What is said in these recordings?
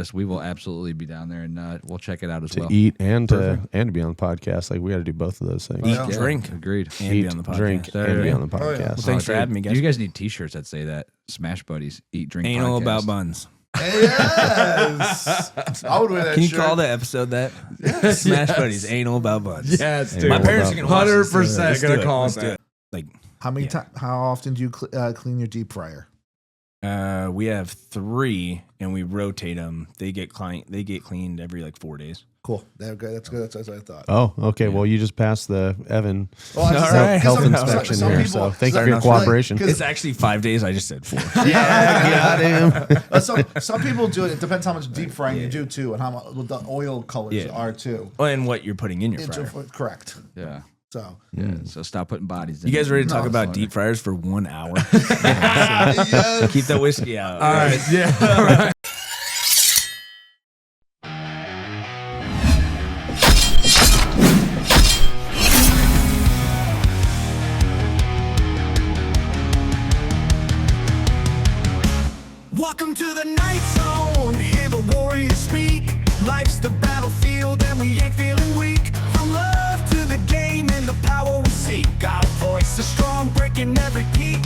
Columbus, we will absolutely be down there, and we'll check it out as well. To eat and to be on the podcast. Like, we got to do both of those things. Yeah. Drink. Agreed. And Eat, be on the podcast. drink, and be on the podcast. Oh, yeah. Well, thanks for having me, guys. You guys need T-shirts that say that. SmashBuddies, eat, drink, Anal podcast. about buns. Yes. I would wear that Can you shirt. call the episode that? SmashBuddies, anal about buns. Yes, dude. My parents are going to watch this. 100% Let's gonna do it. call Let's it do that. it. Like, How often do you clean your deep fryer? we have 3, and we rotate them. They get cleaned every like 4 days. Cool. That's good. That's what I thought. Oh, okay. Well, you just passed the Evan Well, All right. health some inspection people- here, so thank you for your like, cooperation. 'cause- It's actually 5 days. I just said 4. Yeah, got him. some people do it. It depends how much deep frying you do too, and how much the oil colors are too. Well, and what you're putting in your fryer. Correct. Yeah. So Yeah. So stop putting bodies in. You guys ready to talk No, about deep fryers for 1 hour? yes. Keep that whiskey out. All right. Yeah. All right. Welcome to the night zone. Hear the warriors speak. Life's the battlefield, and we ain't feeling weak. From love to the game and the power we seek. Our voice is strong, breaking every peak.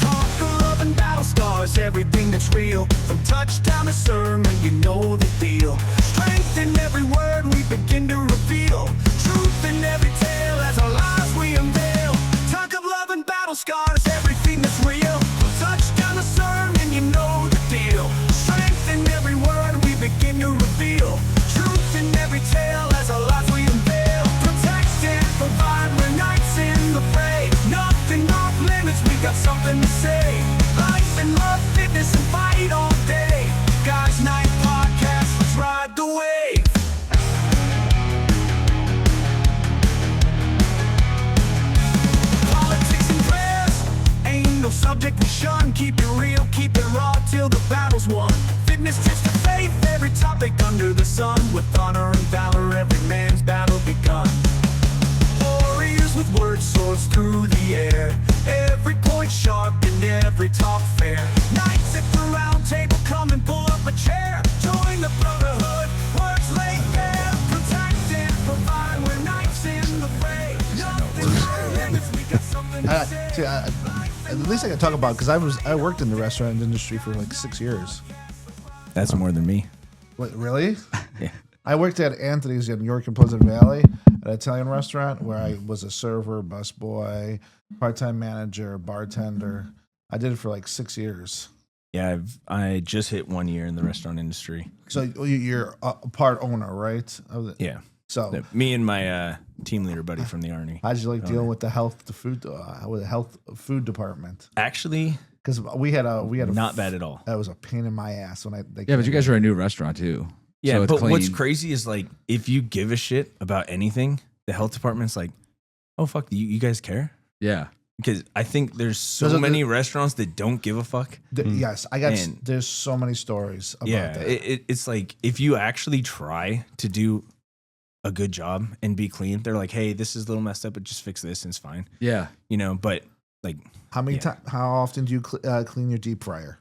Talk of love and battle scars, everything that's real. From touchdown to sermon, you know the deal. Strength in every word we begin to reveal. Truth in every tale as our lives we unveil. Talk of love and battle scars, everything that's real. From touchdown to sermon, you know the deal. Strength in every word we begin to reveal. Truth in every tale as our lives we unveil. Protect and provide, we're knights in the fray. Nothing off limits, we got something to say. Life and love, fitness and fight all day. Guys Night Podcast, let's ride the wave. Politics and prayers ain't no subject we shun. Keep it real, keep it raw till the battle's won. Fitness, tricks to faith, every topic under the sun. With honor and valor, every man's battle begun. Warriors with word swords through the air. Every point sharp and every talk fair. Knights at the round table, come and pull up a chair. Join the brotherhood, words laid bare. Protect and provide, we're knights in the fray. Nothing off limits, we got something to say. At least I can talk about because I worked in the restaurant industry for like 6 years. That's more than me. What, really? Yeah. I worked at Anthony's in York and Pleasant Valley, an Italian restaurant where I was a server, busboy, part-time manager, bartender. I did it for like 6 years. Yeah, I just hit 1 year in the restaurant industry. So you're a part owner, right? Yeah. So Me and my team leader buddy from the Army. how'd you like dealing with the health food department? Actually, Because we had a not bad at all. That was a pain in my ass when Yeah, but you guys are a new restaurant too. Yeah, So it's but what's clean. crazy is like if you give a shit about anything, the health department's like, oh fuck, you guys care? Yeah. Because I think there's so Those are many restaurants that don't give a fuck. Yes, I got. Man. There's so many stories about Yeah, that. it's like if you actually try to do a good job and be clean, they're like, hey, this is a little messed up, but just fix this and it's fine. Yeah. You know, but like How often do you clean your deep fryer?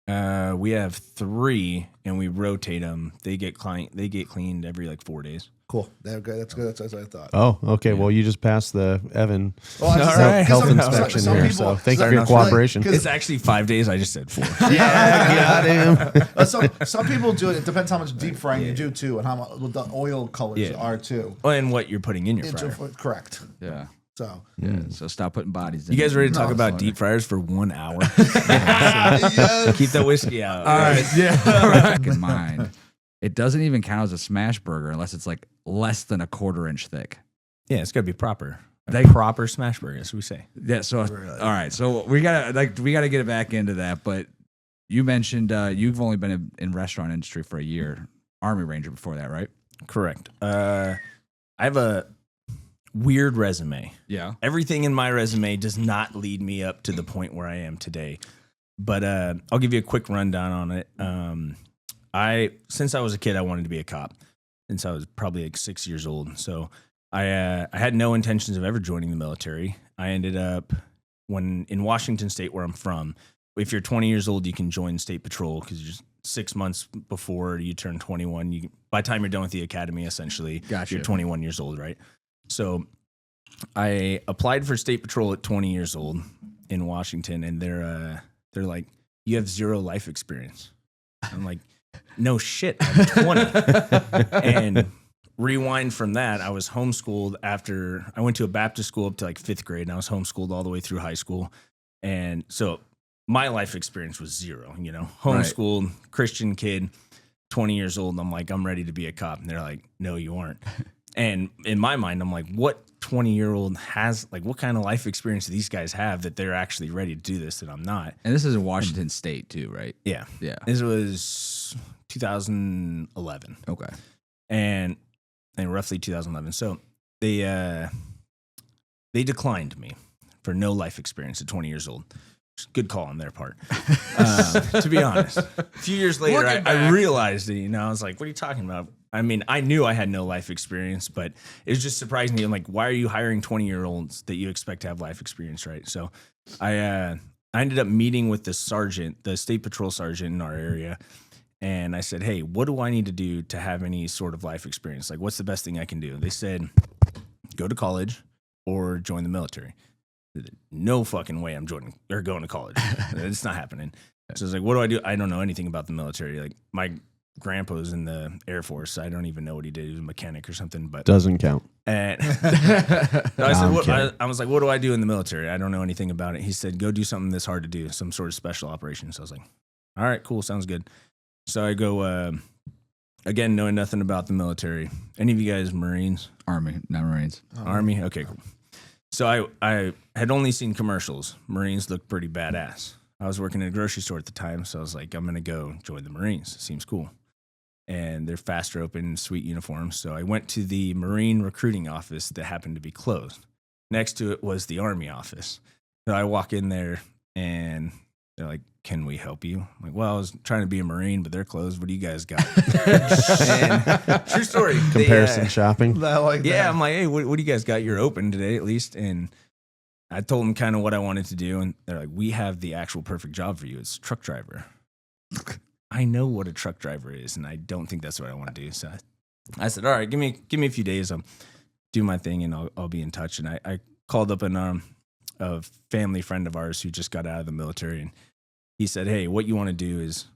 we have 3 and we rotate them. They get cleaned every like 4 days. Cool. That's good. That's what I thought. Oh, okay. Well, you just passed the Evan Well, I just All said- right. health some- inspection some here, people- so thank you for your Sorry, cooperation. Cause- It's actually 5 days. I just said 4. Got him. Some people do it. It depends how much deep frying you do too, and how much the oil colors are too. Well, and what you're putting in your fryer. Correct. Yeah. So Yeah. So stop putting bodies in. You guys ready to talk No, about deep fryers for 1 hour? yes. Keep that whiskey out. All right. Yeah. Keep in mind, it doesn't even count as a smash burger unless it's like less than a 1/4 inch thick. Yeah, it's got to be proper. They- Proper smash burger, as we say. Yeah. So all right. So we gotta get back into that. But you mentioned you've only been in restaurant industry for a year. Army Ranger before that, right? Correct. I have a weird resume. Yeah. Everything in my resume does not lead me up to the point where I am today. But I'll give you a quick rundown on it. Since I was a kid, I wanted to be a cop. Since I was probably like 6 years old. So I had no intentions of ever joining the military. I ended up in Washington State, where I'm from. If you're 20 years old, you can join state patrol because 6 months before you turn 21. By the time you're done with the academy, essentially, Gotcha. you're 21 years old, right? So I applied for state patrol at 20 years old in Washington, and they're like, you have 0 life experience. I'm like, no shit, I'm 20. And rewind from that, I was homeschooled after I went to a Baptist school up to like 5th grade, and I was homeschooled all the way through high school. And so my life experience was 0, homeschooled, Christian kid, 20 years old. And I'm like, I'm ready to be a cop. And they're like, no, you aren't. And in my mind, I'm like, what 20-year-old has, like, what kind of life experience do these guys have that they're actually ready to do this that I'm not? And this is in Washington State too, right? Yeah. Yeah. This was 2011. Okay. And roughly 2011. So they declined me for no life experience at 20 years old. Good call on their part, to be honest. A few years later, I realized it. I was like, what are you talking about? I mean, I knew I had no life experience, but it was just surprising me. I'm like, why are you hiring 20-year-olds that you expect to have life experience, right? So I ended up meeting with the sergeant, the state patrol sergeant in our area. And I said, hey, what do I need to do to have any sort of life experience? Like, what's the best thing I can do? They said, go to college or join the military. No fucking way I'm going to college. It's not happening. So I was like, what do I do? I don't know anything about the military. Like, my grandpa's in the Air Force. I don't even know what he did. He was a mechanic or something. But Doesn't count. and I was like, what do I do in the military? I don't know anything about it. He said, go do something that's hard to do, some sort of special operation. So I was like, all right, cool. Sounds good. So I go, again, knowing nothing about the military. Any of you guys Marines? Army, not Marines. Army? Okay, cool. So I had only seen commercials. Marines looked pretty badass. I was working at a grocery store at the time, so I was like, I'm going to go join the Marines. It seems cool. And they're faster open, sweet uniforms. So I went to the Marine recruiting office that happened to be closed. Next to it was the Army office. So I walk in there, and they're like, can we help you? I'm like, well, I was trying to be a Marine, but they're closed. What do you guys got? And, true story. Comparison shopping. I like that. Yeah, I'm like, hey, what do you guys got? You're open today, at least. And I told them kind of what I wanted to do, and they're like, we have the actual perfect job for you. It's truck driver. I know what a truck driver is, and I don't think that's what I want to do. So I said, all right, give me a few days. I'll do my thing, and I'll be in touch. And I called up a family friend of ours who just got out of the military, and he said, hey, what you want to do is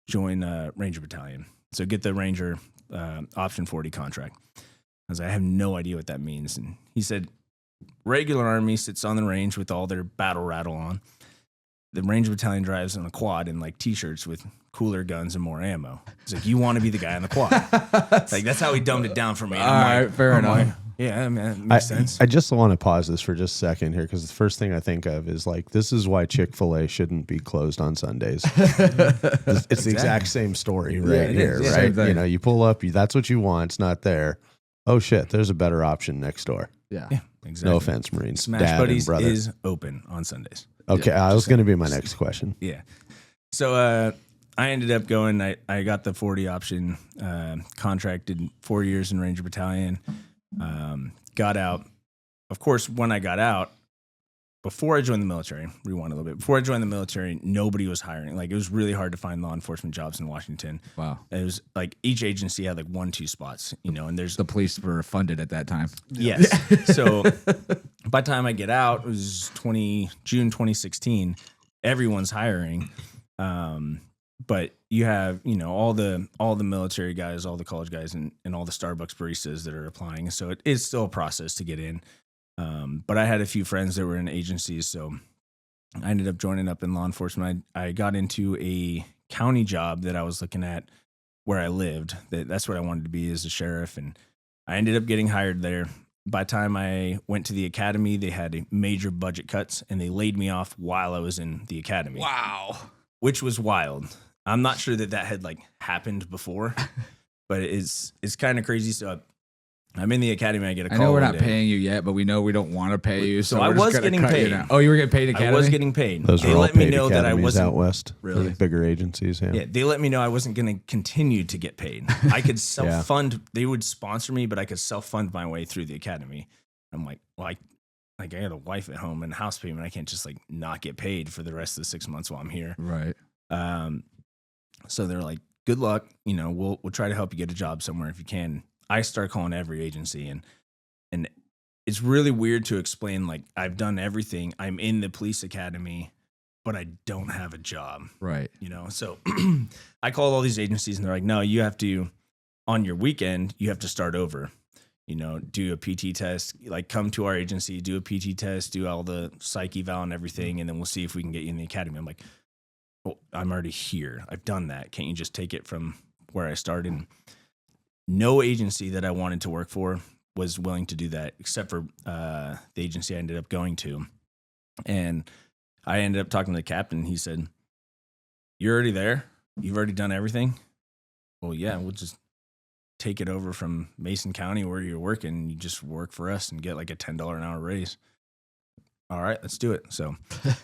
join Ranger Battalion. So get the Ranger Option 40 contract. I was like, I have no idea what that means. And he said, regular Army sits on the range with all their battle rattle on. The Ranger Battalion drives on a quad in like T-shirts with cooler guns and more ammo. He's like, you want to be the guy on the quad. Like, that's how he dumbed it down for me. All right, fair enough. Yeah, man, that makes sense. I just want to pause this for just a second here, because the first thing I think of is like, this is why Chick-fil-A shouldn't be closed on Sundays. It's the exact same story right here, is. right? Same thing. You pull up, that's what you want. It's not there. Oh shit, there's a better option next door. Yeah. Exactly. No offense, Marines. Smash Dad Buddies and brother. is open on Sundays. Okay, I was going to be my next question. Yeah. So I ended up going, I got the 40 option, contracted 4 years in Ranger Battalion, got out. Of course, when I got out, before I joined the military, rewind a little bit, before I joined the military, nobody was hiring. Like, it was really hard to find law enforcement jobs in Washington. Wow. It was like each agency had like 1-2 spots, and there's The police were funded at that time. Yes. So by the time I get out, it was June 2016. Everyone's hiring, but you have all the military guys, all the college guys, and all the Starbucks baristas that are applying. So it is still a process to get in. But I had a few friends that were in agencies, so I ended up joining up in law enforcement. I got into a county job that I was looking at where I lived. That's what I wanted to be, as a sheriff, and I ended up getting hired there. By the time I went to the academy, they had major budget cuts, and they laid me off while I was in the academy. Wow. Which was wild. I'm not sure that had like happened before, but it's kind of crazy. So I'm in the academy. I get a call. I know we're one not day. paying you yet, but we know we don't want to pay you. So I we're just was gonna getting cut you paid. now. Oh, you were getting paid academy? I was getting paid. Those They are all let me paid know that I academies wasn't out west. Really? The bigger agencies, yeah. Yeah, they let me know I wasn't going to continue to get paid. I could self-fund. They would sponsor me, but I could self-fund my way through the academy. I'm like, well, I got a wife at home and a house payment. I can't just like not get paid for the rest of the 6 months while I'm here. Right. So they're like, good luck. You know, we'll try to help you get a job somewhere if you can. I start calling every agency, and it's really weird to explain. Like, I've done everything. I'm in the police academy, but I don't have a job. Right. You know, so I called all these agencies, and they're like, no, you have to, on your weekend, you have to start over. You know, do a PT test, like come to our agency, do a PT test, do all the psych eval and everything, and then we'll see if we can get you in the academy. I'm like, well, I'm already here. I've done that. Can't you just take it from where I started? And no agency that I wanted to work for was willing to do that, except for the agency I ended up going to. And I ended up talking to the captain. He said, you're already there? You've already done everything? Well, yeah, we'll just take it over from Mason County where you're working. You just work for us and get like a $10 an hour raise. All right, let's do it. So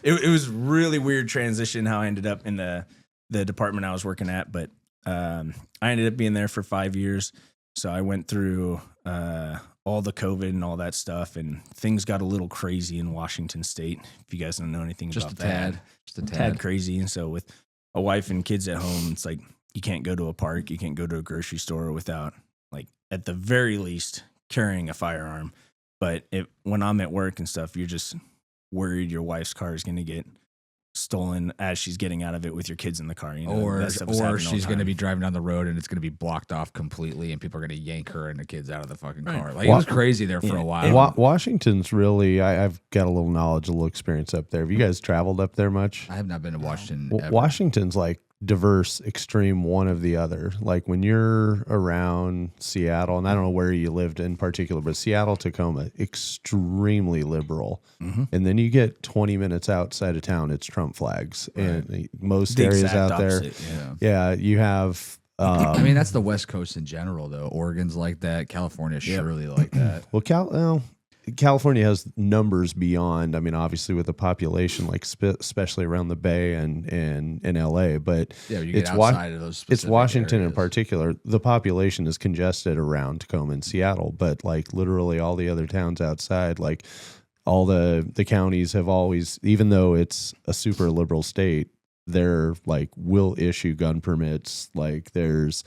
it was really weird transition how I ended up in the department I was working at. But I ended up being there for 5 years. So I went through all the COVID and all that stuff, and things got a little crazy in Washington State. If you guys don't know anything about that. Just a tad crazy. And so with a wife and kids at home, it's like you can't go to a park, you can't go to a grocery store without, like, at the very least, carrying a firearm. But when I'm at work and stuff, you're just worried your wife's car is going to get stolen as she's getting out of it with your kids in the car. You know, Or she's going to be driving down the road and it's going to be blocked off completely, and people are going to yank her and the kids out of the fucking car. Like, it was crazy there for a while. Washington's really, I've got a little knowledge, a little experience up there. Have you guys traveled up there much? I have not been to Washington. Washington's like diverse, extreme one of the other. Like when you're around Seattle, and I don't know where you lived in particular, but Seattle, Tacoma, extremely liberal. Mm-hmm. And then you get 20 minutes outside of town, it's Trump flags. Right. And most the areas out opposite, there. Yeah, you have... I mean, that's the West Coast in general, though. Oregon's like that. California's surely like that. Well, California has numbers beyond. I mean, obviously with the population, like especially around the Bay and LA, but yeah, you get outside of those specific it's Washington areas. In particular. The population is congested around Tacoma and Seattle, but like literally all the other towns outside, like all the counties have always, even though it's a super liberal state, they're like will issue gun permits. Like there's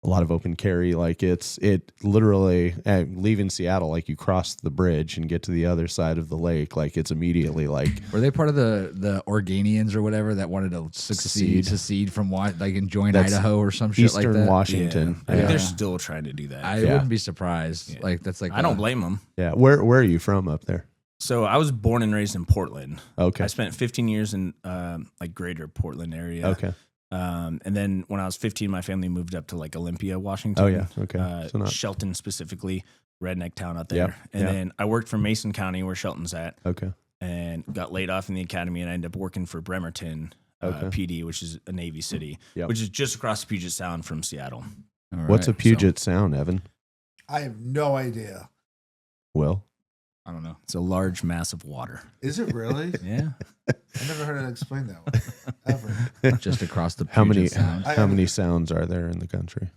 a lot of open carry. Like it literally, leaving Seattle, like you cross the bridge and get to the other side of the lake. Like it's immediately like. Were they part of the Organians or whatever that wanted to secede from like and join Idaho or some shit like that? Eastern Washington. Yeah. I think they're still trying to do that. I wouldn't be surprised. Yeah. Like that's like I don't blame them. Yeah. Where are you from up there? So I was born and raised in Portland. Okay. I spent 15 years in like greater Portland area. Okay. And then when I was 15, my family moved up to like Olympia, Washington. Oh yeah. Okay. Shelton specifically, redneck town out there. And then I worked for Mason County where Shelton's at. Okay. And got laid off in the academy, and I ended up working for Bremerton PD, which is a Navy city, which is just across the Puget Sound from Seattle. Right. What's a Puget Sound, Evan? I have no idea. Well, I don't know. It's a large mass of water. Is it really? Yeah. I never heard it explained that way, ever. Just across the Puget Sound. How many sounds are there in the country?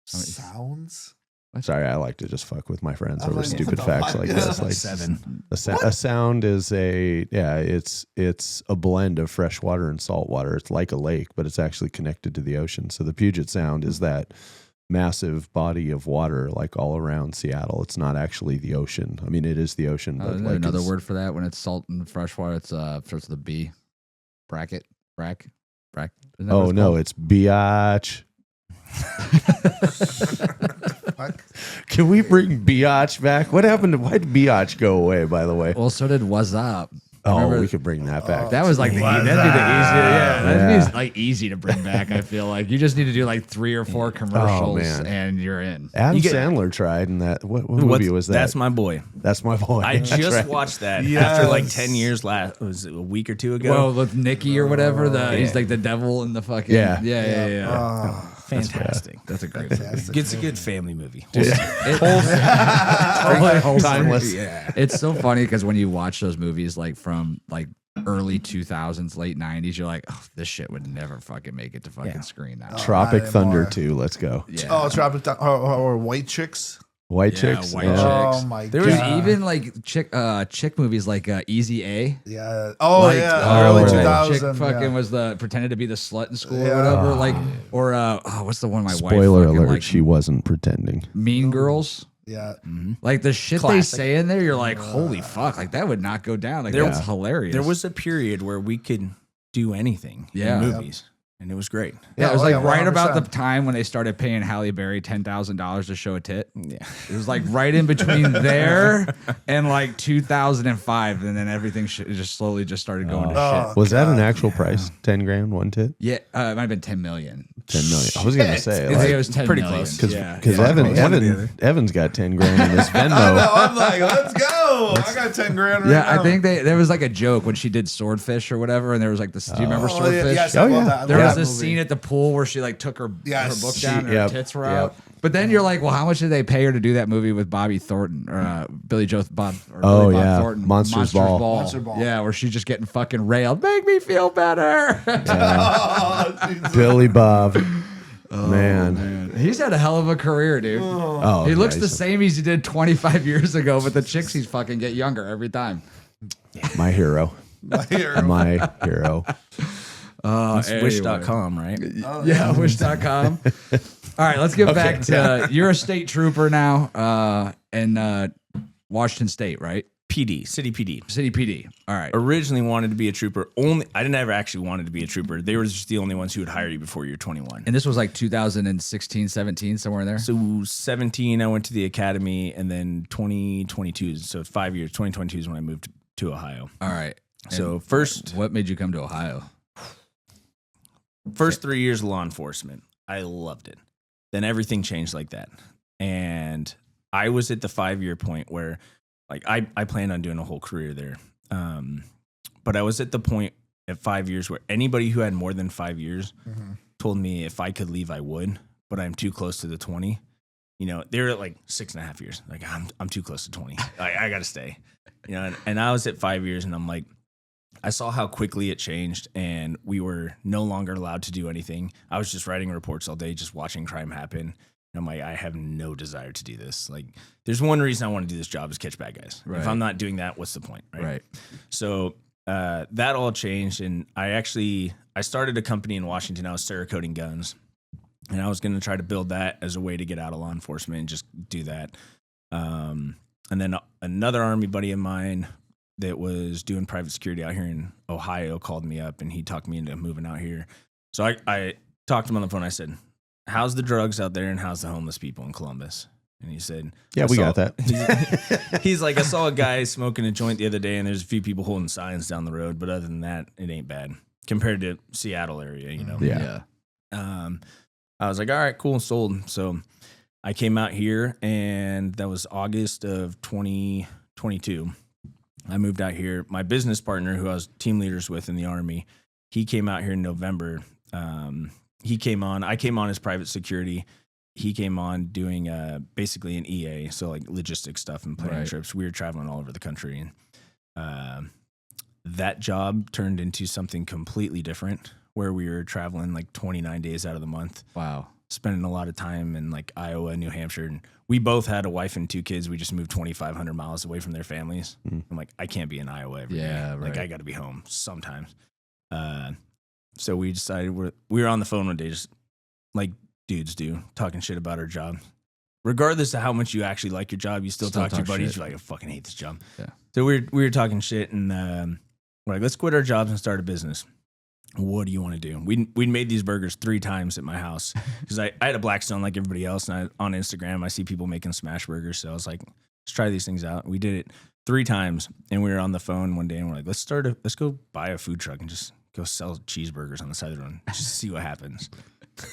Sounds? Sorry, I like to just fuck with my friends over like, stupid facts like this. Like 7. A sound is it's a blend of fresh water and salt water. It's like a lake, but it's actually connected to the ocean. So the Puget Sound is that massive body of water like all around Seattle. It's not actually the ocean. I mean, it is the ocean, but like another word for that when it's salt and fresh water, it's starts with a B. Brack. Oh no, it's biatch. Can we bring biatch back? What happened? Why did biatch go away? By the way. Well, so did what's up. We could bring that back. That was like that'd be the easiest. That'd be like easy to bring back. I feel like you just need to do like 3 or 4 commercials and you're in. Adam Sandler tried, and that what movie was that? That's My Boy. That's My Boy. I just watched that after like 10 years. Was it a week or 2 ago? Well, with Nicky or whatever. He's like the devil in the fucking yeah. Fantastic. That's a great movie. It's a good family movie. Timeless. Yeah. It's so funny because when you watch those movies like from like early 2000s, late 90s, you're like, oh, this shit would never fucking make it to fucking screen now. Tropic Thunder 2. Let's go. Yeah. Oh, Tropic Thunder or White Chicks. White Yeah, chicks. white yeah. chicks. Oh my There god. was even like chick movies like Easy A. Yeah. Oh Like, yeah. Early right. 2000. Chick fucking yeah. was pretended to be the slut in school Yeah. or whatever. Like, or what's the one my wife Spoiler fucking, alert, like, she wasn't pretending. Mean Girls. Yeah. Like the shit Classic. they say in there, you're like, holy fuck, like that would not go down. Like that's hilarious. There was a period where we could do anything Yeah. in movies, and it was great. yeah, it was oh, like yeah, right about the 100%. time when they started paying Halle Berry $10,000 to show a tit. Yeah. It was like right in between there and like 2005, and then everything just slowly just started going to Oh. shit. Was that an God, actual price? 10 grand, one tit? Yeah, it might have been 10 million. 10 million. I was going to say, I think like, it was 10 pretty million. close. because Yeah. Evan's got 10 grand in his I know. Venmo. I'm like, let's go. I got 10 grand right Yeah, now. I think there was like a joke when she did Swordfish or whatever, and there was like this. Do you remember Oh, Swordfish? yeah, yes, Oh, I love yeah. that. I There love was that this movie. scene at the pool where she like took her Yes. book down and her Yep, tits were yep. out. But then you're like, well, how much did they pay her to do that movie with Bobby Thornton or Billy Joe Bob? Or Oh, Billy Bob yeah. Thornton, Monsters Ball. Monster Ball. Yeah, where she's just getting fucking railed. Make me feel better. Oh, Jesus. Billy Bob. Man. He's had a hell of a career, dude. Oh, He looks yeah, the he's same as he did 25 years ago, but the chicks he's fucking get younger every time. my hero. My hero. My hero. Anyway. Wish.com, right? Yeah, wish.com. All right, let's get back to you're a state trooper now in Washington State, right? PD, City PD. City PD. All right. Originally wanted to be a trooper. I didn't ever actually wanted to be a trooper. They were just the only ones who would hire you before you're 21. And this was like 2016, 17, somewhere in there? So 17, I went to the academy, and then 2022, so 5 years, 2022 is when I moved to Ohio. All right. So And first what made you come to Ohio? 3 years of law enforcement, I loved it. Then everything changed like that. And I was at the 5-year point where like I planned on doing a whole career there. But I was at the point at 5 years where anybody who had more than 5 years told me if I could leave, I would, but I'm too close to the 20. You know, they were at like 6.5 years. Like I'm too close to 20. I got to stay, you know, and I was at 5 years and I'm like, I saw how quickly it changed and we were no longer allowed to do anything. I was just writing reports all day, just watching crime happen. And I'm like, I have no desire to do this. Like, there's one reason I want to do this job is catch bad guys. Right. If I'm not doing that, what's the point? Right. So that all changed. And I started a company in Washington. I was Cerakoting guns. And I was going to try to build that as a way to get out of law enforcement and just do that. And then another Army buddy of mine that was doing private security out here in Ohio called me up and he talked me into moving out here. So I talked to him on the phone. I said, how's the drugs out there and how's the homeless people in Columbus? And he said, Yeah, we got that. He's like, I saw a guy smoking a joint the other day and there's a few people holding signs down the road. But other than that, it ain't bad compared to Seattle area, you know? Yeah. I was like, all right, cool, sold. So I came out here and that was August of 2022. I moved out here. My business partner, who I was team leaders with in the Army, he came out here in November. I came on as private security. He came on doing basically an EA, so like logistics stuff and planning trips. We were traveling all over the country. And that job turned into something completely different where we were traveling like 29 days out of the month. Wow. Spending a lot of time in like Iowa, New Hampshire. And we both had a wife and 2 kids. We just moved 2,500 miles away from their families. I'm like, I can't be in Iowa every day. Yeah, Like right. I got to be home sometimes. So we decided we were on the phone one day, just like dudes do, talking shit about our job. Regardless of how much you actually like your job, you still talk to your buddies. shit. You're like, I fucking hate this job. Yeah. So we were talking shit and we're like, let's quit our jobs and start a business. What do you want to do? We'd made these burgers 3 times at my house because I had a Blackstone like everybody else. And on Instagram, I see people making Smashburgers. So I was like, let's try these things out. We did it 3 times and we were on the phone one day and we're like, let's go buy a food truck and just go sell cheeseburgers on the side of the road. Just see what happens.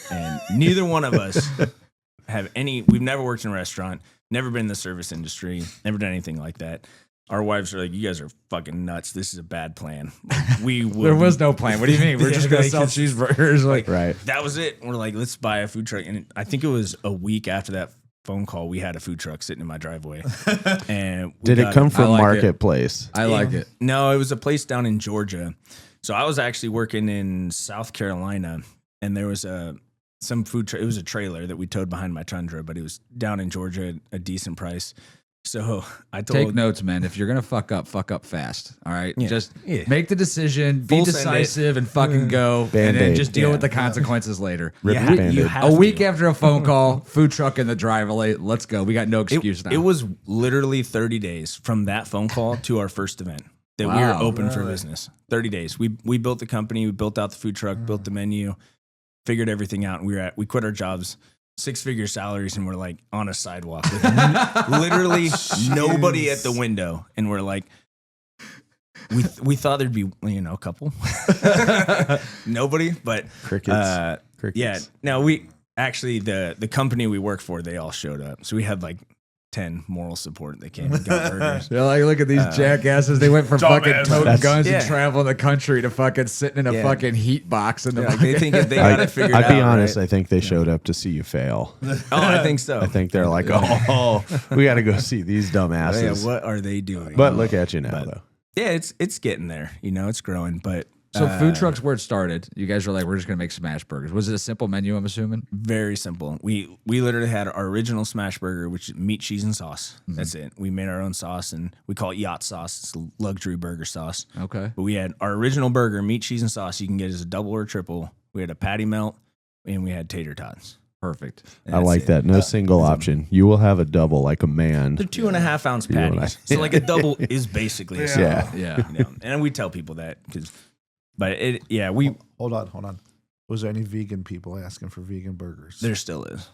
And neither one of us we've never worked in a restaurant, never been in the service industry, never done anything like that. Our wives are like, you guys are fucking nuts. This is a bad plan. Like, There was no plan. What do you mean? We're just going to sell cheeseburgers. Like, Right. that was it. We're like, let's buy a food truck. And I think it was a week after that phone call, we had a food truck sitting in my driveway. And Did it come from I like it. Marketplace? I like it. No, it was a place down in Georgia. So I was actually working in South Carolina, and there was a some food. It was a trailer that we towed behind my Tundra, but it was down in Georgia at a decent price. So I told Take notes, man. If you're gonna fuck up fast. All right, Yeah. just Yeah. make the decision, be Full send it. decisive, and fucking go, and then Band-Aid. just deal Yeah. with the consequences later. Rip You the ha- Band-Aid. you have A week to. after a phone call, food truck in the driveway. Let's go. We got no excuse now. It was literally 30 days from that phone call to our first event that we were Wow. open for business. 30 days. We built the company, we built out the food truck, built the menu, figured everything out. And we quit our jobs, 6-figure salaries, and we're like on a sidewalk with literally nobody at the window. And we're like, we thought there'd be, a couple, nobody, but Crickets. Crickets. yeah. No, we actually, the company we work for, they all showed up. So we had like 10 moral support that came and got burgers. They're like, look at these jackasses. They went from fucking toting That's- guns yeah. and traveling the country to fucking sitting in a Yeah. fucking heat box in the Like, they think if they got it figured I'd out. be honest. right? I think they showed up to see you fail. Oh, I think so. I think they're like, oh, we got to go see these Yeah, dumbasses. what are they doing? But look at you now, But- though. Yeah, it's getting there. It's growing. But So food trucks where it started. You guys were like, we're just gonna make smash burgers. Was it a simple menu? I'm assuming. very simple. We literally had our original smash burger, which is meat, cheese, and sauce. That's it. We made our own sauce, and we call it Yacht sauce. It's a luxury burger sauce. Okay. But we had our original burger, meat, cheese, and sauce. You can get as a double or triple. We had a patty melt, and we had tater tots. Perfect. And I that's like it. that. No single option. You will have a double like a man. They're 2.5 ounce You and patties. I- So like a double is basically a single. Yeah. Yeah. And we tell people that we Hold on. Was there any vegan people asking for vegan burgers? there still is.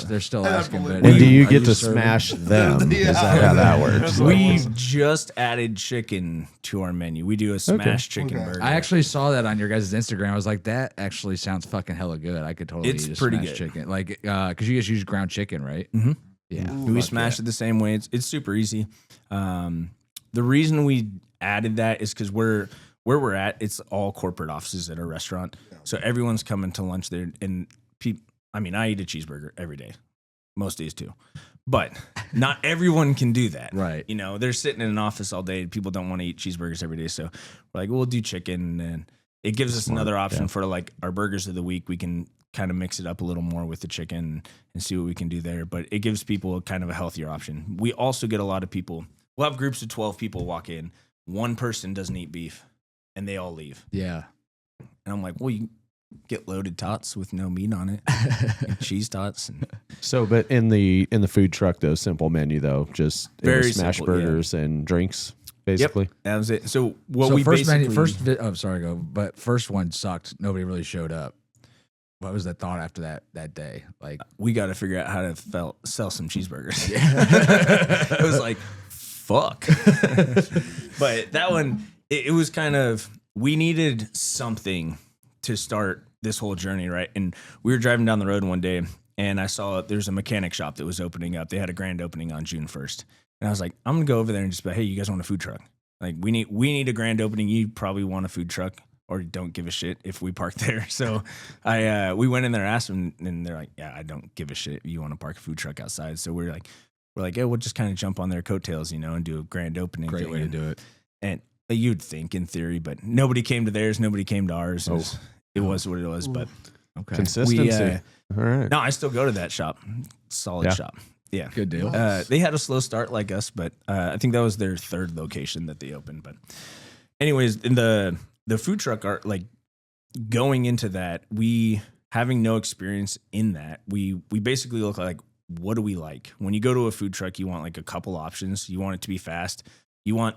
They're still asking. But And do you are get to serving? smash them? Is that how that works? We just added chicken to our menu. We do a smash chicken Okay. burger. I actually saw that on your guys' Instagram. I was like, that actually sounds fucking hella good. I could totally It's eat a pretty smashed good. chicken. Like, because you guys use ground chicken, right? Mhm. Yeah. we smash it the same way. It's super easy. The reason we added that is because where we're at, it's all corporate offices at a restaurant. So everyone's coming to lunch there. And I eat a cheeseburger every day, most days too. But not everyone can do that. Right. They're sitting in an office all day. People don't want to eat cheeseburgers every day. So we're like, we'll do chicken. And it gives us another option for like our burgers of the week. We can kind of mix it up a little more with the chicken and see what we can do there. But it gives people kind of a healthier option. We also get a lot of people. We'll have groups of 12 people walk in. One person doesn't eat beef and they all leave. Yeah. And I'm like, well, you get loaded tots with no meat on it, and cheese tots. And So, but in the food truck, though, simple menu though, just Very smash simple, yeah. burgers and drinks, basically. that was it. So what So we first basically menu, but first one sucked. Nobody really showed up. What was the thought after that day? Like, we got to figure out how to sell some cheeseburgers. It was like, fuck. But that one, it was kind of, we needed something to start this whole journey, right? And we were driving down the road one day and I saw there's a mechanic shop that was opening up. They had a grand opening on June 1st. And I was like, I'm going to go over there and just be like, hey, you guys want a food truck? Like, we need a grand opening. You probably want a food truck or don't give a shit if we park there. So we went in there, asked them, and they're like, yeah, I don't give a shit if you want to park a food truck outside. So we're like, yeah, we'll just kind of jump on their coattails, and do a grand opening. great thing. way to do it. And you'd think in theory, but nobody came to theirs. Nobody came to ours. It was what it was. But Okay. Consistency. All right. no, I still go to that shop. Solid Yeah. shop. Yeah. Good deal. They had a slow start like us, but I think that was their third location that they opened. But anyways, in the food truck art, like going into that, we having no experience in that, we basically look like, what do we like? When you go to a food truck, you want like a couple options. You want it to be fast. You want,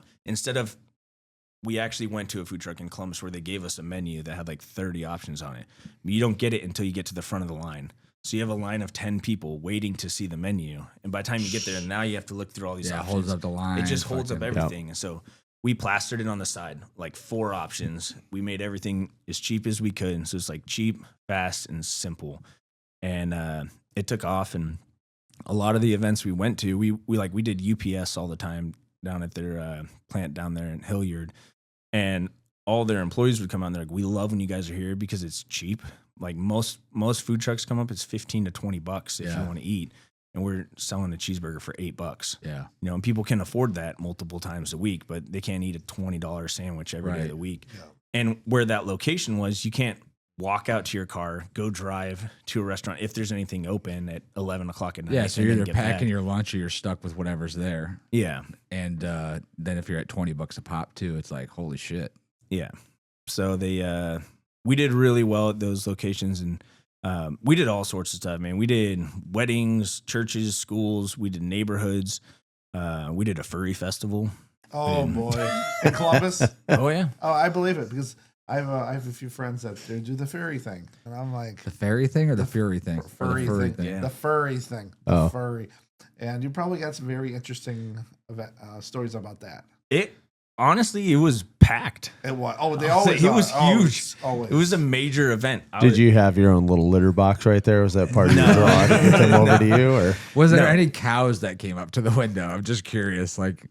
we actually went to a food truck in Columbus where they gave us a menu that had like 30 options on it. You don't get it until you get to the front of the line. So you have a line of 10 people waiting to see the menu. And by the time you get there, now you have to look through all these Yeah, it options. holds up the line. It just holds up fucking- everything. And so we plastered it on the side, like 4 options. We made everything as cheap as we could. And so it's like cheap, fast, and simple. And it took off. And a lot of the events we went to, we did UPS all the time down at their plant down there in Hilliard. And all their employees would come out and they're like, we love when you guys are here because it's cheap. Like most food trucks come up, it's $15 to $20 if you want to eat. And we're selling a cheeseburger for $8. Yeah. And people can afford that multiple times a week, but they can't eat a $20 sandwich every day of the week. Yeah. And where that location was, you can't walk out to your car, go drive to a restaurant if there's anything open at 11 o'clock at night. Yeah, so and you're then either get back. packing your lunch or you're stuck with whatever's there. Yeah. And then if you're at $20 a pop too, it's like, holy shit. Yeah. So we did really well at those locations, and we did all sorts of stuff, man. We did weddings, churches, schools. We did neighborhoods. We did a furry festival. Oh boy, in Columbus. Oh yeah. Oh, I believe it because I have a few friends that they do the furry thing, and I'm like The fairy thing or the fury thing? Or the furry thing. Yeah. The furry thing. Oh. The furry, and you probably got some very interesting stories about that. Honestly, it was packed. It was. Oh, they always. It was are. huge. Always. It was a major event. Did you have your own little litter box right there? Was that part of your draw to get them over to you? Or Was there No. any cows that came up to the window? I'm just curious. Like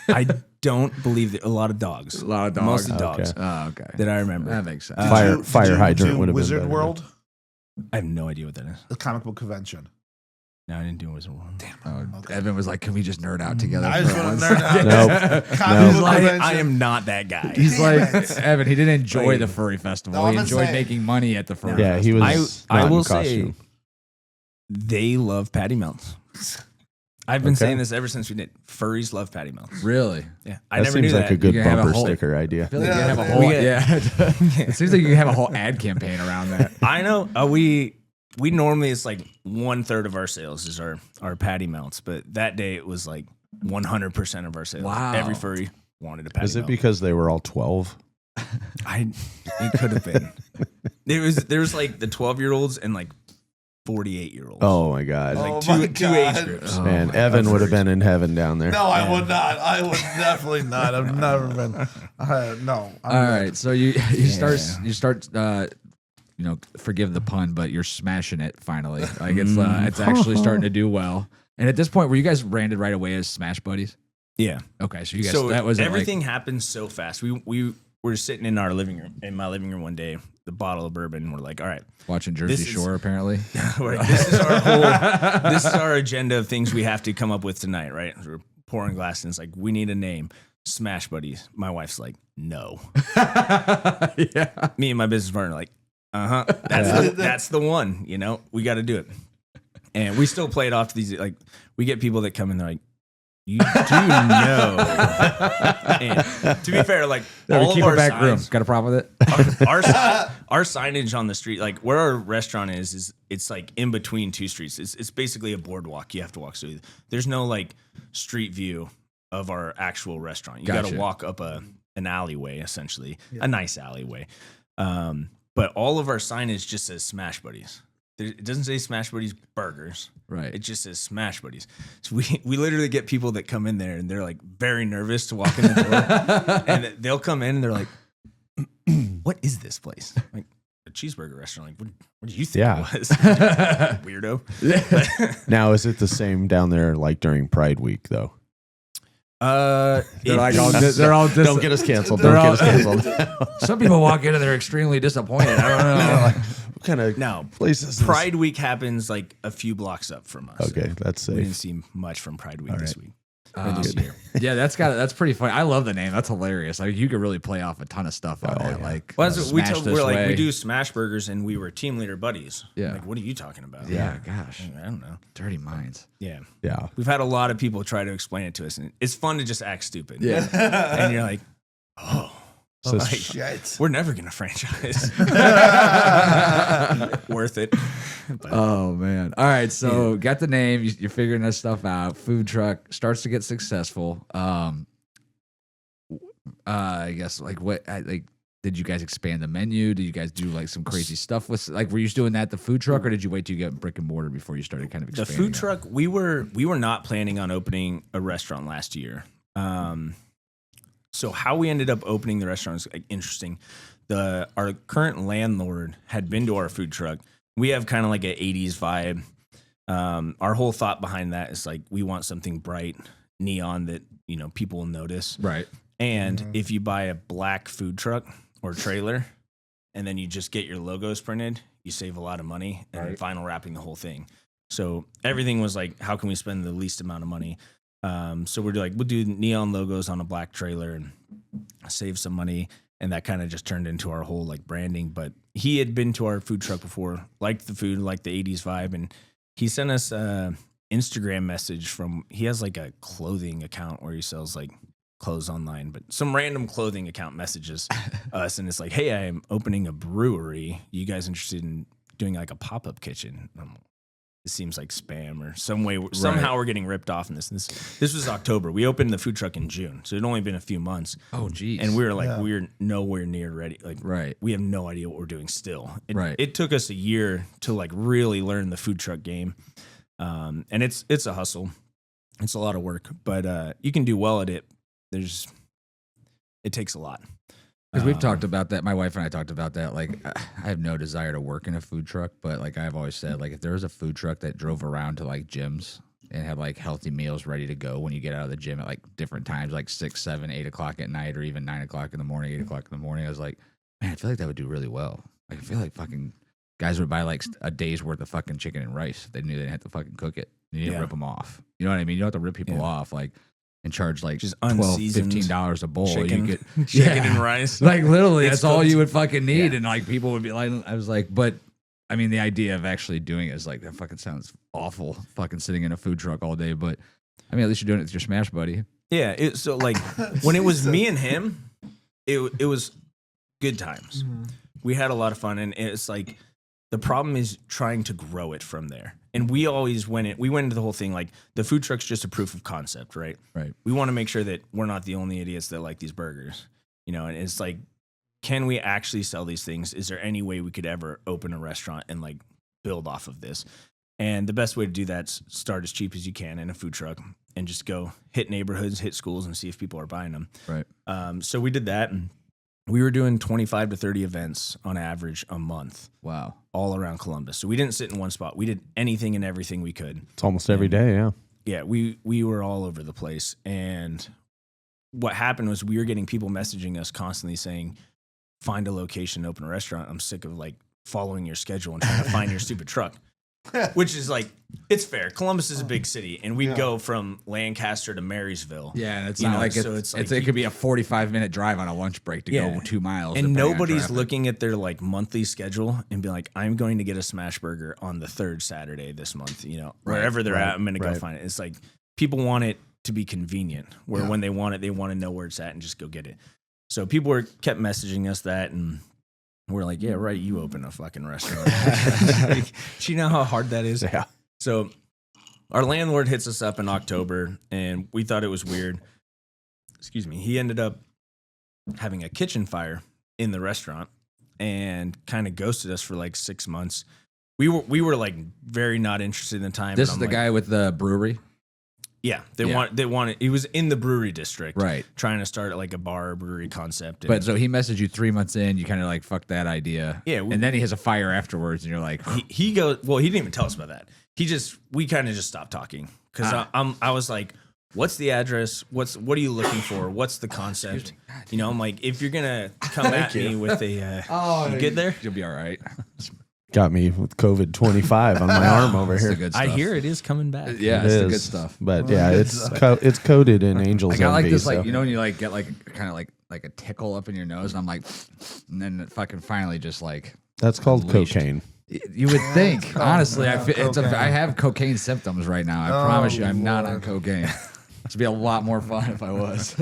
I don't believe that. A lot of dogs. a lot of dogs. Mostly dogs. Oh, okay. That I remember. That makes sense. Fire hydrant do would have been Wizard better. World, I have no idea what that is. the comic book convention. No, I didn't do Wizard World. Damn. Oh, Evan was like, "Can we just nerd out together?" I for just want once?" to nerd out. Nope. Comic No. book Like, convention. I am not that guy. He's Damn like, it. Evan. He didn't enjoy Like- the furry festival. No, He I'm enjoyed saying- making money at the furry. Yeah, he festival. was. I not will in say costume. they love patty melts. I've been Okay. saying this ever since we did. Furries love patty melts. Really. Yeah, I That never knew seems like that. a good You can have a bumper whole- sticker idea. I feel like you Yeah, have a man. whole. We get- Yeah. It seems like you can have a whole ad campaign around that. I know. We normally it's like 1/3 of our sales is our patty melts, but that day it was like 100% of our sales. Wow. Every furry wanted a patty Is it melt. because they were all 12? It could have been. There was like the 12-year-olds and like 48-year-olds. Oh my God. Oh, Like two age God. groups. Oh, Man, my Evan God. would have been in heaven down there. No, I would not. I would definitely not. I've never been. No. I'm All good. right, so you start forgive the pun, but you're smashing it finally. Like it's actually starting to do well. And at this point, were you guys branded right away as SmashBuddies? Yeah. Okay, so you guys So that was everything happened so fast. We were sitting in my living room one day, the bottle of bourbon, and we're like, all right, watching Jersey this is- Shore apparently. Right, this is our agenda of things we have to come up with tonight, right? We're pouring glass and it's like, we need a name. Smash Buddies. My wife's like, no. Yeah. Me and my business partner are like, that's the one, we got to do it. And we still play it off to these, like, we get people that come in, they're like, you do know. And to be fair, like, all keep of our it back room. signs, Got a problem with it? our signage on the street, like where our restaurant is it's like in between two streets. It's basically a boardwalk. You have to walk. So there's no like street view of our actual restaurant. You got Gotcha. to walk up an alleyway, essentially, a nice alleyway. But all of our signage just says Smash Buddies. It doesn't say Smash Buddies Burgers. Right. It just says Smash Buddies. So we literally get people that come in there and they're like very nervous to walk in the door. And they'll come in and they're like, what is this place? Like a cheeseburger restaurant. Like, what do you think Yeah. it was? Weirdo. Now, is it the same down there like during Pride Week, though? They're like they're all Don't get us canceled. They're Don't all- get us canceled. Some people walk in and they're extremely disappointed. I don't know. Like, What kind of No. place is this? Pride Week happens like a few blocks up from us. Okay, that's We didn't safe. see much from Pride Week this week. Or Um, this year. yeah, that's pretty funny. I love the name. That's hilarious. Like you could really play off a ton of stuff on that. yeah. Like Well, that's what we Smash told, This we're like, Way. we do Smashburgers and we were team leader buddies. Yeah. Like, what are you talking about? Yeah, gosh, I don't know. dirty minds. Yeah. Yeah. We've had a lot of people try to explain it to us, and it's fun to just act stupid. Yeah. And you're like, oh, So like, Shit. we're never going to franchise. Worth it. But, Oh man. All right. So got the name. You're figuring this stuff out. Food truck starts to get successful. I guess like did you guys expand the menu? Did you guys do like some crazy stuff with like were you doing that at the food truck or did you wait till you get brick and mortar before you started kind of the expanding? food truck, we were not planning on opening a restaurant last year. So how we ended up opening the restaurant is like, interesting. Our current landlord had been to our food truck. We have kind of like an 80s vibe. Our whole thought behind that is like we want something bright, neon that people will notice. Right. And if you buy a black food truck or trailer, and then you just get your logos printed, you save a lot of money and Right. vinyl wrapping the whole thing. So everything was like, how can we spend the least amount of money? So we'll do neon logos on a black trailer and save some money. And that kind of just turned into our whole like branding. But he had been to our food truck before, liked the food, liked the 80s vibe, and he sent us a Instagram message from, he has like a clothing account where he sells like clothes online, but some random clothing account messages us, and it's like, hey, I am opening a brewery. You guys interested in doing like a pop-up kitchen? It seems like spam or somehow we're getting ripped off in this. This was October. We opened the food truck in June, so it'd only been a few months. Oh, geez. And we were like, we're nowhere near ready. Like, right. We have no idea what we're doing still. Right. It took us a year to like really learn the food truck game, and it's a hustle. It's a lot of work, but you can do well at it. It takes a lot. Because we've talked about that. My wife and I talked about that. Like, I have no desire to work in a food truck, but like I've always said, like if there was a food truck that drove around to like gyms and had like healthy meals ready to go when you get out of the gym at like different times, like 6, 7, 8 o'clock at night, or even 9 o'clock in the morning, 8 o'clock in the morning, I was like, man, I feel like that would do really well. Like, I feel like fucking guys would buy like a day's worth of fucking chicken and rice if they knew they didn't have to fucking cook it. You didn't rip them off. You know what I mean? You don't have to rip people off. Like, and charge like just $12, $15 a bowl. Chicken, you get chicken and rice. Like literally, It's that's all cooked. you would fucking need. And like people would be like, I was like, but I mean, the idea of actually doing it is like, that fucking sounds awful. Fucking sitting in a food truck all day. But I mean, at least you're doing it with your Smash buddy. Yeah. So like when it was me and him, it was good times. We had a lot of fun, and it's like the problem is trying to grow it from there. And we always went into the whole thing like the food truck's just a proof of concept, right? Right. We want to make sure that we're not the only idiots that like these burgers, you know. And it's like, can we actually sell these things? Is there any way we could ever open a restaurant and like build off of this? And the best way to do that is start as cheap as you can in a food truck and just go hit neighborhoods, hit schools, and see if people are buying them. Right. So we did that, and we were doing 25 to 30 events on average a month. Wow. All around Columbus. So we didn't sit in one spot. We did anything and everything we could. It's almost every day, yeah. Yeah, we were all over the place. And what happened was we were getting people messaging us constantly saying, find a location, open a restaurant. I'm sick of like following your schedule and trying to find your stupid truck. Which is like, it's fair. Columbus is a big city, and we'd go from Lancaster to Marysville. Yeah, and it's You not know, like so it's like it could be a 45-minute drive on a lunch break to go 2 miles. And depending on nobody's traffic. looking at their like monthly schedule and be like, I'm going to get a Smashburger on the 3rd Saturday this month. You know, wherever they're at, I'm going to go find it. It's like people want it to be convenient, where when they want it, they want to know where it's at and just go get it. So people kept messaging us that, and we're like, yeah, right. You open a fucking restaurant. Like, do you know how hard that is? Yeah. So our landlord hits us up in October, and we thought it was weird. Excuse me. He ended up having a kitchen fire in the restaurant and kind of ghosted us for like 6 months. We were like very not interested in the time. This is the guy with the brewery? Yeah. They wanted, he was in the brewery district. Right. Trying to start like a bar brewery concept. But so he messaged you 3 months in, you kind of like, fuck that idea. Yeah. And then he has a fire afterwards, and you're like, he goes, well, he didn't even tell us about that. We kind of just stopped talking because I was like, what's the address? What are you looking for? What's the concept? You know, I'm like, if you're going to come at me with a, you good there? You'll be all right. Got me with COVID 25 on my arm over It's here. the good stuff. I hear it is coming back. Yeah, It it's the is, good stuff. But yeah, it's coated in angel's I got like envy, this, like, so. you know, when you like get like kind of like a tickle up in your nose, and I'm like, and then it fucking finally just like. That's called unleashed. cocaine. You would think, honestly, I cocaine. have cocaine symptoms right now. I promise you, I'm not on cocaine. This would be a lot more fun if I was.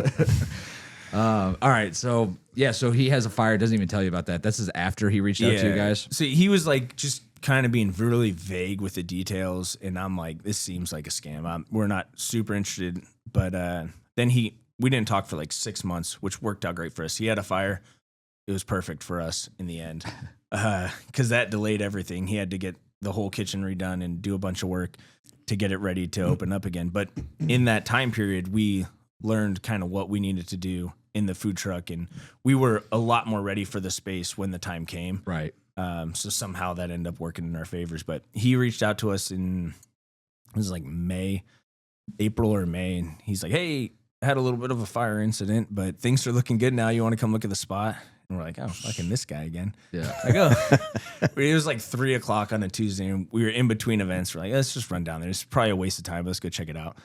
All right, so yeah, so he has a fire. Doesn't even tell you about that. This is after he reached out to you guys. So he was like just kind of being really vague with the details, and I'm like, this seems like a scam. We're not super interested. But then we didn't talk for like 6 months, which worked out great for us. He had a fire. It was perfect for us in the end, because that delayed everything. He had to get the whole kitchen redone and do a bunch of work to get it ready to open up again. But in that time period, we learned kind of what we needed to do in the food truck, and we were a lot more ready for the space when the time came. Right. So somehow that ended up working in our favors. But he reached out to us in, it was like April or May, and he's like, hey, I had a little bit of a fire incident, but things are looking good now. You want to come look at the spot? And we're like, oh, fucking this guy again. Yeah. I go. It was like 3 o'clock on a Tuesday, and we were in between events. We're like, let's just run down there. It's probably a waste of time. Let's go check it out.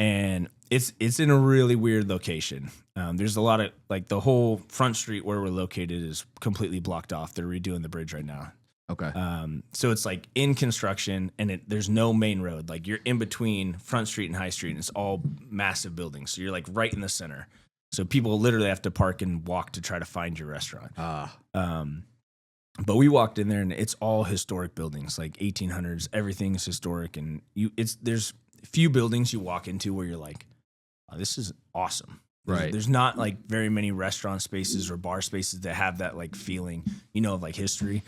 And it's in a really weird location. There's a lot of like the whole front street where we're located is completely blocked off. They're redoing the bridge right now. Okay. So it's like in construction, and there's no main road. Like you're in between Front Street and High Street, and it's all massive buildings. So you're like right in the center. So people literally have to park and walk to try to find your restaurant. But we walked in there, and it's all historic buildings, like 1800s. Everything's historic, and there's few buildings you walk into where you're like, oh, this is awesome. Right. There's not like very many restaurant spaces or bar spaces that have that like feeling, of like history.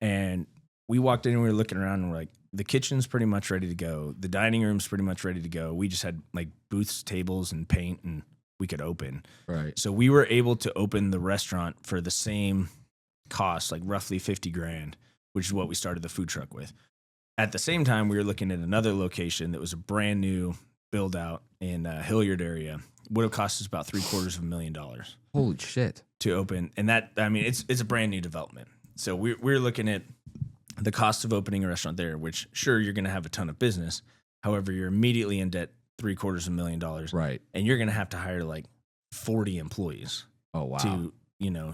And we walked in and we were looking around and we're like, the kitchen's pretty much ready to go. The dining room's pretty much ready to go. We just had like booths, tables, and paint, and we could open. Right. So we were able to open the restaurant for the same cost, like roughly $50,000, which is what we started the food truck with. At the same time, we were looking at another location that was a brand new build out in Hilliard area. Would have cost us about $750,000 Holy shit. to open. And that, I mean, it's a brand new development. So we're looking at the cost of opening a restaurant there, which sure, you're going to have a ton of business. However, you're immediately in debt $750,000. Right. And you're going to have to hire like 40 employees Oh, wow. to,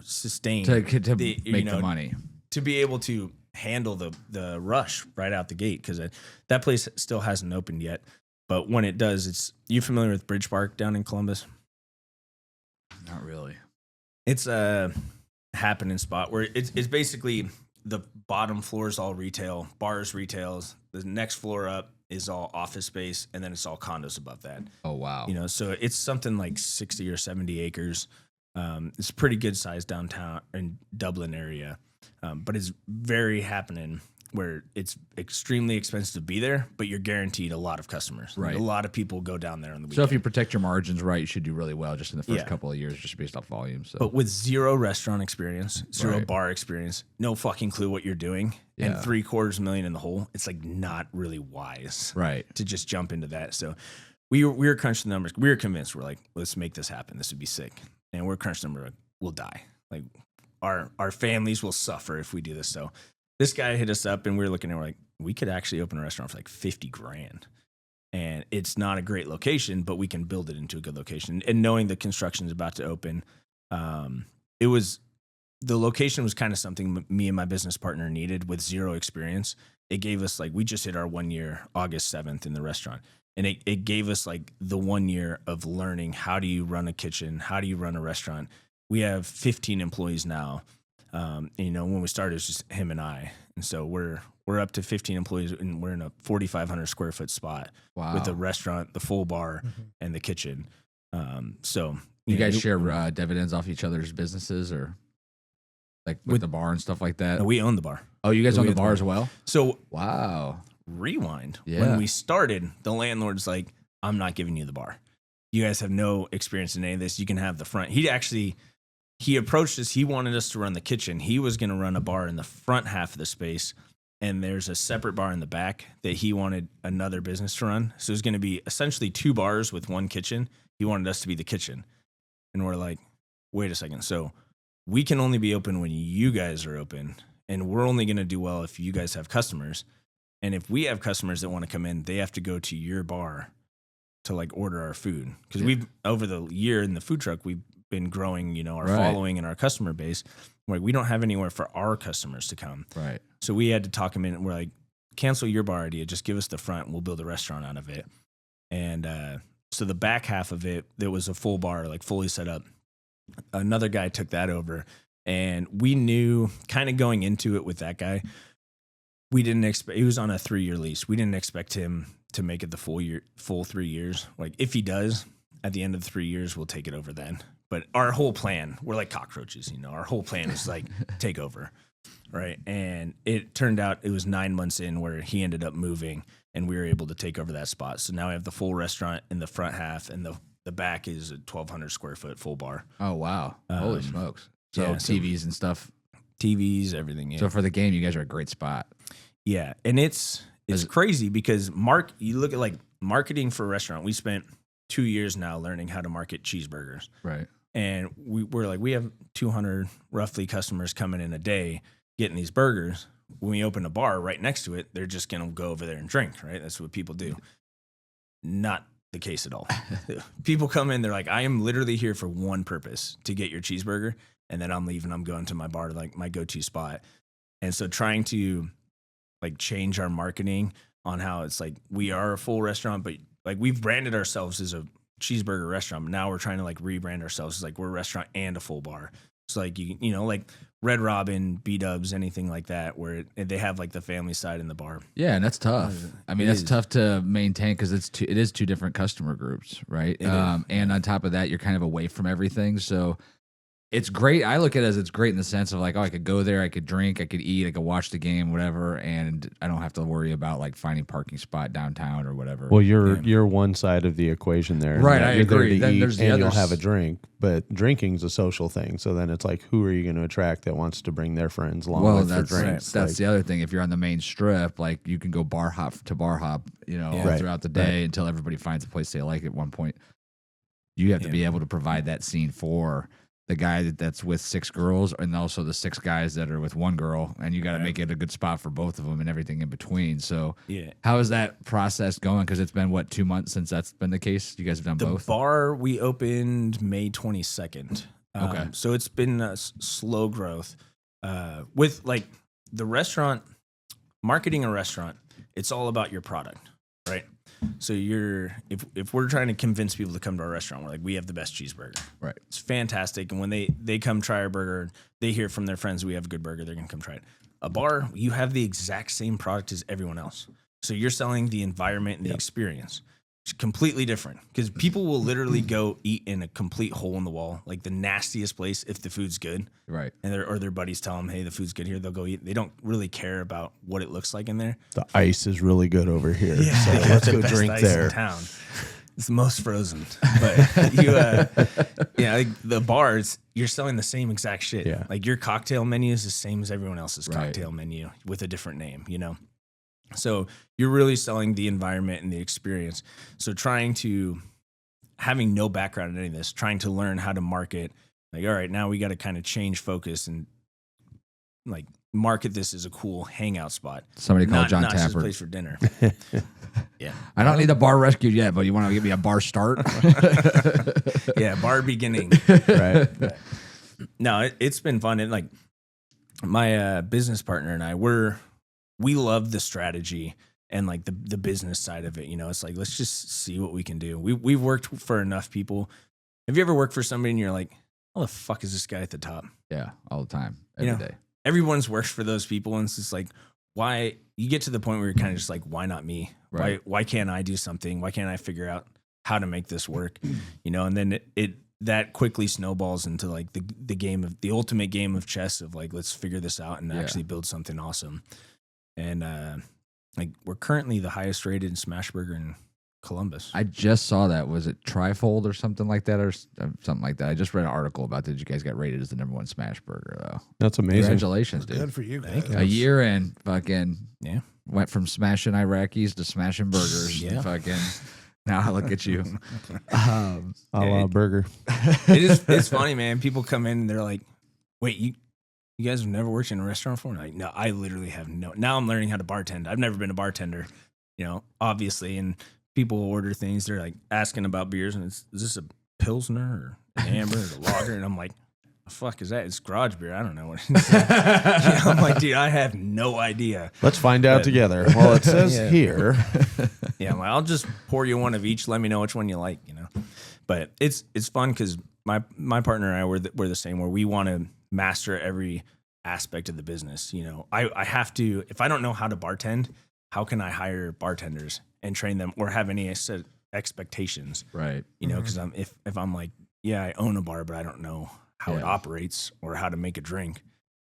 sustain to the, make the money. to be able to handle the rush right out the gate. Cause that place still hasn't opened yet. But when it does, you familiar with Bridge Park down in Columbus? Not really. It's a happening spot where it's basically the bottom floor is all retail, bars, retails. The next floor up is all office space, and then it's all condos above that. Oh, wow. So it's something like 60 or 70 acres. It's a pretty good size downtown in Dublin area, but it's very happening where it's extremely expensive to be there, but you're guaranteed a lot of customers. Right. Like a lot of people go down there on the weekend. So if you protect your margins right, you should do really well just in the first Yeah. couple of years, just based off volume. So, But with zero restaurant experience, zero Right. bar experience, no fucking clue what you're doing, and Yeah. $750,000 in the hole, it's like not really wise right. to just jump into that. So we were crunching the numbers. We were convinced. We're like, let's make this happen. This would be sick. And we're crunching the numbers. We'll die. Like our families will suffer if we do this. So this guy hit us up, and we were looking at, we're like, we could actually open a restaurant for like $50,000. And it's not a great location, but we can build it into a good location. And knowing the construction is about to open, the location was kind of something me and my business partner needed with zero experience. It gave us we just hit our 1 year, August 7th in the restaurant. And it gave us the 1 year of learning, how do you run a kitchen? How do you run a restaurant? We have 15 employees now. When we started, it was just him and I. And so we're up to 15 employees, and we're in a 4,500 square foot spot Wow. with the restaurant, the full bar, and the kitchen. So You guys share dividends off each other's businesses, or with the bar and stuff like that? we own the bar. Oh, you guys we own the own the bar bar. as well? So Wow. rewind. Yeah. When we started, the landlord's like, I'm not giving you the bar. You guys have no experience in any of this. You can have the front. He approached us. He wanted us to run the kitchen. He was going to run a bar in the front half of the space, and there's a separate bar in the back that he wanted another business to run. So it was going to be essentially 2 bars with 1 kitchen. He wanted us to be the kitchen. And we're like, wait a second. So we can only be open when you guys are open, and we're only going to do well if you guys have customers. And if we have customers that want to come in, they have to go to your bar to order our food. Because we've, over the year in the food truck, we've been growing, our Right. following and our customer base. We don't have anywhere for our customers to come. Right. So we had to talk them in, and we're like, cancel your bar idea. Just give us the front, and we'll build a restaurant out of it. And so the back half of it, there was a full bar, fully set up. Another guy took that over, and we knew kind of going into it with that guy, we didn't expect, he was on a 3-year lease. We didn't expect him to make it the full 3 years. If he does, at the end of the 3 years, we'll take it over then. But our whole plan, we're like cockroaches, our whole plan is take over. Right. And it turned out it was 9 months in where he ended up moving, and we were able to take over that spot. So now we have the full restaurant in the front half, and the back is a 1,200 square foot full bar. Oh, wow. Holy smokes. So yeah, TVs and stuff. TVs, everything. Yeah. So for the game, you guys are a great spot. Yeah. And it's crazy because you look at marketing for a restaurant. We spent 2 years now learning how to market cheeseburgers. Right. And we have 200 roughly customers coming in a day getting these burgers. When we open a bar right next to it, they're just going to go over there and drink, right? That's what people do. Not the case at all. People come in, they're like, I am literally here for one purpose, to get your cheeseburger, and then I'm leaving. I'm going to my bar, like my go-to spot. And so trying to like change our marketing on how it's like we are a full restaurant, but like we've branded ourselves as a cheeseburger restaurant. But now we're trying to like rebrand ourselves as like we're a restaurant and a full bar. So like you know, like Red Robin, B-Dubs, anything like that, where they have like the family side in the bar. Yeah, and that's tough. I mean, that's tough to maintain because it is two different customer groups, right? And on top of that, you're kind of away from everything. So it's great. I look at it as it's great in the sense of like, oh, I could go there, I could drink, I could eat, I could watch the game, whatever, and I don't have to worry about like finding parking spot downtown or whatever. Well, you're one side of the equation there, right? I you're agree. There to Then eat there's the and others. you'll have a drink, but drinking's a social thing. So then it's like, who are you going to attract that wants to bring their friends along with for drinks? That's the other thing. If you're on the main strip, like you can go bar hop to bar hop, you know, throughout the day until everybody finds a place they like at one point. You have to be able to provide that scene for the guy that's with 6 girls and also the 6 guys that are with one girl, and you got to make it a good spot for both of them and everything in between. So how is that process going? Because it's been, 2 months since that's been the case? You guys have done both? The bar, we opened May 22nd. Okay. So it's been a slow growth. With like the restaurant, marketing a restaurant, it's all about your product, right? So if we're trying to convince people to come to our restaurant, we're like, we have the best cheeseburger. Right. It's fantastic. And when they come try our burger, they hear from their friends we have a good burger, they're going to come try it. A bar, you have the exact same product as everyone else. So you're selling the environment and the experience. It's completely different because people will literally go eat in a complete hole in the wall, like the nastiest place if the food's good. Right. And their buddies tell them, hey, the food's good here. They'll go eat. They don't really care about what it looks like in there. The ice is really good over here. Yeah, so let's go drink ice there. In town. It's the most frozen. But you, like the bars, you're selling the same exact shit. Yeah. Like your cocktail menu is the same as everyone else's cocktail menu with a different name, you know? So you're really selling the environment and the experience. So having no background in any of this, trying to learn how to market, like, all right, now we got to kind of change focus and like market this as a cool hangout spot. Somebody called John not just a Tapper. place for dinner. Yeah. I don't need a bar rescue yet, but you want to give me a bar start? Yeah, bar beginning. Right. No, it's been fun. And like my business partner and I, we love the strategy and like the business side of it. You know, it's like, let's just see what we can do. We've worked for enough people. Have you ever worked for somebody and you're like, how the fuck is this guy at the top? Yeah, all the time, every day. Everyone's worked for those people. And it's just like, why you get to the point where you're kind of just like, why not me? Right. Why can't I do something? Why can't I figure out how to make this work? You know, and then that quickly snowballs into like the ultimate game of chess of like, let's figure this out and actually build something awesome. And like we're currently the highest rated Smashburger in Columbus. I just saw that. Was it Trifold or something like that, or something like that? I just read an article about that. You guys got rated as the #1 Smashburger, though. That's amazing. Congratulations, dude. Good for you guys. A year in, fucking went from smashing Iraqis to smashing burgers. Yeah. Fucking now look at you. A la burger. It's funny, man. People come in and they're like, wait, you guys have never worked in a restaurant before? And I'm like, no, I literally have now I'm learning how to bartend. I've never been a bartender, you know, obviously. And people order things. They're like asking about beers and is this a Pilsner or an Amber or a lager? And I'm like, the fuck is that? It's garage beer. I don't know what it is. I'm like, dude, I have no idea. Let's find out together. Well, it says here. Yeah, I'm like, I'll just pour you one of each. Let me know which one you like, you know. But it's fun because my partner and I we're the same, where we want to master every aspect of the business. You know, I have to, if I don't know how to bartend, how can I hire bartenders and train them or have any set expectations? Right. You know, because if I'm like, yeah, I own a bar, but I don't know how it operates or how to make a drink,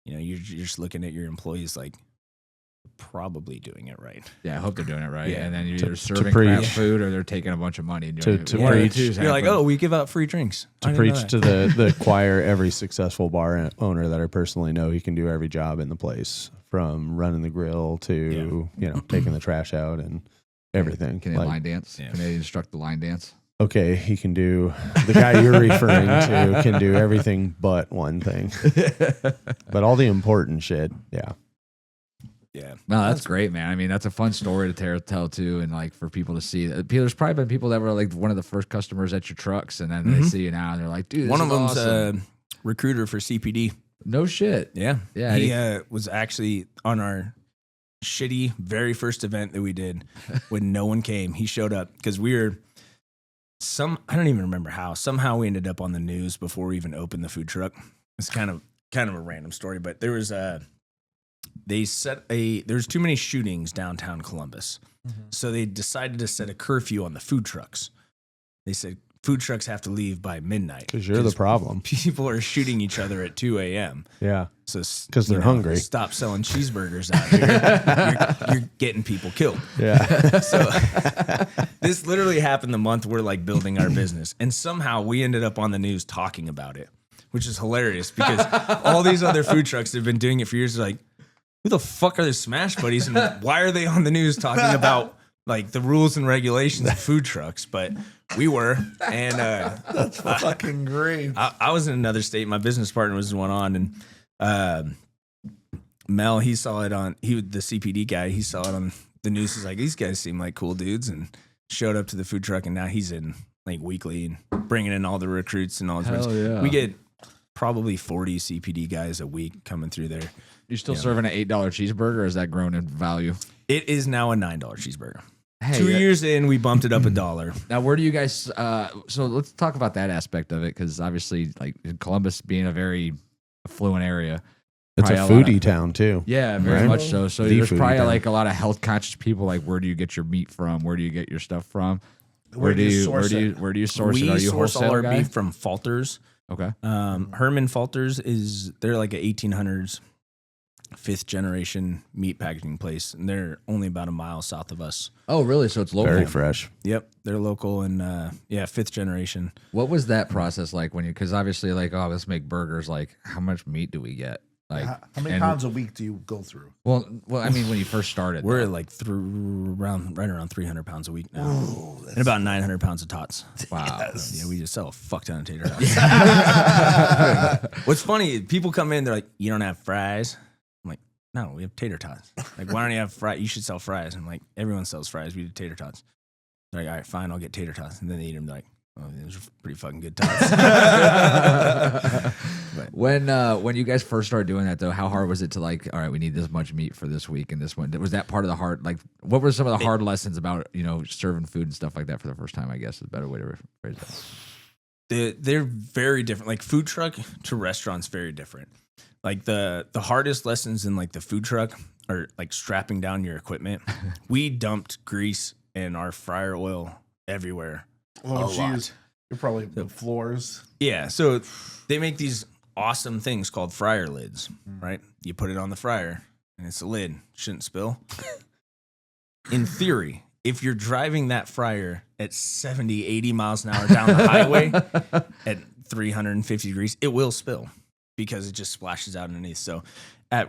you know, you're just looking at your employees like, probably doing it right. Yeah, I hope they're doing it right. Yeah. And then you're To either serving preach. crap food or they're taking a bunch of money. And doing To one of the preach. two's You're like, happening. oh, we give out free drinks. To preach to the choir, every successful bar owner that I personally know, he can do every job in the place, from running the grill to taking the trash out and everything. Can they line dance? Yeah. Can they instruct the line dance? Okay, he can do, the guy you're referring to can do everything but one thing. But all the important shit, yeah. Yeah. No, that's great, man. I mean, that's a fun story to tell too, and like for people to see. There's probably been people that were like one of the first customers at your trucks, and then they see you now, and they're like, "Dude, this One is of them's awesome." a recruiter for CPD. No shit. Yeah. Yeah, He was actually on our shitty very first event that we did when no one came. He showed up because we were I don't even remember how. Somehow we ended up on the news before we even opened the food truck. It's kind of a random story, but there was there's too many shootings downtown Columbus. So they decided to set a curfew on the food trucks. They said food trucks have to leave by midnight. Because you're the problem. People are shooting each other at 2 a.m. Yeah. So because they're hungry. Stop selling cheeseburgers out here. You're getting people killed. Yeah. So this literally happened the month we're like building our business, and somehow we ended up on the news talking about it, which is hilarious because all these other food trucks that have been doing it for years are like, who the fuck are the Smash Buddies, and why are they on the news talking about like the rules and regulations of food trucks? But we were, and That's fucking great. I was in another state. My business partner was one on, and Mel, he saw it on. The CPD guy. He saw it on the news. He's like, these guys seem like cool dudes, and showed up to the food truck. And now he's in like weekly and bringing in all the recruits and all his friends. yeah. We get probably 40 CPD guys a week coming through there. You still serving an $8 cheeseburger, or is that grown in value? It is now a $9 cheeseburger. Hey, 2 years in, we bumped it up $1. Now, where do you guys? So let's talk about that aspect of it, because obviously, like in Columbus being a very affluent area, It's a probably lot foodie of- town too. Yeah, very Right? much so. So The there's foodie probably town. like a lot of health conscious people. Like, where do you get your meat from? Where do you get your stuff from? Where do you source it? Where do you source We it? Are you a source all wholesale our guy? beef from Falters. Okay. Herman Falters they're like a 1800s, 5th generation meat packaging place, and they're only about a mile south of us. Oh, really? So it's local. Very fresh. Yep, they're local and 5th generation. What was that process like when you? Because obviously, like, oh, let's make burgers. Like, how much meat do we get? Like, How many and- pounds a week do you go through? Well, I mean, when you first started, We're though. like right around 300 pounds a week now, and about 900 pounds of tots. Wow. Yeah, we just sell a fuck ton of tater tots. What's funny, people come in, they're like, "You don't have fries?" I'm like, "No, we have tater tots." Like, why don't you have fries? You should sell fries. I'm like, everyone sells fries. We do tater tots. They're like, all right, fine, I'll get tater tots. And then they eat them. They're like, oh, those are pretty fucking good tots. When you guys first started doing that, though, how hard was it to like? All right, we need this much meat for this week and this one. Was that part of the hard? Like, what were some of the hard lessons about serving food and stuff like that for the first time? I guess is a better way to phrase that. They're very different. Like food truck to restaurants, very different. Like the hardest lessons in like the food truck are like strapping down your equipment. We dumped grease and our fryer oil everywhere. Oh, A lot. geez. You're probably the floors. Yeah, so they make these awesome things called fryer lids, right? You put it on the fryer and it's a lid. Shouldn't spill. In theory, if you're driving that fryer at 70, 80 miles an hour down the highway at 350 degrees, it will spill because it just splashes out underneath. So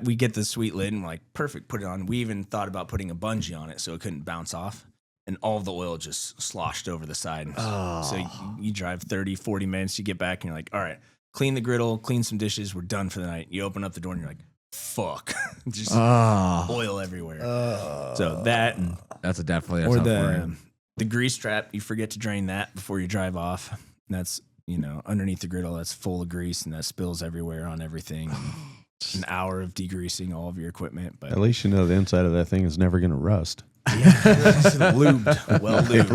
we get the sweet lid and we're like, perfect, put it on. We even thought about putting a bungee on it so it couldn't bounce off. And all of the oil just sloshed over the side. So you drive 30, 40 minutes, you get back and you're like, all right, clean the griddle, clean some dishes, we're done for the night. You open up the door and you're like, fuck. Just oil everywhere. So that and That's definitely or tough worry. the grease trap, you forget to drain that before you drive off. That's, underneath the griddle, that's full of grease and that spills everywhere on everything. An hour of degreasing all of your equipment. But At least you know the inside of that thing is never going to rust. it's lubed. Well lubed.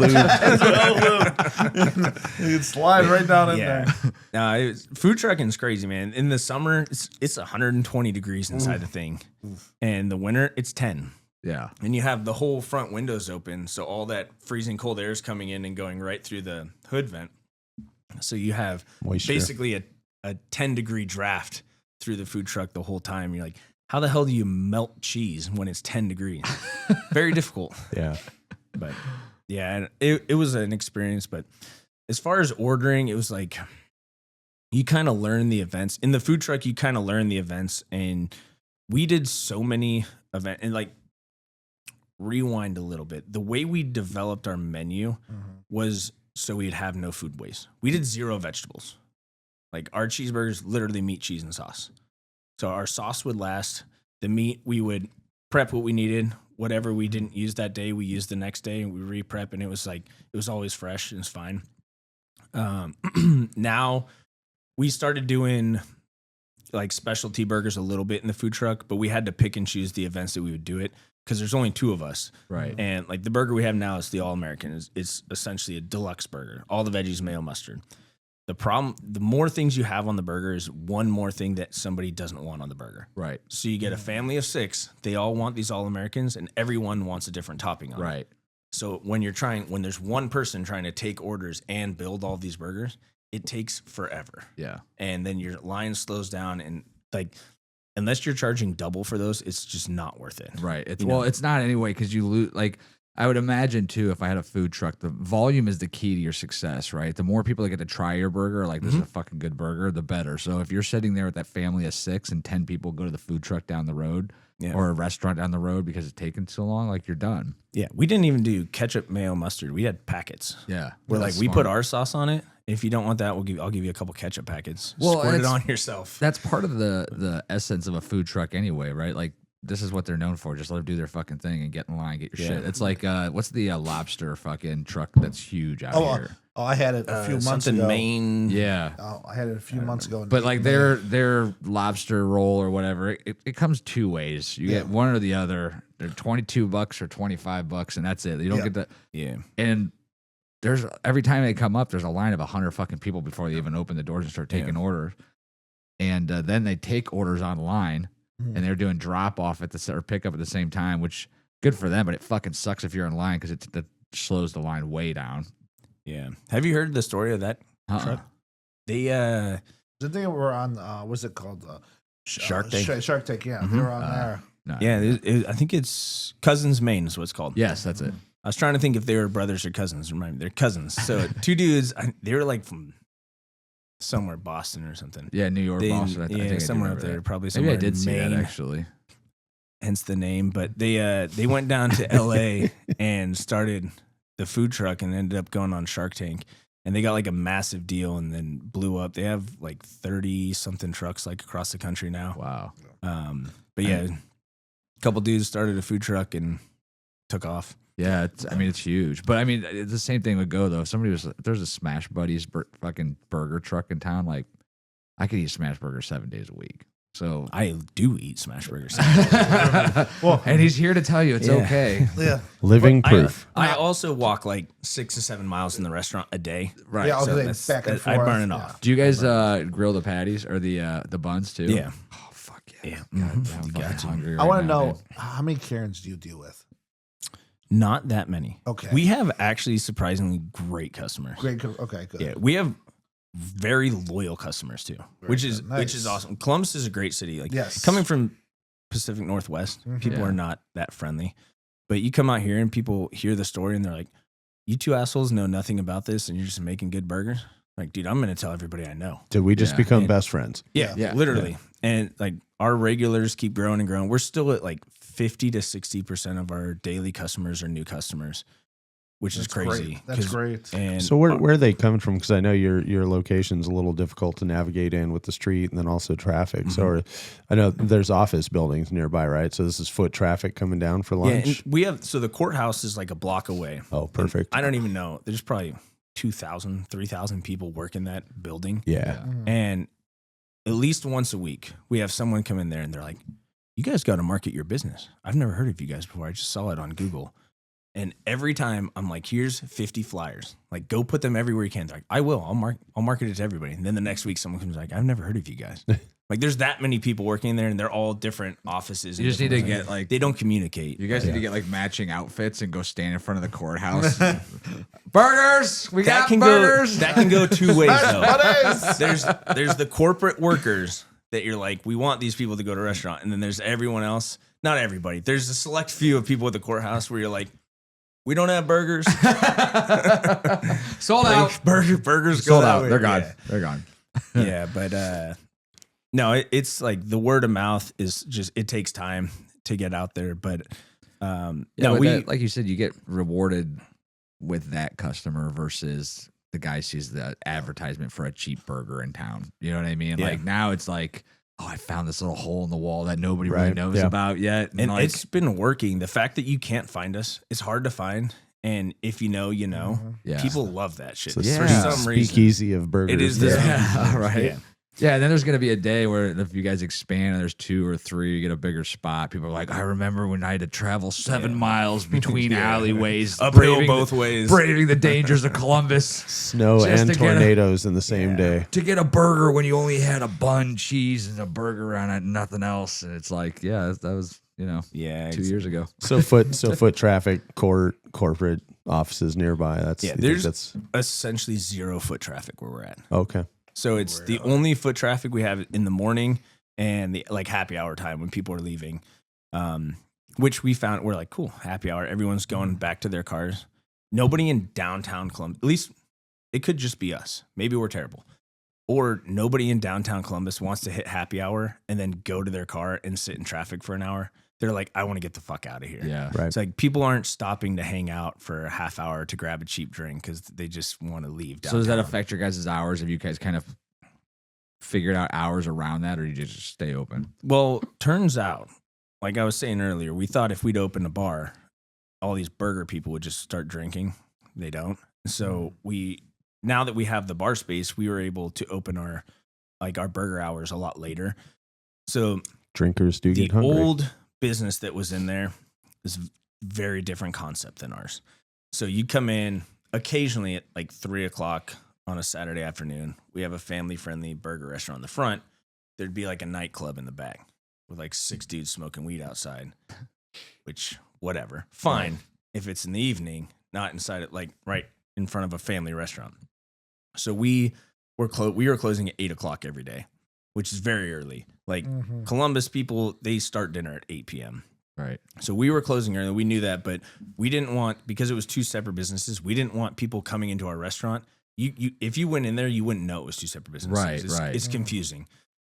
You can slide right down in there. Food trucking is crazy, man. In the summer, it's 120 degrees inside the thing. And the winter, it's 10. Yeah. And you have the whole front windows open, so all that freezing cold air is coming in and going right through the hood vent. So you have Moisture. basically a 10-degree draft through the food truck the whole time. You're like, how the hell do you melt cheese when it's 10 degrees? Very difficult. Yeah. But yeah, and it was an experience. But as far as ordering, it was like you kind of learn the events. In the food truck, you kind of learn the events. And we did so many events. And like, rewind a little bit. The way we developed our menu was so we'd have no food waste. We did 0 vegetables. Like our cheeseburgers, literally meat, cheese, and sauce. So our sauce would last. The meat, we would prep what we needed. Whatever we didn't use that day, we used the next day, and we re-prep, and it was always fresh and it's fine. Now we started doing like specialty burgers a little bit in the food truck, but we had to pick and choose the events that we would do it because there's only 2 of us. Right. And like the burger we have now is the All-American. It's essentially a deluxe burger. All the veggies, mayo, mustard. The more things you have on the burger is one more thing that somebody doesn't want on the burger. Right. So you get a family of 6. They all want these All-Americans, and everyone wants a different topping on it. Right. So when there's one person trying to take orders and build all these burgers, it takes forever. Yeah. And then your line slows down, and like, unless you're charging double for those, it's just not worth it. Right. It's not anyway because you lose. Like I would imagine too, if I had a food truck, the volume is the key to your success. Right. The more people that get to try your burger, like this is a fucking good burger, the better. So if you're sitting there with that family of 6 and 10 people go to the food truck down the road or a restaurant down the road because it's taking so long, like you're done. Yeah. We didn't even do ketchup, mayo, mustard. We had packets. Yeah. We're That's like, we smart. put our sauce on it. If you don't want that, I'll give you a couple ketchup packets. Well, Squirt it it's- on yourself. That's part of the essence of a food truck anyway, right? Like this is what they're known for. Just let them do their fucking thing and get in line, get your shit. It's like what's the lobster fucking truck that's huge out here? Oh, I had it a few months Something ago. Maine. Yeah. Oh, I had it a few months ago. But like their lobster roll or whatever, it comes 2 ways. You get one or the other. They're $22 or $25, and that's it. You don't get the And there's every time they come up, there's a line of 100 fucking people before they even open the doors and start taking orders. And then they take orders online, and they're doing drop off or pick up at the same time, which good for them. But it fucking sucks if you're in line because that slows the line way down. Yeah. Have you heard the story of that truck? They the thing were on what's it called? Shark Tank. Shark Tank. Yeah, they were on there. No. I think it's Cousins Maine is what it's called. Yes, that's it. I was trying to think if they were brothers or cousins. Remind me, they're cousins. So 2 dudes, they were like from somewhere, Boston or something. Yeah, New York, Boston. I think I do somewhere up remember there. that. Probably Maybe somewhere I did in see Maine, that actually. hence the name. But they went down to L.A. and started the food truck and ended up going on Shark Tank. And they got like a massive deal and then blew up. They have like 30 something trucks like across the country now. Wow. But yeah, a couple dudes started a food truck and took off. Yeah, it's huge. But I mean, it's the same thing would go though. If there's a SmashBuddies fucking burger truck in town, like I could eat SmashBurgers 7 days a week. So I do eat Smashburgers. well, and he's here to tell you it's okay. Yeah, Living proof. I also walk like 6 to 7 miles in the restaurant a day. Right. yeah. I'll So go that's- back and that- forth. I burn it yeah. off. Do you guys grill the patties or the buns too? Yeah. Oh fuck yeah. Yeah. God, Mhm. I'm You fucking got to. hungry I right want to now, know dude. how many Karens do you deal with? Not that many. Okay. We have actually surprisingly great customers. Great. Okay, good. Yeah. We have very loyal customers too, which is good. Nice. awesome. Columbus is a great city. Like Yes. coming from Pacific Northwest, people Yeah. are not that friendly. But you come out here and people hear the story and they're like, "You 2 assholes know nothing about this and you're just making good burgers." Like, dude, I'm going to tell everybody I know. Did we just Yeah. become And- best friends? Yeah. Literally. And like our regulars keep growing and growing. We're still at like 50 to 60% of our daily customers are new customers, which is That's crazy. great. That's 'Cause- great. And So where are they coming from? Because I know your location's a little difficult to navigate in with the street and then also traffic. So I know there's office buildings nearby, right? So this is foot traffic coming down for yeah, lunch. and we have, so the courthouse is like a block away. Oh, perfect. I don't even know. There's probably 2,000, 3,000 people work in that building. Yeah. And at least once a week, we have someone come in there and they're like, "You guys got to market your business. I've never heard of you guys before. I just saw it on Google." And every time I'm like, "Here's 50 flyers. Like, go put them everywhere you can." They're like, "I will. I'll market it to everybody." And then the next week, someone comes like, "I've never heard of you guys." Like, there's that many people working in there, and they're all different offices. You and just need to different get like they don't communicate. you guys need to get like matching outfits and go stand in front of the courthouse. Burgers, we that got can burgers. go. That can go 2 ways though. Buddies! There's the corporate workers that you're like, we want these people to go to a restaurant, and then there's everyone else. Not everybody. There's a select few of people at the courthouse where you're like, we don't have burgers. Sold Like, out. burgers go Sold that out. way. They're gone. Yeah. They're gone. Yeah, but no, it's like the word of mouth is just, it takes time to get out there. But Yeah, no, but we that, like you said, you get rewarded with that customer versus the guy sees the advertisement for a cheap burger in town. You know what I mean? Yeah. Like now it's like oh, I found this little hole in the wall that nobody really knows about yet. And like, it's been working. The fact that you can't find us, it's hard to find. And if you know, you know. Yeah. People love that shit. It's a For some reason. speakeasy of burgers. It is the Yeah, right. Yeah. Yeah, and then there's going to be a day where if you guys expand and there's 2 or 3, you get a bigger spot. People are like, I remember when I had to travel 7 miles between alleyways, Uphill both ways. braving the dangers of Columbus Snow Just and to get a- tornadoes in the same day. to get a burger when you only had a bun, cheese, and a burger on it, and nothing else. And it's like, yeah, that was, you know, Yeah. 2 years ago. So foot traffic, corporate offices nearby. That's There's essentially 0 foot traffic where we're at. okay. So it's the only foot traffic we have in the morning and the like happy hour time when people are leaving, which we found we're like, cool, happy hour. Everyone's going back to their cars. Nobody in downtown Columbus, at least it could just be us. Maybe we're terrible. Or nobody in downtown Columbus wants to hit happy hour and then go to their car and sit in traffic for an hour. They're like, I want to get the fuck out of here. Yeah. Right. It's like people aren't stopping to hang out for a half hour to grab a cheap drink because they just want to leave downtown. So does that affect your guys' hours? Have you guys kind of figured out hours around that, or you just stay open? Well, turns out, like I was saying earlier, we thought if we'd open a bar, all these burger people would just start drinking. They don't. So now that we have the bar space, we were able to open our burger hours a lot later. So Drinkers do the get hungry. old business that was in there is very different concept than ours. So you come in occasionally at like 3:00 on a Saturday afternoon. We have a family-friendly burger restaurant in the front. There'd be like a nightclub in the back with like 6 dudes smoking weed outside, which whatever. Fine. Right. If it's in the evening, not inside it, like right in front of a family restaurant. So we were closing at 8:00 every day, which is very early. Like Columbus people, they start dinner at 8 p.m. Right. So we were closing early. We knew that, but we didn't want, because it was 2 separate businesses, we didn't want people coming into our restaurant. If you went in there, you wouldn't know it was 2 separate businesses. Right. It's confusing.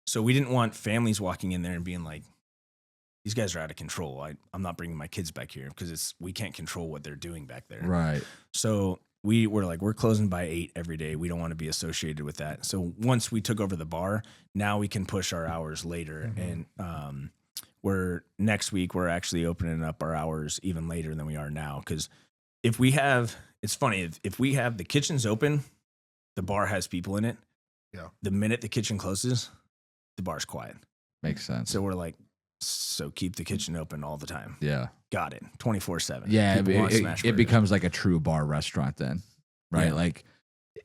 So we didn't want families walking in there and being like, these guys are out of control. I'm not bringing my kids back here because we can't control what they're doing back there. Right. So we were like, we're closing by 8 every day. We don't want to be associated with that. So once we took over the bar, now we can push our hours later. And next week, we're actually opening up our hours even later than we are now. Because it's funny, if we have the kitchen's open, the bar has people in it. Yeah. The minute the kitchen closes, the bar's quiet. Makes sense. So we're like, so keep the kitchen open all the time. Yeah. Got it. 24/7. Yeah. It becomes like a true bar restaurant then, right? Yeah. Like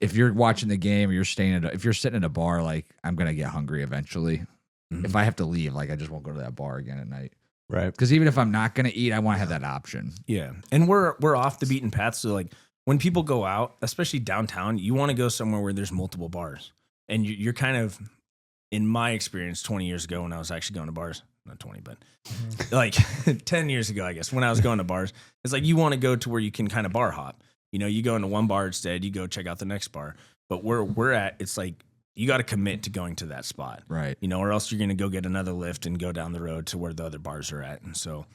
if you're watching the game or if you're sitting at a bar, like I'm going to get hungry eventually. Mhm. If I have to leave, like I just won't go to that bar again at night. Right. Because even if I'm not going to eat, I want to have that option. Yeah. And we're off the beaten path. So like when people go out, especially downtown, you want to go somewhere where there's multiple bars. And you're kind of, in my experience, 20 years ago when I was actually going to bars, not 20, but like 10 years ago, I guess, when I was going to bars, it's like you want to go to where you can kind of bar hop. You know, you go into one bar instead, you go check out the next bar. But where we're at, it's like you got to commit to going to that spot. Right. You know, or else you're going to go get another lift and go down the road to where the other bars are at. And so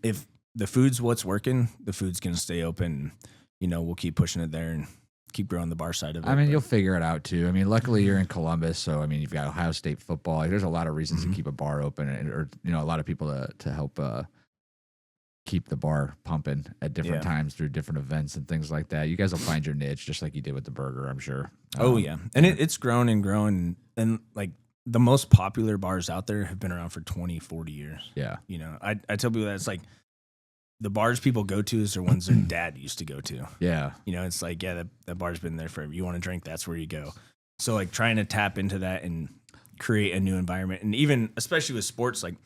if the food's what's working, the food's going to stay open. You know, we'll keep pushing it there and keep growing the bar side of it. I mean, you'll figure it out too. I mean, luckily you're in Columbus, so I mean, you've got Ohio State football. Like, there's a lot of reasons to keep a bar open, or you know, a lot of people to help keep the bar pumping at different times through different events and things like that. You guys will find your niche, just like you did with the burger, I'm sure. Oh yeah, and it's grown and grown, and like the most popular bars out there have been around for 20, 40 years. Yeah, you know, I tell people that it's like the bars people go to is the ones their dad used to go to. Yeah. You know, it's like, yeah, that bar's been there forever. You want to drink, that's where you go. So like trying to tap into that and create a new environment. And even, especially with sports, like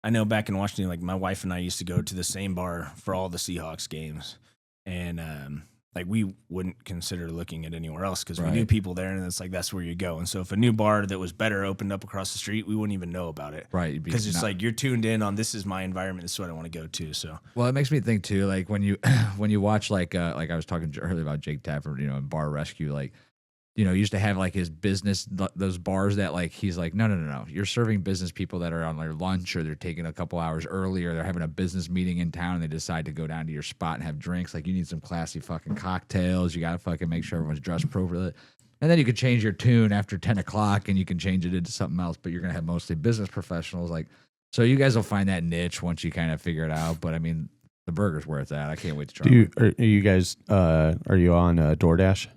I know back in Washington, like my wife and I used to go to the same bar for all the Seahawks games. And like we wouldn't consider looking at anywhere else because we knew people there, and it's like that's where you go. And so if a new bar that was better opened up across the street, we wouldn't even know about it, right? Because it's like you're tuned in on this is my environment, this is what I want to go to. So well, it makes me think too, like when you watch like I was talking earlier about Jake Tapper, you know, in Bar Rescue, like you know, used to have like his business, those bars that like, he's like, no. You're serving business people that are on their lunch, or they're taking a couple hours early, or they're having a business meeting in town and they decide to go down to your spot and have drinks. Like you need some classy fucking cocktails. You got to fucking make sure everyone's dressed appropriately. And then you could change your tune after 10 o'clock and you can change it into something else, but you're going to have mostly business professionals. Like, so you guys will find that niche once you kind of figure it out. But I mean, the burger's where it's at. I can't wait to try it. Are you guys, are you on DoorDash?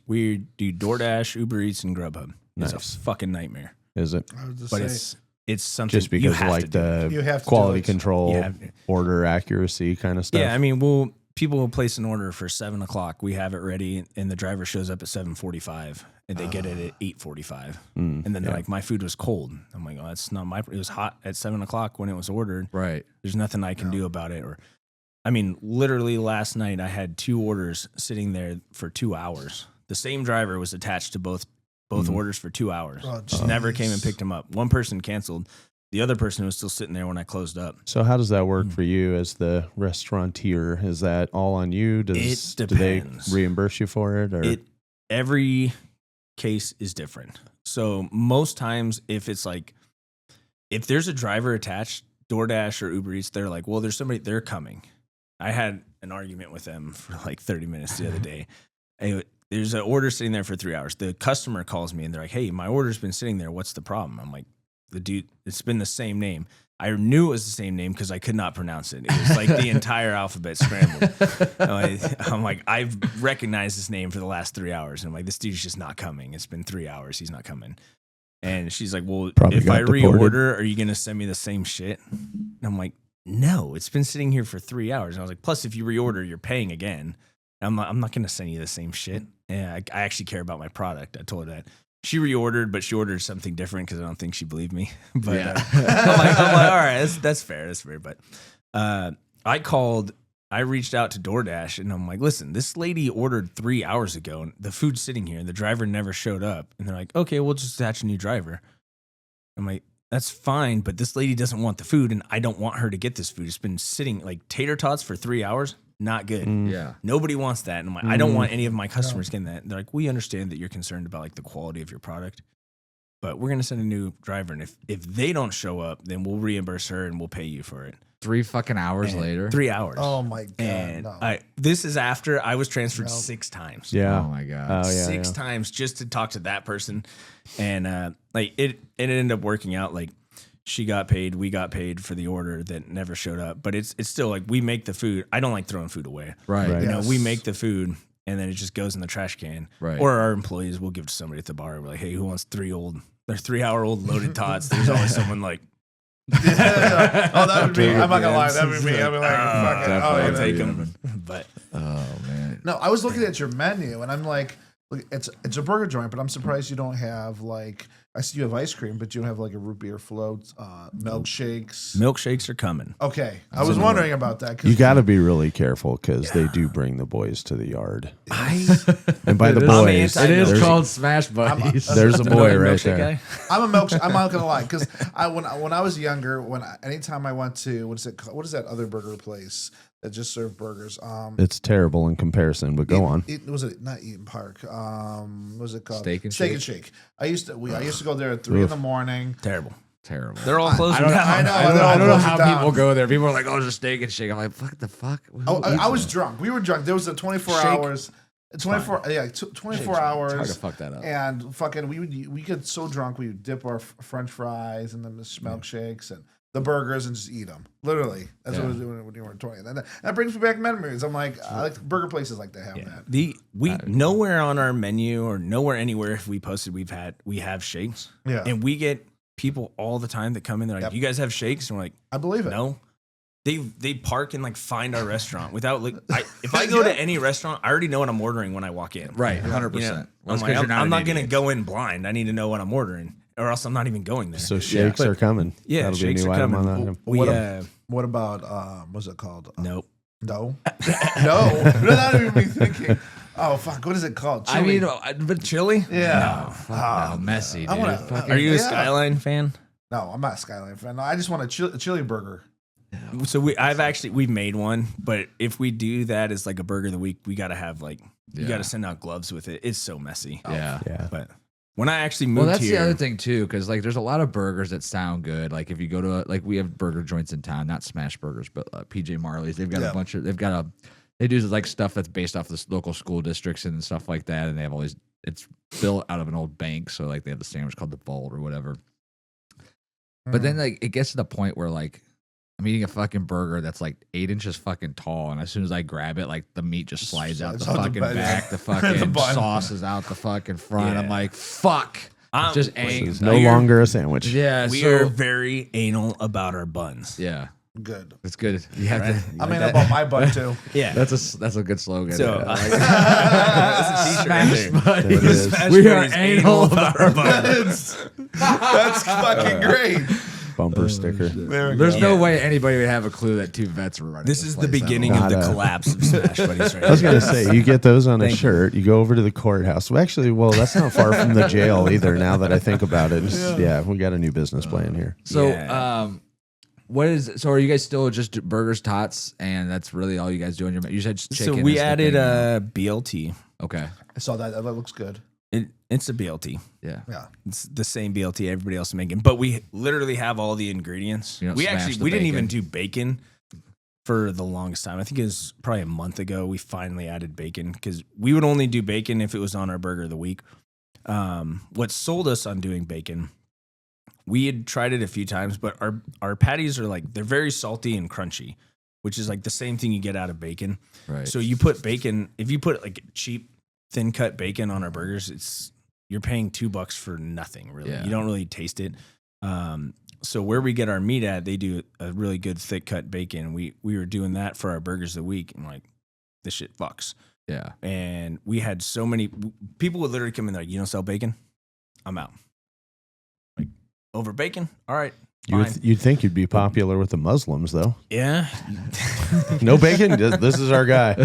We do DoorDash, Uber Eats, and Grubhub. It's Nice. a fucking nightmare. Is it? I would just But say, it's something Just you because have like to do. You have the to quality do it. control, Yeah. order accuracy kind of stuff? Yeah, I mean, people will place an order for 7 o'clock. We have it ready, and the driver shows up at 7:45, and they get it at 8:45. And then they're like, "My food was cold." I'm like, "Oh, that's not my. It was hot at 7 o'clock when it was ordered. Right. There's nothing I can do about it." Or, I mean, literally last night I had 2 orders sitting there for 2 hours. The same driver was attached to both orders for 2 hours. Oh, Just never came and jeez. picked them up. One person canceled. The other person was still sitting there when I closed up. So how does that work for you as the restaurateur? Is that all on you? It Do they depends. reimburse you for it? Or Every case is different. So most times if there's a driver attached, DoorDash or Uber Eats, they're like, well, they're coming. I had an argument with them for like 30 minutes the other day. There's an order sitting there for 3 hours. The customer calls me and they're like, hey, my order's been sitting there. What's the problem? I'm like, the dude, it's been the same name. I knew it was the same name because I could not pronounce it. It was like the entire alphabet scrambled. I'm like, I've recognized this name for the last 3 hours. And I'm like, this dude's just not coming. It's been 3 hours. He's not coming. And she's like, well, Probably if got I deported. reorder, are you going to send me the same shit? And I'm like, no, it's been sitting here for 3 hours. And I was like, plus if you reorder, you're paying again. I'm not going to send you the same shit. And I actually care about my product. I told her that. She reordered, but she ordered something different because I don't think she believed me. But I'm like, all right, that's fair. That's fair. But I reached out to DoorDash and I'm like, listen, this lady ordered 3 hours ago and the food's sitting here and the driver never showed up. And they're like, okay, we'll just attach a new driver. I'm like, that's fine, but this lady doesn't want the food and I don't want her to get this food. It's been sitting like tater tots for 3 hours. Not good. Yeah. Nobody wants that. And I'm like, I don't want any of my customers getting that. And they're like, we understand that you're concerned about like the quality of your product, but we're going to send a new driver. And if they don't show up, then we'll reimburse her and we'll pay you for it. 3 fucking hours And later. 3 hours. Oh my god! And No. this is after I was transferred No. 6 times. yeah. Oh my God. Oh yeah. Six times just to talk to that person. And like it ended up working out. Like she got paid, we got paid for the order that never showed up. But it's still like we make the food. I don't like throwing food away. Right. Right. You know, we Yes. make the food and then it just goes in the trash can. Right. Or our employees will give it to somebody at the bar. We're like, hey, who wants 3-hour-old loaded tots? There's always someone like, Oh, that would be. I'm not gonna lie. That would be. I'd be like, fuck it. Oh, definitely. yeah, I'll take yeah. them. But Oh man. No, I was looking at your menu and I'm like, look, it's a burger joint, but I'm surprised you don't have like. I see you have ice cream, but you don't have like a root beer float, milkshakes. milkshakes are coming. Okay, I was wondering about that. 'cause You got to be really careful because they do bring the boys to the yard. And by the It is- boys, It is there's- called SmashBuddies. There's a boy Another right milkshake there. guy? I'm a milkshake. I'm not gonna lie, because when I was younger, anytime I went to what is that other burger place that just served burgers? It's terrible in comparison, but go on. Was it not Eaton Park? What was it called? Steak and Shake. I used to go there at 3 in the morning. Terrible. Terrible. They're all closing I don't, down. I know. I don't They're all know closing how down. people go there. People are like, "Oh, there's a steak and shake." I'm like, "Fuck the fuck." Oh, I was drunk. We were drunk. There was a 24 Shake. hours. 24 yeah, 24 It's hard to hours. fuck that up. And fucking, we get so drunk, we would dip our French fries and then the milkshakes and the burgers and just eat them. Literally, that's what I was doing when you were 20. And that brings me back memories. I'm like, I like burger places like to have that. We nowhere on our menu or nowhere anywhere if we posted we have shakes. Yeah. And we get people all the time that come in. They're like, Yep. "You guys have shakes?" And we're like, I believe it. "No." They park and like find our restaurant without like. If I go to any restaurant, I already know what I'm ordering when I walk in. Right, You know, 100%. I'm not gonna go in blind. I need to know what I'm ordering, or else I'm not even going there. So shakes are coming. Yeah, That'll shakes be a new are item coming. on that item. We What about what's it called? nope. No, no, not even me thinking. Oh fuck, what is it called? I mean, Chili. but Chili? Yeah. fuck no, messy, dude. I wanna- Fucking- Are you a Yeah. Skyline fan? No, I'm not a Skyline fan. No, I just want a chili burger. So we've made one, but if we do that as like a burger of the week, we got to have like you Yeah. got to send out gloves with it. It's so messy. yeah. Yeah. But when I actually Well, moved that's here, the other thing too, because like there's a lot of burgers that sound good. Like if you go to like we have burger joints in town, not SmashBurgers, but PJ Marley's. They've got they do like stuff that's based off the local school districts and stuff like that, and they have all these it's built out of an old bank, so like they have the sandwich called the Vault or whatever. But then like it gets to the point where like I'm eating a fucking burger that's like 8 inches fucking tall, and as soon as I grab it, like the meat just slides out the fucking back, the fucking sauce is out the fucking front. Yeah. I'm like, fuck. Just angry. It's no longer a sandwich. Yeah, We are very anal about our buns. Yeah, Good. it's good. You have to. I mean, about my butt too. Yeah. That's a good slogan. So, That's Smash Buddies. Smash We are Buddies anal about our buns. That's fucking great. Bumper sticker. There we There's go. no way anybody would have a clue that 2 vets were running. This is the place. beginning of Not the a- collapse of Smash Buddies right I was here. gonna say you get those on a Thank you. shirt. You go over to the courthouse. Well, actually, that's not far from the jail either. Now that I think about it, yeah, we got a new business plan here. So, Yeah. what is? So, are you guys still just burgers, tots, and that's really all you guys do on your? You said just chicken. So we is the added thing a now. BLT. Okay. I saw that. That looks good. It's a BLT. Yeah. Yeah. It's the same BLT everybody else is making, but we literally have all the ingredients. You don't We smash actually the we didn't even bacon. do bacon for the longest time. I think it was probably a month ago we finally added bacon because we would only do bacon if it was on our burger of the week. What sold us on doing bacon, we had tried it a few times, but our patties are like they're very salty and crunchy, which is like the same thing you get out of bacon. Right. So you put bacon, if you put like cheap thin cut bacon on our burgers, you're paying $2 for nothing really. Yeah. You don't really taste it. So where we get our meat at, they do a really good thick cut bacon. We were doing that for our burgers of the week, and like this shit fucks. yeah. And we had so many people would literally come in there like, you don't sell bacon? I'm out. Like over bacon? All right. Fine. You'd think you'd be popular with the Muslims, though. Yeah. No bacon. This is our guy.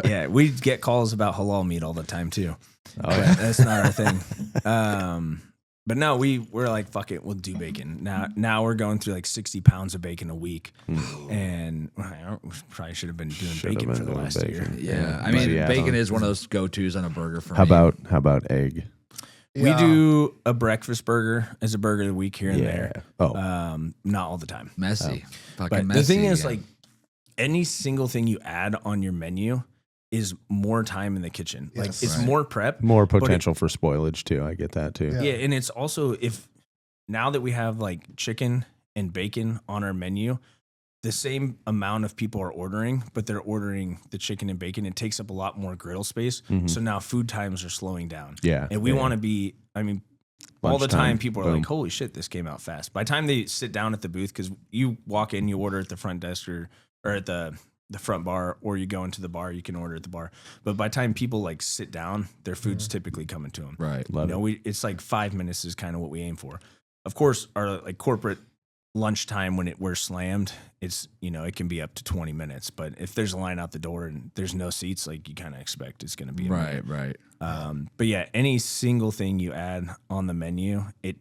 Yeah. We get calls about halal meat all the time too. Oh, But yeah. that's not our thing. But no, we're like, fuck it, we'll do bacon. Now we're going through like 60 pounds of bacon a week. And we probably should have been doing Should have bacon been for the doing last bacon. year. Yeah. I But mean, yeah, bacon is one of those go-tos on a burger for How me. about egg? We Yeah. do a breakfast burger as a burger of the week here and Yeah. there. Oh, Not all the time. messy? Fucking But messy. the thing is, yeah. like, any single thing you add on your menu is more time in the kitchen. Like, Yes. it's Right. more prep. more but it- potential for spoilage too. I get that too. Yeah. Yeah, and it's also if now that we have like chicken and bacon on our menu, the same amount of people are ordering, but they're ordering the chicken and bacon. It takes up a lot more griddle space. Mhm. So now food times are slowing down. Yeah, And we yeah. want to be, I mean, all the Lunchtime, time people are boom. like, holy shit, this came out fast. By the time they sit down at the booth, because you walk in, you order at the front desk or at the front bar, or you go into the bar, you can order at the bar. But by the time people like sit down, their food's typically coming to them. right. Love You know, it's like 5 minutes is kind of what we aim for. Of course, our like corporate lunchtime when we're slammed, it's, you know, it can be up to 20 minutes. But if there's a line out the door and there's no seats, like you kind of expect it's going to be a minute. Right. But yeah, any single thing you add on the menu, it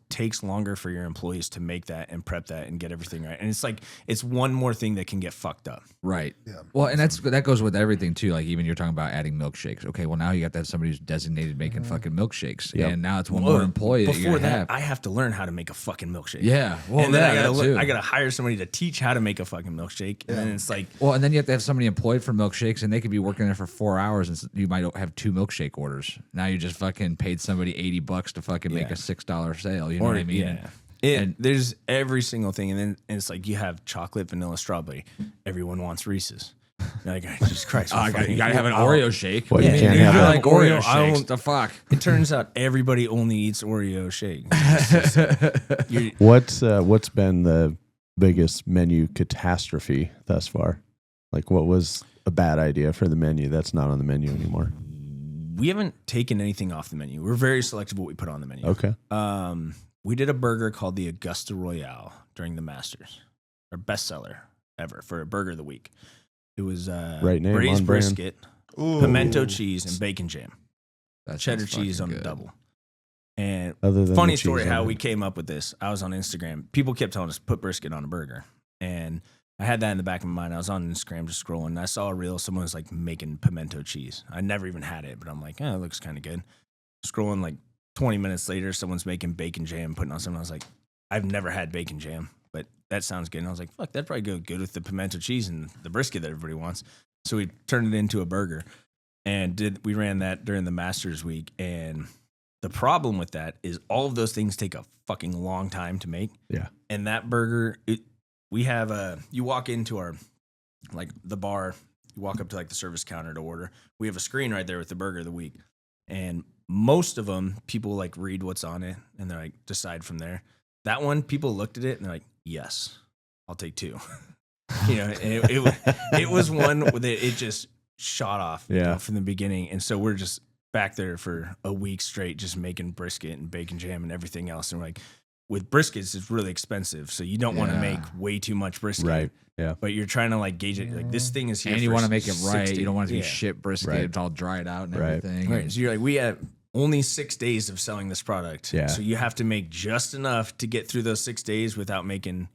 takes longer for your employees to make that and prep that and get everything right. And it's like it's one more thing that can get fucked up. Right. Yeah. Well, and that goes with everything too. Like even you're talking about adding milkshakes. Okay, well now you got to have somebody who's designated making fucking milkshakes, Yep. and now it's one more employee that Before you're that, gonna have. I have to learn how to make a fucking milkshake. Yeah. Well, and then yeah, that too. I gotta hire somebody to teach how to make a fucking milkshake. And then it's like, Well, and then you have to have somebody employed for milkshakes, and they could be working there for 4 hours, and you might have 2 milkshake orders. Now you just fucking paid somebody $80 to fucking make Yeah. a $6 sale. You know what I mean? Yeah. And- There's every single thing, and then it's like you have chocolate, vanilla, strawberry. Everyone wants Reese's. You're like, Jesus Christ! You gotta have an Oreo shake. Well, you Yeah, can't dude, have I a- like Oreo I shakes. don't- The fuck. It turns out everybody only eats Oreo shake. You're- What's been the biggest menu catastrophe thus far? Like, what was a bad idea for the menu that's not on the menu anymore? we haven't taken anything off the menu. We're very selective what we put on the menu. Okay. We did a burger called the Augusta Royale during the Masters, our bestseller ever for a burger of the week. It was Right name, braised on brand. brisket, Ooh. pimento cheese, and bacon jam. That Cheddar sounds cheese on fucking the good. double. And Other than funny the cheese story on how it. we came up with this. I was on Instagram. People kept telling us put brisket on a burger. And I had that in the back of my mind. I was on Instagram just scrolling. And I saw a reel. Someone was like making pimento cheese. I never even had it, but I'm like, oh, it looks kind of good. Scrolling like 20 minutes later, someone's making bacon jam, putting on something. I was like, I've never had bacon jam, but that sounds good. And I was like, fuck, that'd probably go good with the pimento cheese and the brisket that everybody wants. So we turned it into a burger. and we ran that during the Masters week. And the problem with that is all of those things take a fucking long time to make. Yeah. And that burger, we have you walk into our, like the bar, you walk up to like the service counter to order. We have a screen right there with the burger of the week. And most of them, people like read what's on it and they're like, decide from there. That one, people looked at it and they're like, yes, I'll take 2. You know, it was one that it just shot off from the beginning. And so we're just back there for a week straight, just making brisket and bacon jam and everything else. And we're like, with briskets, it's really expensive. So you don't want to make way too much brisket. Right. Yeah. But you're trying to like gauge it. Like this thing is here. And you want to make it 60. right. You don't want it to be shit brisket. Right. It's all dried out and Right. everything. Right. So you're like, we have only 6 days of selling this product. Yeah. So you have to make just enough to get through those 6 days without making,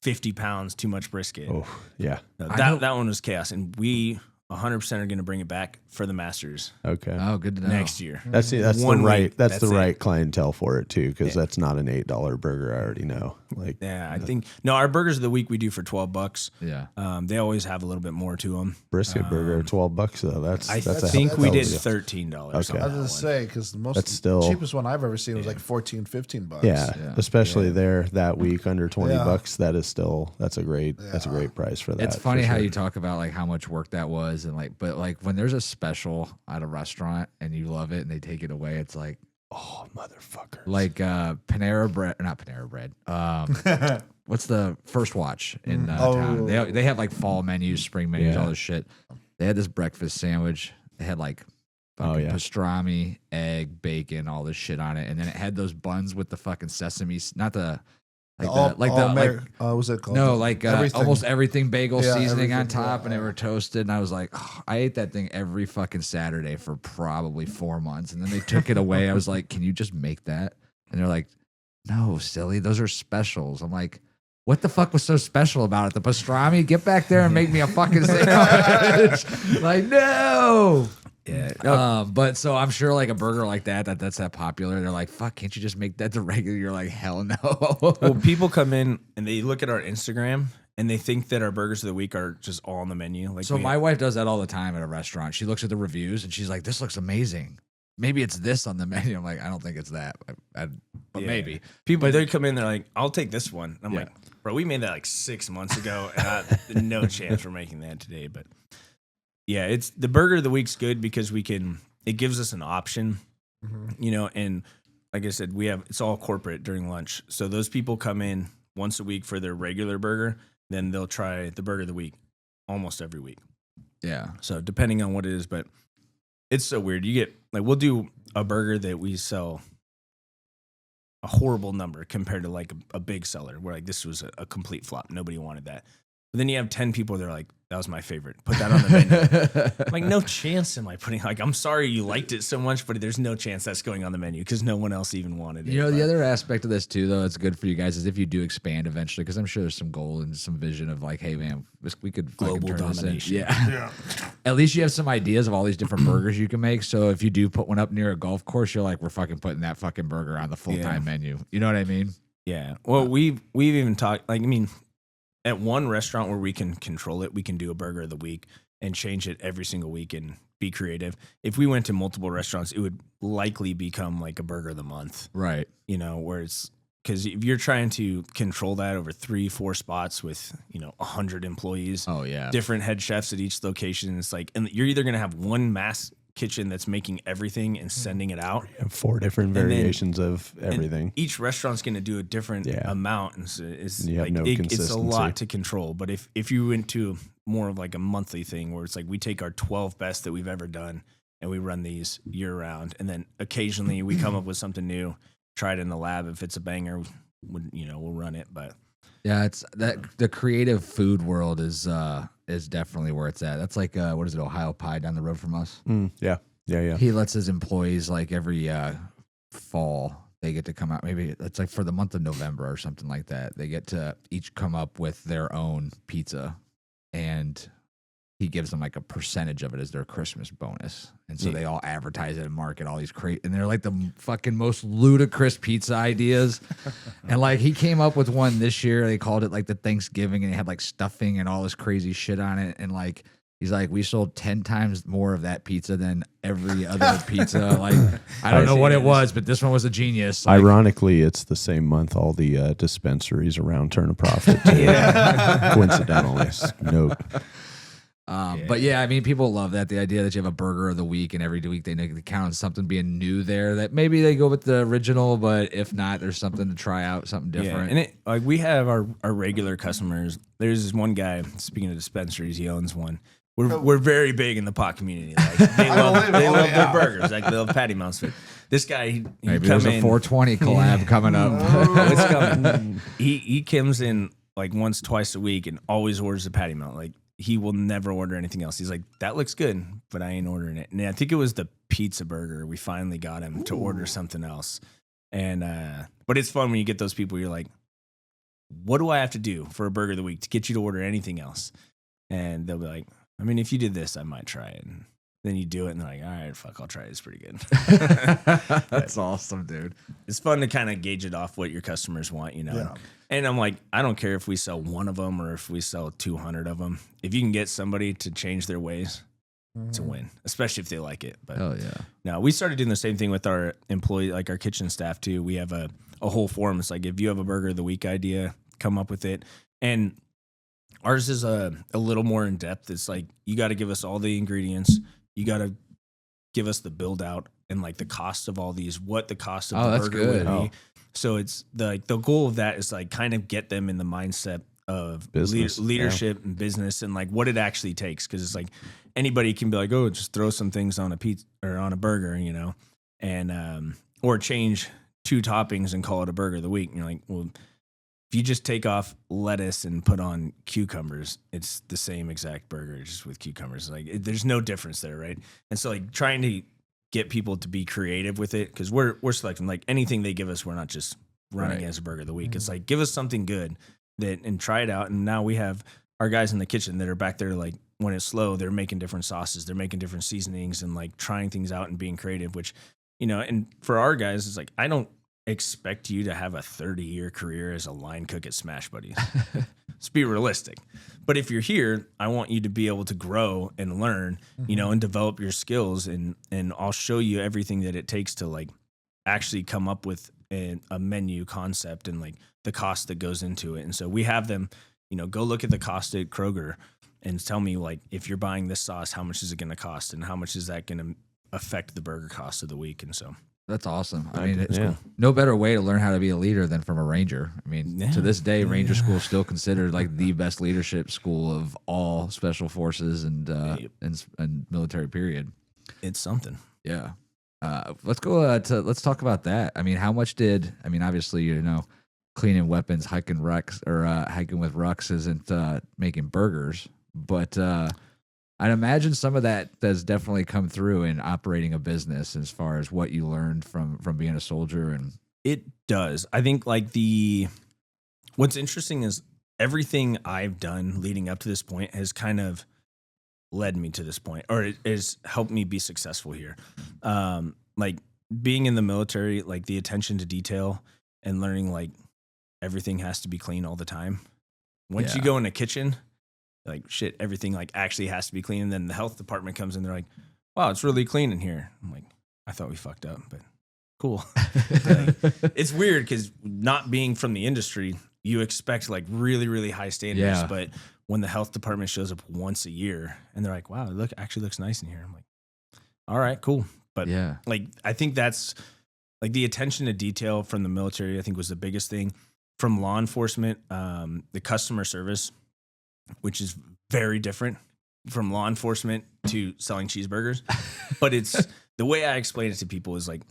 50 pounds too much brisket. Oh, yeah. No, that one was chaos. And we 100% are going to bring it back for the Masters Okay. Oh, good to know. next year. That's One the right week, that's the that's right it. clientele for it too, because that's not an $8 burger. I already know. Like, Yeah, I think our burgers of the week we do for $12. Yeah. They always have a little bit more to them. brisket burger, $12 though. That's I that's a think we hell did of a- $13. Okay. I was gonna say because the That's still- cheapest one I've ever seen was like $14-15. Yeah, Yeah. especially there that week under $20. Yeah. That is still that's a great price for that. It's funny for how sure. you talk about like how much work that was and like, but like when there's a special at a restaurant and you love it and they take it away, it's like, oh motherfucker. like Panera Bread, not Panera Bread. What's the First Watch in town? They have like fall menus, spring menus, all this shit. They had this breakfast sandwich. They had like fucking pastrami, egg, bacon, all this shit on it, and then it had those buns with the fucking sesame, not the what's that called? no, like almost everything bagel Yeah, seasoning on everything, top, and they were toasted. And I was like, oh, I ate that thing every fucking Saturday for probably 4 months, and then they took it away. I was like, can you just make that? And they're like, no, silly, those are specials. I'm like, what the fuck was so special about it? The pastrami? Get back there and make me a fucking sandwich. Like, no. Yeah. But so I'm sure like a burger like that's that popular. They're like, fuck, can't you just make that the regular? You're like, hell no. Well, people come in and they look at our Instagram and they think that our burgers of the week are just all on the menu. Like, So my wife does that all the time at a restaurant. She looks at the reviews and she's like, this looks amazing. Maybe it's this on the menu. I'm like, I don't think it's that, but maybe. People, they come in, they're like, I'll take this one. I'm like, bro, we made that like 6 months ago, and no chance we're making that today. But yeah, it's the burger of the week's good because it gives us an option, and like I said, it's all corporate during lunch. So those people come in once a week for their regular burger, then they'll try the burger of the week almost every week. Yeah. So depending on what it is, but it's so weird. You get like, we'll do a burger that we sell a horrible number compared to like a big seller where like this was a complete flop. Nobody wanted that. But then you have 10 people that are like, that was my favorite. Put that on the menu. Like, no chance am I putting, like, I'm sorry you liked it so much, but there's no chance that's going on the menu because no one else even wanted it. You know, the other aspect of this too, though, that's good for you guys is if you do expand eventually, because I'm sure there's some goal and some vision of like, hey man, we could fucking Global turn this in. domination. Yeah. At least you have some ideas of all these different burgers you can make. So if you do put one up near a golf course, you're like, we're fucking putting that fucking burger on the full-time menu. You know what I mean? Yeah. Well, we've even talked, like, I mean, at one restaurant where we can control it, we can do a burger of the week and change it every single week and be creative. If we went to multiple restaurants, it would likely become like a burger of the month. Right. You know, where it's because if you're trying to control that over 3-4 spots with, 100 employees, Oh yeah. different head chefs at each location, it's like, and you're either going to have one mass kitchen that's making everything and sending it out. You have 4 different then- variations of everything. And each restaurant's going to do a different amount, and so it's You have like no it's a consistency. lot to control. But if you went to more of like a monthly thing where it's like we take our 12 best that we've ever done and we run these year round, and then occasionally we come up with something new, try it in the lab. If it's a banger, we'll run it. But Yeah, it's that the creative food world is definitely where it's at. That's like what is it, Ohio Pie down the road from us? Yeah. He lets his employees like every fall they get to come out. Maybe it's like for the month of November or something like that. They get to each come up with their own pizza, and he gives them like a percentage of it as their Christmas bonus. And so they all advertise it and market all these and they're like the fucking most ludicrous pizza ideas. And like he came up with one this year. They called it like the Thanksgiving, and it had like stuffing and all this crazy shit on it. And like He's like, we sold 10 times more of that pizza than every other pizza. Like, I don't know what it was, but this one was a genius. Like, ironically, it's the same month all the dispensaries around turn a profit. Coincidentally, note. But yeah, I mean, people love that. The idea that you have a burger of the week and every week they count on something being new there, that maybe they go with the original, but if not, there's something to try out, something different. And it, like, we have our regular customers. There's this one guy, speaking of dispensaries, he owns one. We're very big in the pot community. Like, they love their burgers. Like, they love patty mounts. This guy, he maybe there's a 420 collab coming up. It's coming. He comes in like once, twice a week and always orders a patty mount. Like, he will never order anything else. He's like, that looks good, but I ain't ordering it. And I think it was the pizza burger. We finally got him to order something else. And but it's fun when you get those people. You're like, what do I have to do for a burger of the week to get you to order anything else? And they'll be like, I mean, if you did this, I might try it. And then you do it, and they're like, all right, fuck, I'll try it. It's pretty good. That's awesome, dude. It's fun to kind of gauge it off what your customers want, you know. Yeah. And I'm like, I don't care if we sell one of them or if we sell 200 of them. If you can get somebody to change their ways, it's a win, especially if they like it. But Oh, yeah. no, we started doing the same thing with our employee, like our kitchen staff too. We have a whole forum. It's like, if you have a burger of the week idea, come up with it. And ours is a little more in depth. It's like, you got to give us all the ingredients. You got to give us the build out and like the cost of all these, what the cost of the that's burger good. would be. So it's the goal of that is like kind of get them in the mindset of Business, leadership and business and like what it actually takes. Cause it's like anybody can be like, oh, just throw some things on a pizza or on a burger, you know, and, or change 2 toppings and call it a burger of the week. And you're like, well, if you just take off lettuce and put on cucumbers, it's the same exact burger, just with cucumbers. Like, there's no difference there, right? And so, like, trying to get people to be creative with it, because we're selecting, like, anything they give us, we're not just running as a burger of the week. It's like, give us something good and try it out. And now we have our guys in the kitchen that are back there, like, when it's slow, they're making different sauces, they're making different seasonings, and like trying things out and being creative. Which, you know, and for our guys, it's like, I don't expect you to have a 30-year career as a line cook at SmashBuddies. Let's be realistic. But if you're here, I want you to be able to grow and learn, you know, and develop your skills, and I'll show you everything that it takes to like actually come up with a menu concept and like the cost that goes into it. And so we have them, you know, go look at the cost at Kroger and tell me, like, if you're buying this sauce, how much is it going to cost, and how much is that going to affect the burger cost of the week? And so That's awesome. I mean, it's no better way to learn how to be a leader than from a Ranger. I mean, to this day, Ranger School is still considered like the best leadership school of all special forces and military period. It's something. Yeah. Let's go let's talk about that. I mean, obviously, you know, cleaning weapons, hiking with rucks isn't making burgers, but I'd imagine some of that does definitely come through in operating a business as far as what you learned from being a soldier. And it does. I think like what's interesting is everything I've done leading up to this point has kind of led me to this point, or it has helped me be successful here. Like being in the military, like the attention to detail and learning like everything has to be clean all the time. Once you go in a kitchen, like shit, everything like actually has to be clean. And then the health department comes in, they're like, wow, it's really clean in here. I'm like, I thought we fucked up, but cool. Like, it's weird because not being from the industry, you expect like really, really high standards. But when the health department shows up once a year and they're like, wow, it actually looks nice in here. I'm like, all right, cool. But like, I think that's like the attention to detail from the military, I think was the biggest thing. From law enforcement, the customer service, which is very different from law enforcement to selling cheeseburgers. But it's the way I explain it to people is like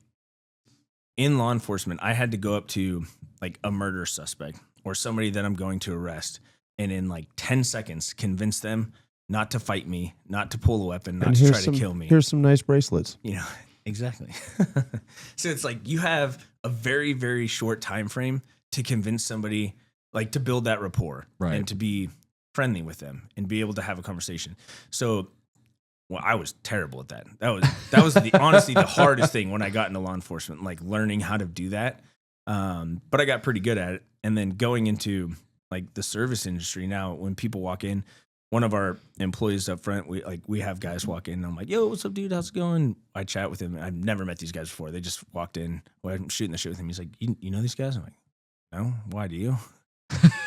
in law enforcement, I had to go up to like a murder suspect or somebody that I'm going to arrest, and in like 10 seconds convince them not to fight me, not to pull a weapon, not to try to kill me. Here's some nice bracelets. You know, exactly. So it's like you have a very, very short time frame to convince somebody, like to build that rapport and to be friendly with them and be able to have a conversation. So, well, I was terrible at that. That was honestly the hardest thing when I got into law enforcement, like learning how to do that. But I got pretty good at it. And then going into like the service industry now, when people walk in, one of our employees up front, we have guys walk in and I'm like, yo, what's up, dude? How's it going? I chat with him. I've never met these guys before. They just walked in. Well, I'm shooting the shit with him. He's like, you know these guys? I'm like, no, why do you?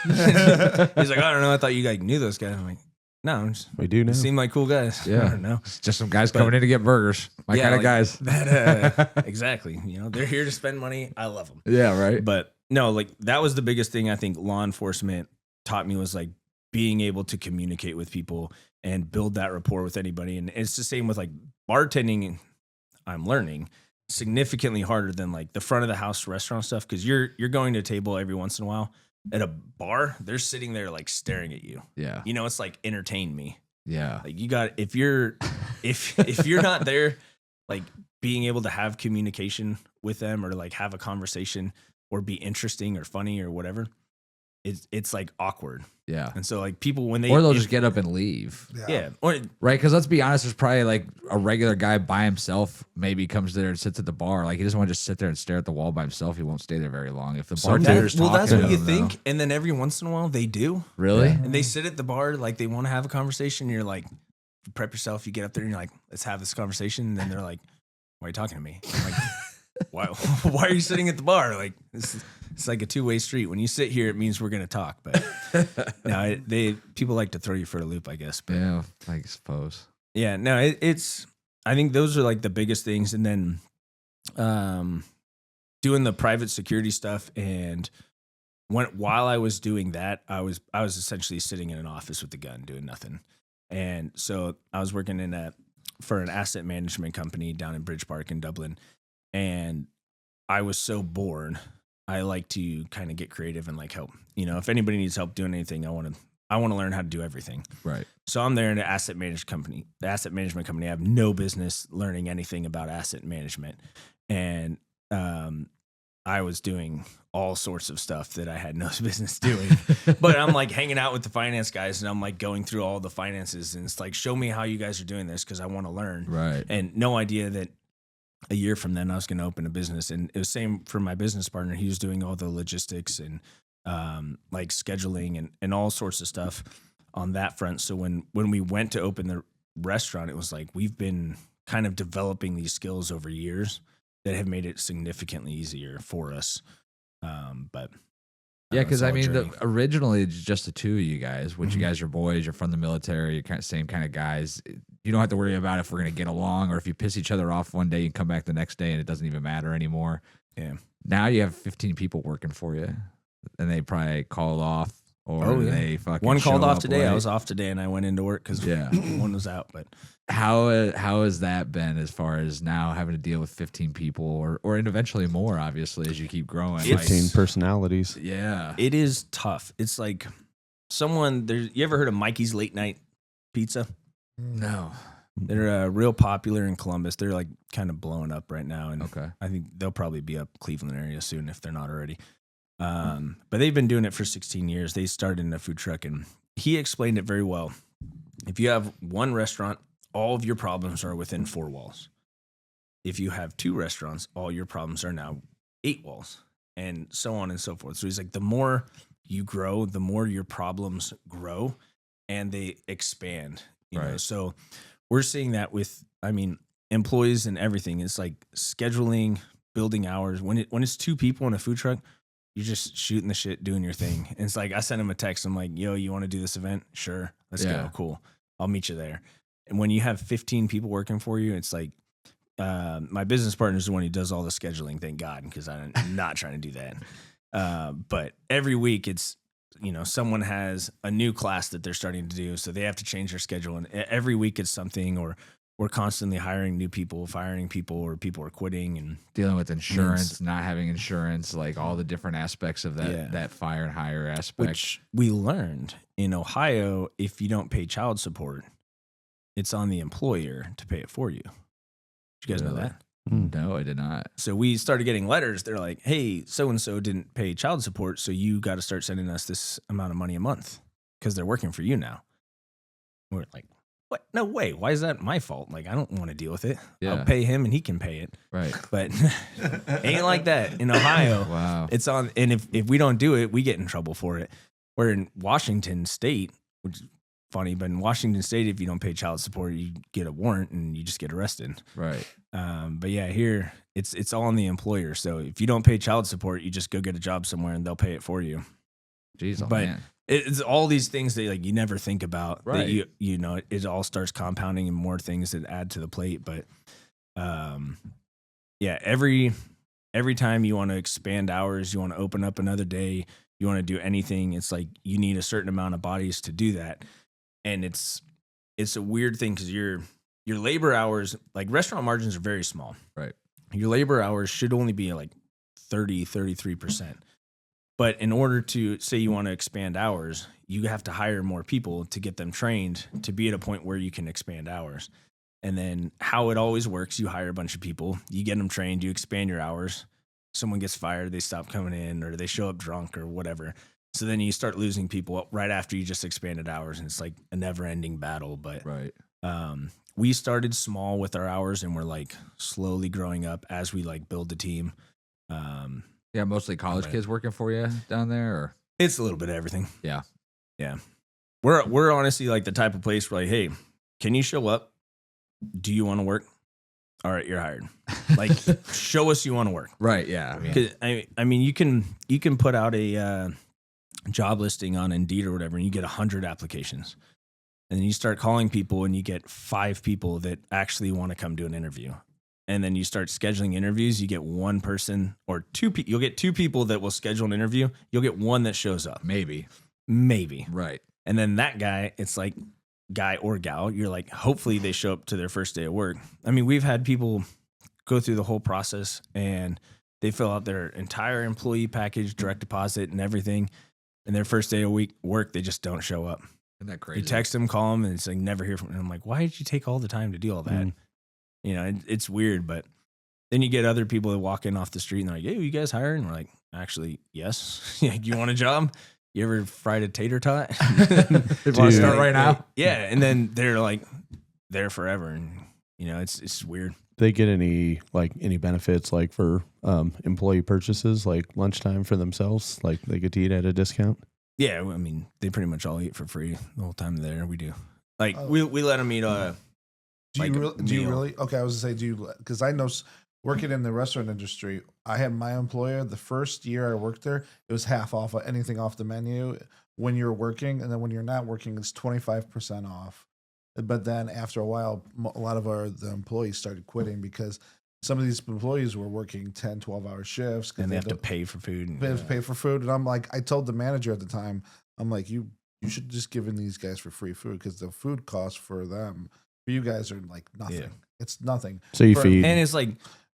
He's like, I don't know. I thought you like knew those guys. I'm like, no, we do know. They seem like cool guys. Yeah. I don't know. It's just some guys coming in to get burgers. My kind of guys. Exactly. You know, they're here to spend money. I love them. Yeah, right. But no, like that was the biggest thing I think law enforcement taught me was like being able to communicate with people and build that rapport with anybody. And it's the same with like bartending. I'm learning significantly harder than like the front of the house restaurant stuff. Cause you're going to a table every once in a while. At a bar, they're sitting there like staring at you. Yeah. You know, it's like entertain me. Yeah. Like you got if you're not there, like being able to have communication with them or like have a conversation or be interesting or funny or whatever, it's like awkward. Yeah. And so like people when or they'll just get up and leave. Yeah. Or, right. Because let's be honest, there's probably like a regular guy by himself maybe comes there and sits at the bar. Like he doesn't want to just sit there and stare at the wall by himself. He won't stay there very long. If the bartender's talking, that's what you think. And then every once in a while they do. Really? Yeah. And they sit at the bar like they want to have a conversation. You're like, prep yourself. You get up there and you're like, let's have this conversation. And then they're like, why are you talking to me? I'm like, why are you sitting at the bar? Like it's like a two-way street. When you sit here, it means we're going to talk. But no, people like to throw you for a loop, I guess. But, yeah, I suppose. Yeah, no, I think those are like the biggest things. And then doing the private security stuff. And while I was doing that, I was essentially sitting in an office with a gun doing nothing. And so I was working for an asset management company down in Bridge Park in Dublin. And I was so bored. I like to kind of get creative and like help. You know, if anybody needs help doing anything, I want to learn how to do everything. Right. So I'm there in an asset management company. The asset management company, I have no business learning anything about asset management. And I was doing all sorts of stuff that I had no business doing. But I'm like hanging out with the finance guys and I'm like going through all the finances and it's like, show me how you guys are doing this because I want to learn. Right. And no idea that a year from then I was going to open a business. And it was same for my business partner. He was doing all the logistics and like scheduling and all sorts of stuff on that front. So when we went to open the restaurant, it was like we've been kind of developing these skills over years that have made it significantly easier for us. But yeah, because I mean, originally it's just the two of you guys, which you guys are boys, you're from the military, you're kind of same kind of guys. You don't have to worry about if we're going to get along or if you piss each other off one day, you come back the next day and it doesn't even matter anymore. Yeah. Now you have 15 people working for you and they probably called off or they fucking one called off today. late. I was off today and I went into work because one was out. But how has that been as far as now having to deal with 15 people or eventually more, obviously, as you keep growing? 15 personalities. Yeah. It is tough. It's like you ever heard of Mikey's Late Night Pizza? No. They're real popular in Columbus. They're like kind of blowing up right now. And Okay. I think they'll probably be up Cleveland area soon if they're not already. But they've been doing it for 16 years. They started in a food truck and he explained it very well. If you have one restaurant, all of your problems are within 4 walls. If you have 2 restaurants, all your problems are now 8 walls and so on and so forth. So he's like, the more you grow, the more your problems grow and they expand. You know? So we're seeing that with, employees and everything. It's like scheduling, building hours. When it's 2 people in a food truck, you're just shooting the shit, doing your thing. And it's like, I sent him a text. I'm like, yo, you want to do this event? Sure. Let's go. Cool. I'll meet you there. And when you have 15 people working for you, it's like, my business partner is the one who does all the scheduling, thank God, because I'm not trying to do that. But every week it's, someone has a new class that they're starting to do. So they have to change their schedule. And every week it's something, or we're constantly hiring new people, firing people, or people are quitting and dealing with insurance, not having insurance, like all the different aspects of that fire and hire aspect. Which we learned in Ohio, if you don't pay child support, it's on the employer to pay it for you. Did you guys know that? No, I did not. So we started getting letters. They're like, hey, so-and-so didn't pay child support, so you got to start sending us this amount of money a month because they're working for you now. We're like, what? No way. Why is that my fault? Like, I don't want to deal with it. Yeah. I'll pay him and he can pay it. Right. But ain't like that in Ohio. Wow. It's on. And if we don't do it, we get in trouble for it. Where in Washington State, which funny, but in Washington State, if you don't pay child support, you get a warrant and you just get arrested. Right. But yeah, here it's all on the employer. So if you don't pay child support, you just go get a job somewhere and they'll pay it for you. Jeez, oh But man. it's all these things that like you never think about. Right. That you know, it all starts compounding and more things that add to the plate. But yeah, every time you want to expand hours, you want to open up another day, you want to do anything, it's like you need a certain amount of bodies to do that. And it's a weird thing because your labor hours, like restaurant margins are very small. Right. Your labor hours should only be like 33%. But in order to say you want to expand hours, you have to hire more people to get them trained to be at a point where you can expand hours. And then how it always works, you hire a bunch of people, you get them trained, you expand your hours. Someone gets fired, they stop coming in, or they show up drunk or whatever. So then you start losing people right after you just expanded hours, and it's like a never-ending battle. But Right. We started small with our hours, and we're like slowly growing up as we like build the team. Yeah, mostly college Right. kids working for you down there, or It's a little bit of everything. yeah. Yeah. We're honestly like the type of place where like, hey, can you show up? Do you want to work? All right, you're hired. Like, show us you want to work. Right. Yeah. I mean, 'Cause, I mean, you can put out a job listing on Indeed or whatever, and you get 100 applications, and then you start calling people, and you get 5 people that actually want to come do an interview, and then you start scheduling interviews. You get one person or 2 people. You'll get 2 people that will schedule an interview. You'll get one that shows up, maybe. maybe, Right. and then that guy, it's like guy or gal, you're like, hopefully they show up to their first day of work. I mean, we've had people go through the whole process and they fill out their entire employee package, direct deposit and everything. And their first day of work, they just don't show up. Isn't that crazy? You text them, call them, and it's like never hear from them. I'm like, why did you take all the time to do all that? You know, it's weird, but then you get other people that walk in off the street and they're like, hey, you guys hired? And we're like, actually, yes. Like, you want a job? You ever fried a tater tot? They want to start right now? Yeah. And then they're like there forever. And, you know, it's weird. They get any benefits like for employee purchases, like lunchtime for themselves, like they get to eat at a discount? Yeah. I mean, they pretty much all eat for free the whole time they're there. We do. Like, we let them eat Do like you meal. really? Okay, I was gonna say, do you? Because I know working in the restaurant industry, I had my employer the first year I worked there. It was half off of anything off the menu when you're working, and then when you're not working, it's 25% off. But then after a while, a lot of the employees started quitting because some of these employees were working 10, 12-hour shifts. and they have to pay for food. And, They have to pay for food, and I'm like, I told the manager at the time, I'm like, you should just give in these guys for free food because the food costs for them. For you guys are like nothing. Yeah. It's nothing. So you For- feed. And it's like,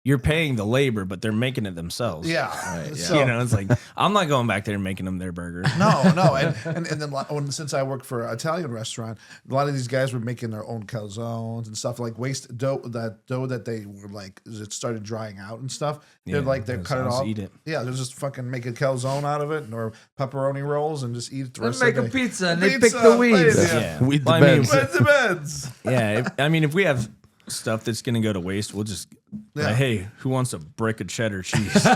you're paying the labor, but they're making it themselves. Yeah. Right, yeah. So, You know, it's like, I'm not going back there and making them their burger. no. And then since I worked for an Italian restaurant, a lot of these guys were making their own calzones and stuff, like waste dough that they were like, it started drying out and stuff. They're like, they cut it off. Eat it. Yeah, they'll just fucking make a calzone out of it or pepperoni rolls and just eat it the They rest make of a the day. pizza and they pick Pizza, the weeds. please. Yeah. Weed the Well, I mean, beds. Beds and beds. Yeah. I mean, if we have stuff that's going to go to waste, we'll just, Yeah. like, hey, who wants a brick of cheddar cheese? Take it,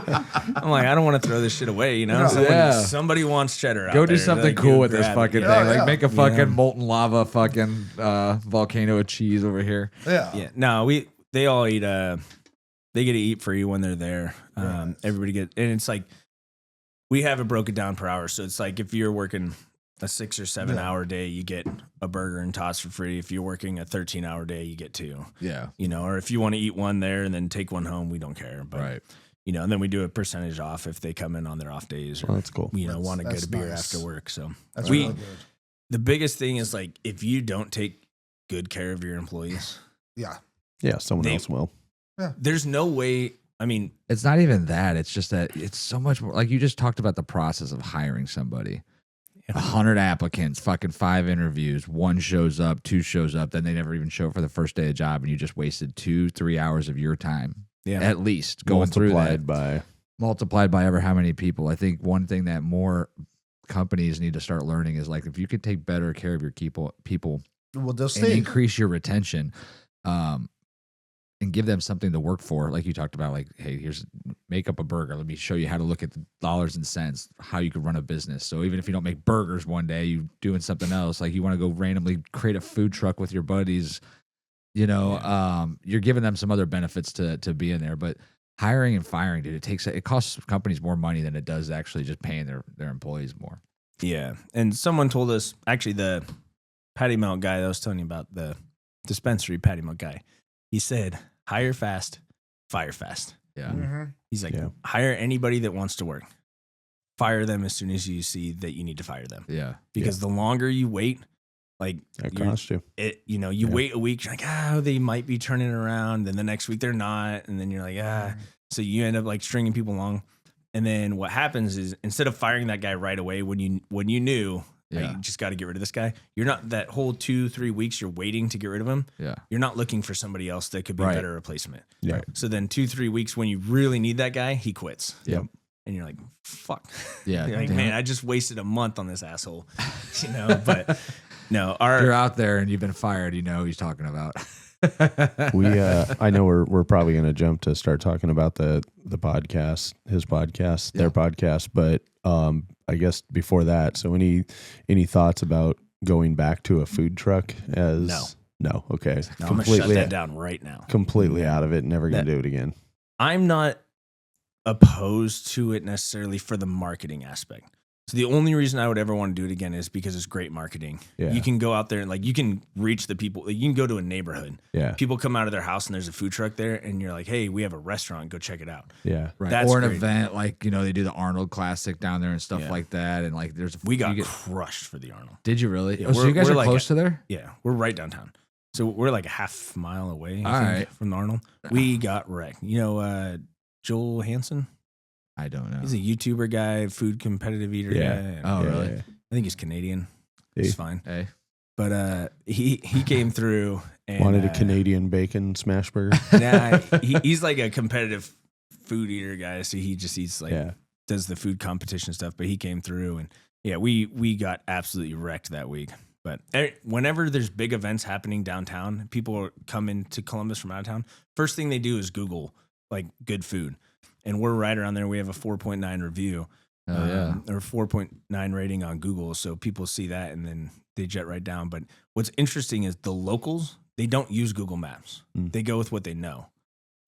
bro. I'm like, I don't want to throw this shit away, you know? No. So when Yeah. somebody wants cheddar out Go do there, something like, cool you with this grab it. fucking Yeah, thing. yeah. Like make a fucking Yeah. molten lava fucking volcano of cheese over here. Yeah. Yeah. No, they all eat, they get to eat free when they're there. Right. Everybody and it's like, we have it broken down per hour. So it's like, if you're working a 6 or 7 hour day, you get a burger and tots for free. If you're working a 13-hour day, you get 2, Yeah. you know, or if you want to eat one there and then take one home, we don't care. But, Right. you know, and then we do a percentage off if they come in on their off days or, Well, that's cool. you know, That's- want to get that's a beer nice. after work. So That's we, really good. the biggest thing is like, if you don't take good care of your employees, Yeah. Yeah, someone They- else will. there's no way. I mean, It's not even that. It's just that it's so much more. Like you just talked about the process of hiring somebody. 100 applicants, fucking 5 interviews, 1 shows up, 2 shows up, then they never even show up for the first day of job, and you just wasted 2-3 hours of your time, yeah. at least going through that. Multiplied by Multiplied by ever how many people. I think one thing that more companies need to start learning is like if you could take better care of your people Well, they'll and stay. increase your retention, and give them something to work for. Like you talked about, like, hey, make up a burger. Let me show you how to look at the dollars and cents, how you could run a business. So even if you don't make burgers one day, you doing something else, like you want to go randomly create a food truck with your buddies, you're giving them some other benefits to be in there. But hiring and firing, dude, it costs companies more money than it does actually just paying their employees more. Yeah. And someone told us, actually, the patty melt guy that I was telling you about, the dispensary patty melt guy, he said, hire fast, fire fast. Yeah. Mm-hmm. He's like, hire anybody that wants to work. Fire them as soon as you see that you need to fire them. Yeah. Because the longer you wait, like That costs you. You wait a week, you're like, they might be turning around. Then the next week they're not. And then you're like, So you end up like stringing people along. And then what happens is instead of firing that guy right away when you knew you just got to get rid of this guy, you're not that whole 2-3 weeks you're waiting to get rid of him. Yeah. You're not looking for somebody else that could be a better replacement. Yeah. So then 2-3 weeks when you really need that guy, he quits. Yep. And you're like, fuck. Yeah. You're like, Damn man, it. I just wasted a month on this asshole. But no, If you're out there and you've been fired, you know who he's talking about. I know we're probably going to jump to start talking about the podcast, his podcast, their podcast, but I guess before that, so any thoughts about going back to a food truck as no, okay. No, I'm going to shut that down right now. Completely out of it, never going to do it again. I'm not opposed to it necessarily for the marketing aspect. So the only reason I would ever want to do it again is because it's great marketing. Yeah. You can go out there and like you can reach the people. You can go to a neighborhood. Yeah. People come out of their house and there's a food truck there, and you're like, "Hey, we have a restaurant. Go check it out." Yeah. Right. That's or an great. event like, they do the Arnold Classic down there and stuff like that. And like We got crushed for the Arnold. Did you really? Yeah, So you guys we're are like close to there? Yeah, we're right downtown. So we're like a half mile away All right. from the Arnold. We got wrecked. Joel Hansen? I don't know. He's a YouTuber guy, food competitive eater Yeah. guy. and Oh, really? Yeah. I think he's Canadian. Hey. It's fine. Hey. But he came through and Wanted a Canadian bacon smash burger. he's like a competitive food eater guy, so he just eats does the food competition stuff. But he came through and we got absolutely wrecked that week. But whenever there's big events happening downtown, people come into Columbus from out of town. First thing they do is Google like good food, and we're right around there. We have a 4.9 review. Oh, yeah. Or 4.9 rating on Google. So people see that and then they jet right down. But what's interesting is the locals, they don't use Google Maps. They go with what they know,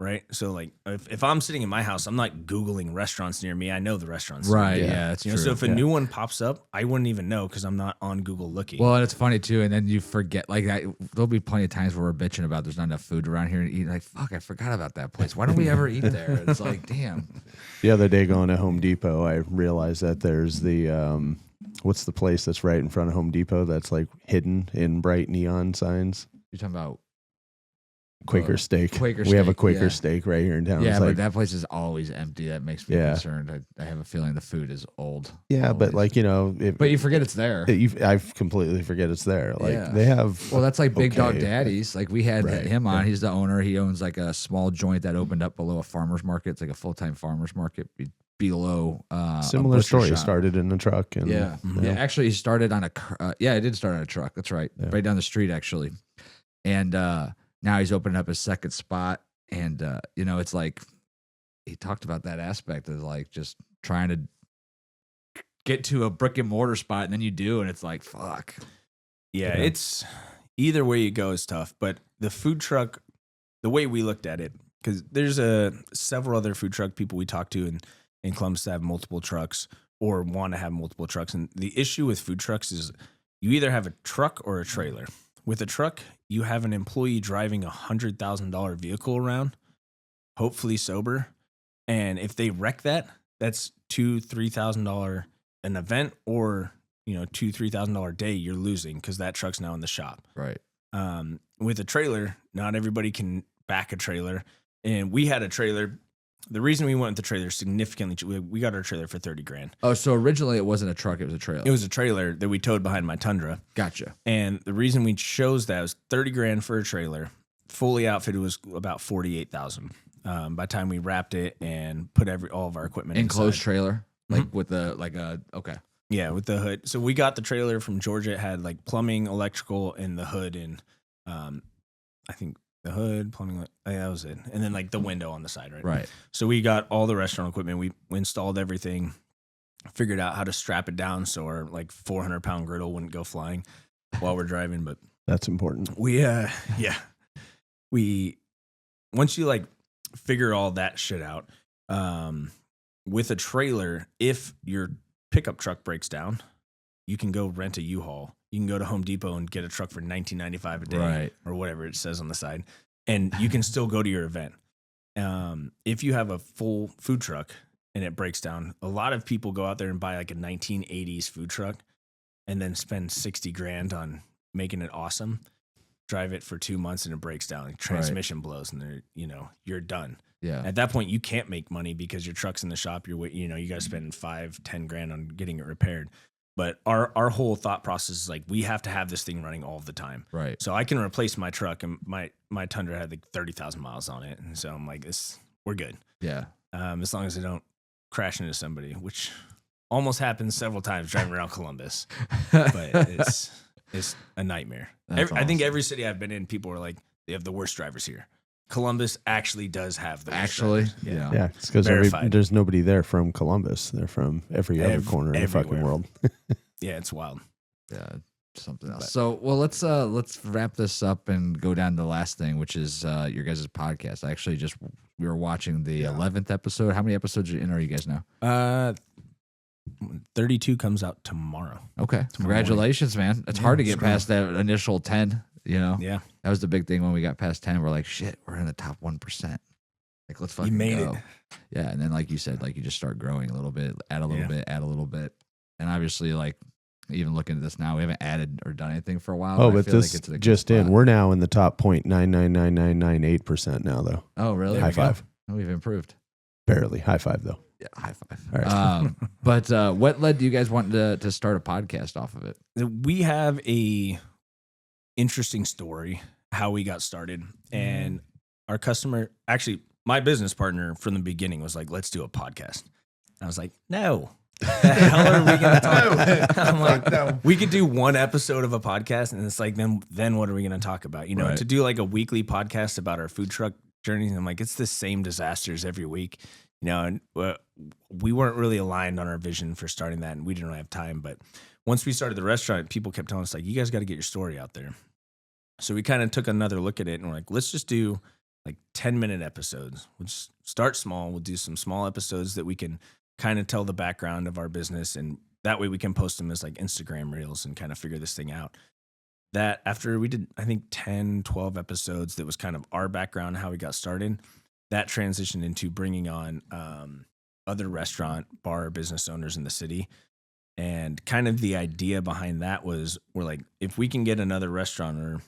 right? So like if I'm sitting in my house, I'm not Googling restaurants near me. I know the restaurants. Right. Yeah, that's true. So if a new one pops up, I wouldn't even know because I'm not on Google looking. Well, and it's funny too, and then you forget. Like there'll be plenty of times where we're bitching about there's not enough food around here to eat. Like, fuck, I forgot about that place. Why don't we ever eat there? It's like, damn. The other day going to Home Depot, I realized that there's the what's the place that's right in front of Home Depot that's like hidden in bright neon signs? You're talking about Quaker Steak. Quaker We have a Steak, Quaker yeah. Steak right here in town. Yeah, It's but like, that place is always empty. That makes me Yeah. concerned. I have a feeling the food is old. yeah, but always. like But you forget it's there. I completely forget it's there. Like Yeah. they have. Well, that's like Big Dog Okay. Daddy's. Like we had Right, him on. yeah. He's the owner. He owns like a small joint that opened up below a farmer's market. It's like a full-time farmer's market below a Similar butcher story. shop. Started in a truck and Yeah. Yeah. Actually, he started on it did start on a truck. That's right. Yeah. Right down the street, actually. And now he's opening up his second spot. And, it's like he talked about that aspect of like just trying to get to a brick and mortar spot. And then you do. And it's like, fuck. Yeah, Yeah. it's either way you go is tough. But the food truck, the way we looked at it, because there's several other food truck people we talked to in Columbus that have multiple trucks or want to have multiple trucks. And the issue with food trucks is you either have a truck or a trailer. With a truck, you have an employee driving a $100,000 vehicle around, hopefully sober. And if they wreck that, that's $2,000-$3,000 an event, or $2,000-$3,000 day you're losing because that truck's now in the shop. Right. With a trailer, not everybody can back a trailer, and we had a trailer. The reason we went with the trailer significantly, we got our trailer for $30,000. Oh, so originally it wasn't a truck, it was a trailer. It was a trailer that we towed behind my Tundra. Gotcha. And the reason we chose that was $30,000 for a trailer. Fully outfitted was about $48,000. By the time we wrapped it and put all of our equipment Enclosed inside. trailer, like with the okay. Yeah, with the hood. So we got the trailer from Georgia. It had like plumbing, electrical, and the hood, and I think the hood, plumbing. That was it. And then like the window on the side, right? Right. So we got all the restaurant equipment. We installed everything, figured out how to strap it down so our like 400-pound griddle wouldn't go flying while we're driving. But That's important. Once you like figure all that shit out, with a trailer, if your pickup truck breaks down, you can go rent a U-Haul. You can go to Home Depot and get a truck for $19.95 a day, Right. or whatever it says on the side, and you can still go to your event. If you have a full food truck and it breaks down, a lot of people go out there and buy like a 1980s food truck and then spend $60,000 on making it awesome. Drive it for 2 months and it breaks down. Like transmission blows and you're done. Yeah. At that point, you can't make money because your truck's in the shop. You got to spend $5-10 on getting it repaired. But our whole thought process is like, we have to have this thing running all the time. Right. So I can replace my truck, and my Tundra had like 30,000 miles on it, and so I'm like, we're good. Yeah. As long as I don't crash into somebody, which almost happens several times driving around Columbus, but it's a nightmare. I think every city I've been in, people are like, they have the worst drivers here. Columbus actually does have the worst drivers. Yeah. Yeah, it's because Verified. there's nobody there from Columbus. They're from every other corner in the fucking everywhere. world. Yeah, it's wild. Yeah, something else. So, well, let's wrap this up and go down to the last thing, which is your guys' podcast. We were watching the 11th episode. How many episodes in are you guys now? 32 comes out tomorrow. Okay, congratulations, man. It's hard to get past that initial 10. Yeah, that was the big thing when we got past 10. We're like, shit, we're in the top 1%. Like, let's fucking you made go. it. Yeah, and then like you said, like you just start growing a little bit, add a little bit, add a little bit, and obviously, like even looking at this now, we haven't added or done anything for a while. Oh, but I but feel this like it's a good just in. spot. We're now in the top 0.999998% now, though. Oh, really? High five. Oh, we've improved. Barely. High five, though. Yeah, high five. All right. But what led you guys wanting to start a podcast off of it? We have a interesting story how we got started, and our customer, actually my business partner from the beginning was like, let's do a podcast. I was like, no. The hell are we gonna talk? I'm like, No. we could do one episode of a podcast, and it's like, then what are we gonna talk about? Right. To do like a weekly podcast about our food truck journeys. I'm like, it's the same disasters every week, and we weren't really aligned on our vision for starting that, and we didn't really have time. But once we started the restaurant, people kept telling us like, you guys got to get your story out there. So we kind of took another look at it, and we're like, let's just do like 10-minute episodes. We'll just start small. We'll do some small episodes that we can kind of tell the background of our business, and that way we can post them as like Instagram reels and kind of figure this thing out. That after we did, I think 10, 12 episodes, that was kind of our background, how we got started. That transitioned into bringing on other restaurant, bar, business owners in the city. And kind of the idea behind that was, we're like, if we can get another restaurateur,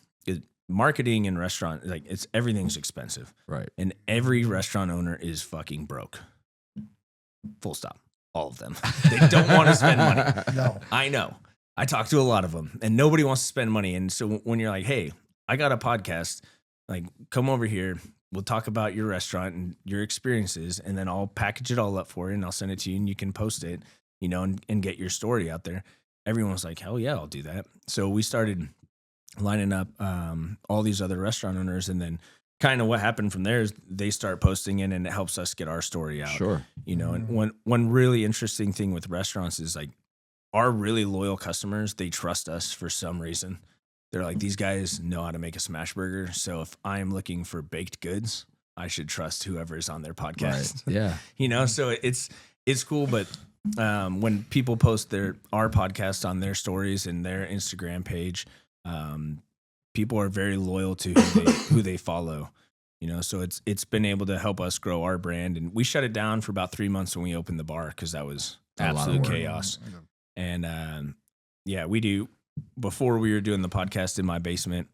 marketing and restaurant, like everything's expensive. Right. And every restaurant owner is fucking broke. Full stop. All of them. They don't want to spend money. No. I know. I talk to a lot of them, and nobody wants to spend money. And so when you're like, hey, I got a podcast, like, come over here. We'll talk about your restaurant and your experiences, and then I'll package it all up for you, and I'll send it to you, and you can post it, and get your story out there. Everyone was like, hell yeah, I'll do that. So we started lining up all these other restaurant owners, and then kind of what happened from there is they start posting it, and it helps us get our story out. Sure. And one really interesting thing with restaurants is like, our really loyal customers, they trust us for some reason. They're like, these guys know how to make a smash burger. So if I'm looking for baked goods, I should trust whoever is on their podcast. Right. Yeah. So it's cool. But when people post our podcast on their stories and their Instagram page, people are very loyal to who they follow. So it's been able to help us grow our brand. And we shut it down for about 3 months when we opened the bar, because that was absolute chaos. And we do. Before we were doing the podcast in my basement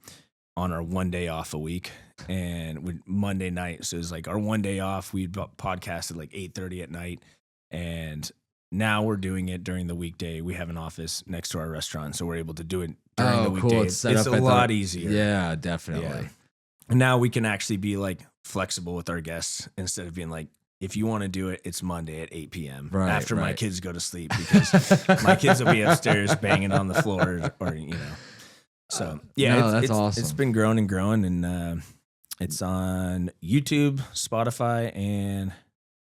on our one day off a week, and Monday night. So it was like our one day off. We'd podcast at like 8:30 at night. And now we're doing it during the weekday. We have an office next to our restaurant, so we're able to do it during the weekday. Cool. It's a lot easier. Yeah, definitely. Yeah. And now we can actually be like flexible with our guests, instead of being like, if you want to do it, it's Monday at 8 p.m. after my kids go to sleep, because my kids will be upstairs banging on the floor, or. So yeah, that's awesome. It's been growing and growing, and It's on YouTube, Spotify, and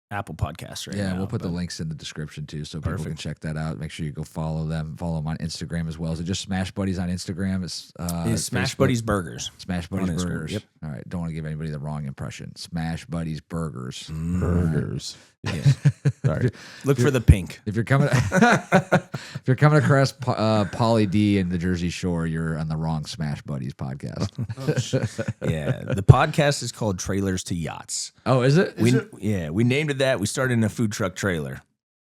Apple Podcasts right now. Yeah, we'll put the but- links in the description too, so people can Perfect. check that out. Make sure you go follow them. Follow them on Instagram as well. Is it just Smash Buddies on Instagram? It's It's Smash Facebook? Buddies Burgers. Smash Buddies on Instagram, Burgers. yep. All right, don't want to give anybody the wrong impression. Smash Buddies Burgers. Burgers. Yes. Sorry. Look for the pink. If you're coming, if you're coming across Pauly D in the Jersey Shore, you're on the wrong Smash Buddies podcast. Yeah, the podcast is called Trailers to Yachts. Oh, is it? We named it that. We started in a food truck trailer.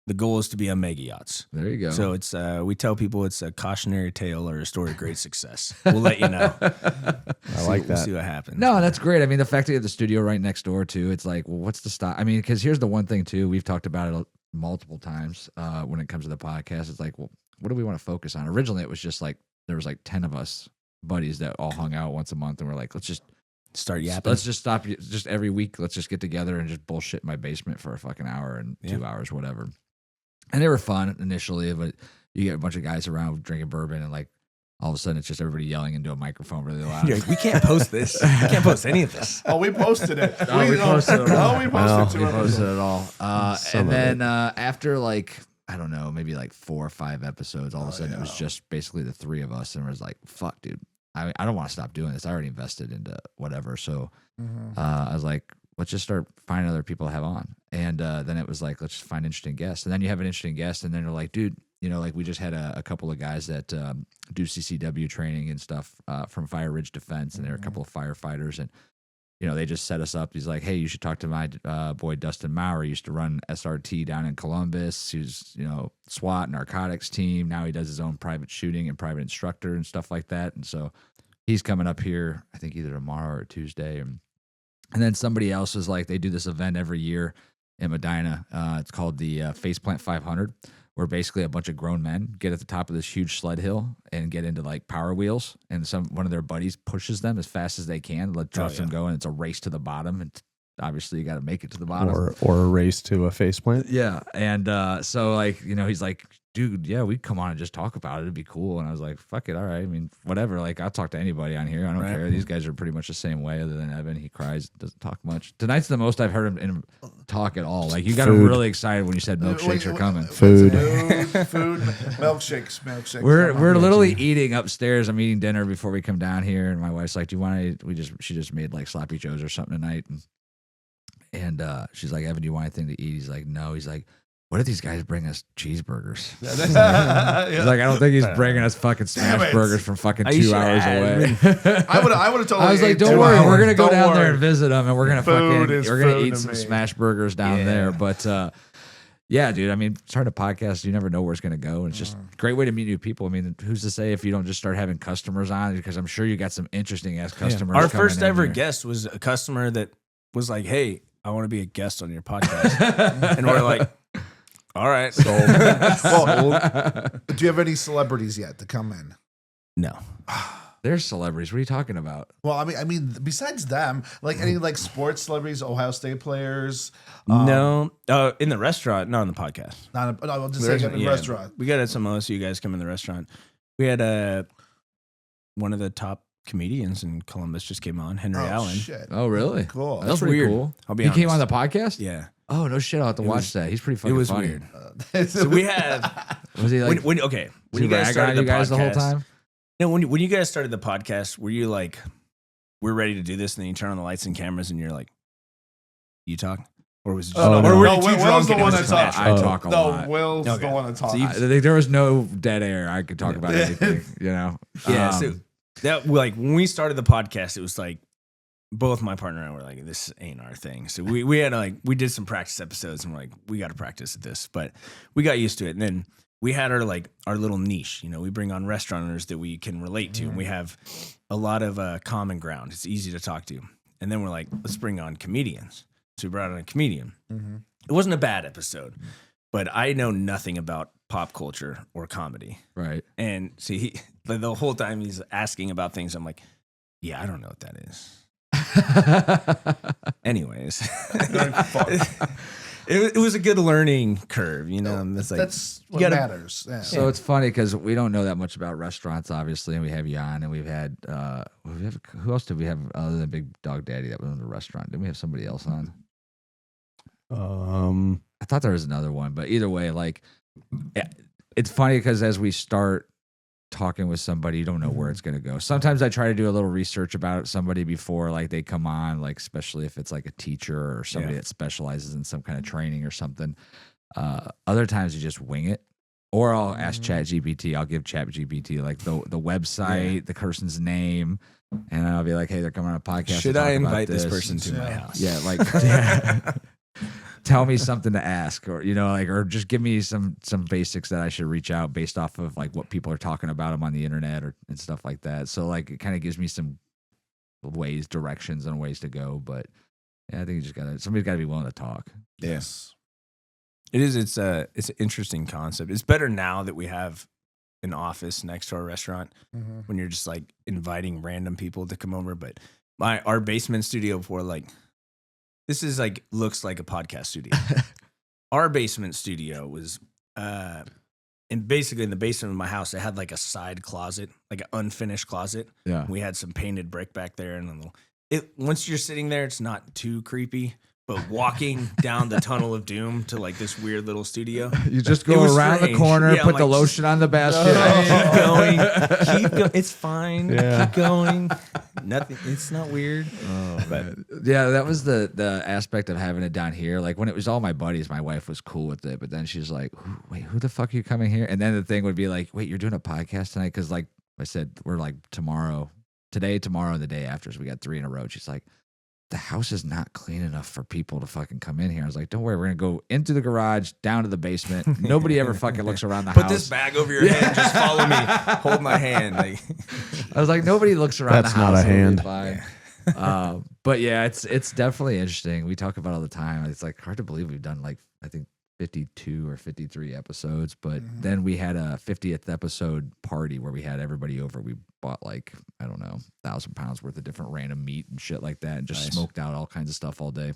The goal is to be on mega yachts. There you go. So it's we tell people it's a cautionary tale or a story of great success. We'll let you know. I like We'll that. see what happens. No, that's great. I mean, the fact that you have the studio right next door too, it's like, well, what's the stop? I mean, because here's the one thing too, we've talked about it multiple times when it comes to the podcast. It's like, well, what do we want to focus on? Originally, it was just like there was like 10 of us buddies that all hung out once a month, and we're like, let's just Start yapping. let's just stop. Just every week, let's just get together and just bullshit in my basement for a fucking hour and 2 hours, whatever. And they were fun initially, but you get a bunch of guys around drinking bourbon, and like all of a sudden, it's just everybody yelling into a microphone really loud. You're like, we can't post this. We can't post any of this. Oh, we posted it. Oh, we posted it all. We Well, posted We two posted episodes. it all. Some And of then after like, I don't know, maybe like 4 or 5 episodes, all of a sudden it was just basically the 3 of us. And it was like, fuck, dude, I don't want to stop doing this. I already invested into whatever. So I was like, let's just start finding other people to have on. And then it was like, let's just find interesting guests. And then you have an interesting guest. And then you're like, dude, you know, like we just had a couple of guys that do CCW training and stuff from Fire Ridge Defense. And they're a couple of firefighters. And you know, they just set us up. He's like, hey, you should talk to my boy Dustin Maurer. He used to run SRT down in Columbus. He was, you know, SWAT narcotics team. Now he does his own private shooting and private instructor and stuff like that. And so he's coming up here, I think either tomorrow or Tuesday. And then somebody else was like, they do this event every year in Medina. It's called the Faceplant 500, where basically a bunch of grown men get at the top of this huge sled hill and get into like power wheels, and one of their buddies pushes them as fast as they can, drops them go, and it's a race to the bottom. And obviously, you got to make it to the bottom, or a race to a faceplant. yeah. And so like, you know, he's like, dude, yeah, we'd come on and just talk about it. It'd be cool. And I was like, fuck it, all right. I mean, whatever. Like, I'll talk to anybody on here. I don't care. These guys are pretty much the same way, other than Evan. He cries, doesn't talk much. Tonight's the most I've heard him talk at all. Like, you got him really excited when you said milkshakes are coming. Food. Food, milkshakes. We're literally eating upstairs. I'm eating dinner before we come down here, and my wife's like, "Do you want to?" She just made like sloppy joes or something tonight, and she's like, "Evan, do you want anything to eat?" He's like, "No." He's like, "What if these guys bring us cheeseburgers?" He's like, "I don't think he's bringing us fucking Smashburgers from fucking 2 hours away." I would have totally. I was like, ate "Don't 2 worry, we're hours. gonna go Don't down there worry. and visit them, and we're gonna Food is we're gonna food eat to some me. Smashburgers down there." But yeah, dude. I mean, starting a podcast, you never know where it's gonna go. And it's just a great way to meet new people. I mean, who's to say if you don't just start having customers on? Because I'm sure you got some interesting ass customers. Our coming first in ever here. guest was a customer that was like, "Hey, I want to be a guest on your podcast," and we're like, "All right." Well, do you have any celebrities yet to come in? No. There's celebrities. What are you talking about? Well, I mean, besides them, like any like sports celebrities, Ohio State players. No. In the restaurant, not on the podcast. I'll just say in the restaurant. We got some OSU guys come in the restaurant. We had one of the top comedians in Columbus just came on, Henry Allen. Shit. Oh, really? Cool. That's That's weird. cool. I'll be He came on honest. the podcast. Yeah. Oh no shit! I'll have to watch that. He's pretty fucking. It was funny. weird. So we had Was he like? when was you he guys ragging started on you guys the whole podcast- time? No, when you guys started the podcast, were you like, "We're ready to do this," and then you turn on the lights and cameras, and you're like, "You talk," or was it just, Oh, or no. were No, you too Will's drunk the and it one was that just talks. natural? I talk a No, lot. Will's Okay. the one that talks. So you- I think there was no dead air. I could talk about anything. You know. Yeah, so that like when we started the podcast, it was like both my partner and I were like, "This ain't our thing." So we had we did some practice episodes, and we're like, "We got to practice at this," but we got used to it. And then we had our little niche. You know, we bring on restaurant owners that we can relate to, and we have a lot of common ground. It's easy to talk to. And then we're like, let's bring on comedians. So we brought on a comedian. It wasn't a bad episode, but I know nothing about pop culture or comedy. right. And see, the whole time he's asking about things, I'm like, yeah, I don't know what that is. Anyways. it was a good learning curve, you know. It's like, That's what gotta- matters. Yeah. So it's funny because we don't know that much about restaurants, obviously, and we have Jan, and we've had who else did we have other than Big Dog Daddy that was in the restaurant? Didn't we have somebody else on? I thought there was another one, but either way, like it's funny because as we start talking with somebody, you don't know where it's going to go. Sometimes I try to do a little research about somebody before like they come on, like especially if it's like a teacher or somebody that specializes in some kind of training or something. Other times you just wing it, or I'll ask ChatGPT. I'll give ChatGPT like the website, the person's name, and I'll be like, "Hey, they're coming on a podcast. Should to talk I about invite this person to my Yeah. house?" Yeah, like tell me something to ask, or like, or just give me some basics that I should reach out based off of like what people are talking about them on the internet and stuff like that. So like it kind of gives me some directions and ways to go. But yeah, I think somebody's gotta be willing to talk. Yes. It is. It's an interesting concept. It's better now that we have an office next to our restaurant when you're just like inviting random people to come over. But our basement studio before, like, this is like looks like a podcast studio. Our basement studio was, and basically in the basement of my house, it had like a side closet, like an unfinished closet. Yeah. We had some painted brick back there, and once you're sitting there, it's not too creepy. But walking down the tunnel of doom to like this weird little studio, You just It go was around strange. the corner, Yeah, put I'm the like, lotion on the basket. keep going. It's fine. Yeah. Keep going. Nothing. It's not weird. But Yeah, that was the aspect of having it down here. Like when it was all my buddies, my wife was cool with it. But then she's like, "Wait, who the fuck are you coming here?" And then the thing would be like, "Wait, you're doing a podcast tonight?" Because like I said, we're like today, tomorrow, and the day after. So we got 3 in a row. She's like, "The house is not clean enough for people to fucking come in here." I was like, "Don't worry, we're gonna go into the garage, down to the basement. Nobody ever fucking looks around the put house." this bag over your head. Just follow me. Hold my hand. Like, I was like, nobody looks around That's the house. not a It'll be hand. fine. But yeah, it's definitely interesting. We talk about it all the time. It's like hard to believe we've done like I think 52 or 53 episodes, but then we had a 50th episode party where we had everybody over. We bought like, I don't know, 1,000 pounds worth of different random meat and shit like that, and just Nice. smoked out all kinds of stuff all day.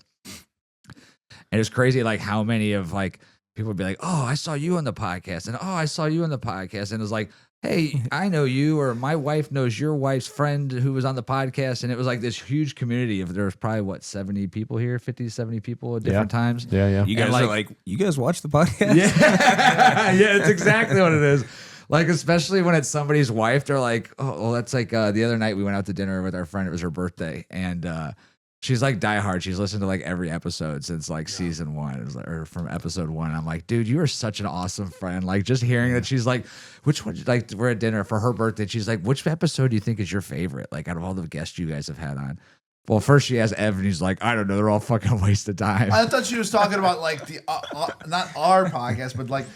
And it's crazy like how many of like people would be like, "Oh, I saw you on the podcast," and "Oh, I saw you on the podcast," and it was like, "Hey, I know you," or "My wife knows your wife's friend who was on the podcast," and it was like this huge community of there was probably 70 people here, 50, 70 people at different times. Yeah. you guys And, like- are like, you guys watch the podcast? Yeah, yeah, it's exactly what it is. Like, especially when it's somebody's wife, they're like, "Oh, well, that's like the other night we went out to dinner with our friend. It was her birthday, and she's like diehard. She's listened to like every episode since like season 1. It was like, or from episode 1. I'm like, dude, you are such an awesome friend. Like, just hearing that she's like, which one? Like, we're at dinner for her birthday. She's like, which episode do you think is your favorite? Like, out of all the guests you guys have had on. Well, first she asked Evan. He's like, I don't know. They're all fucking a waste of time. I thought she was talking about like the not our podcast, but like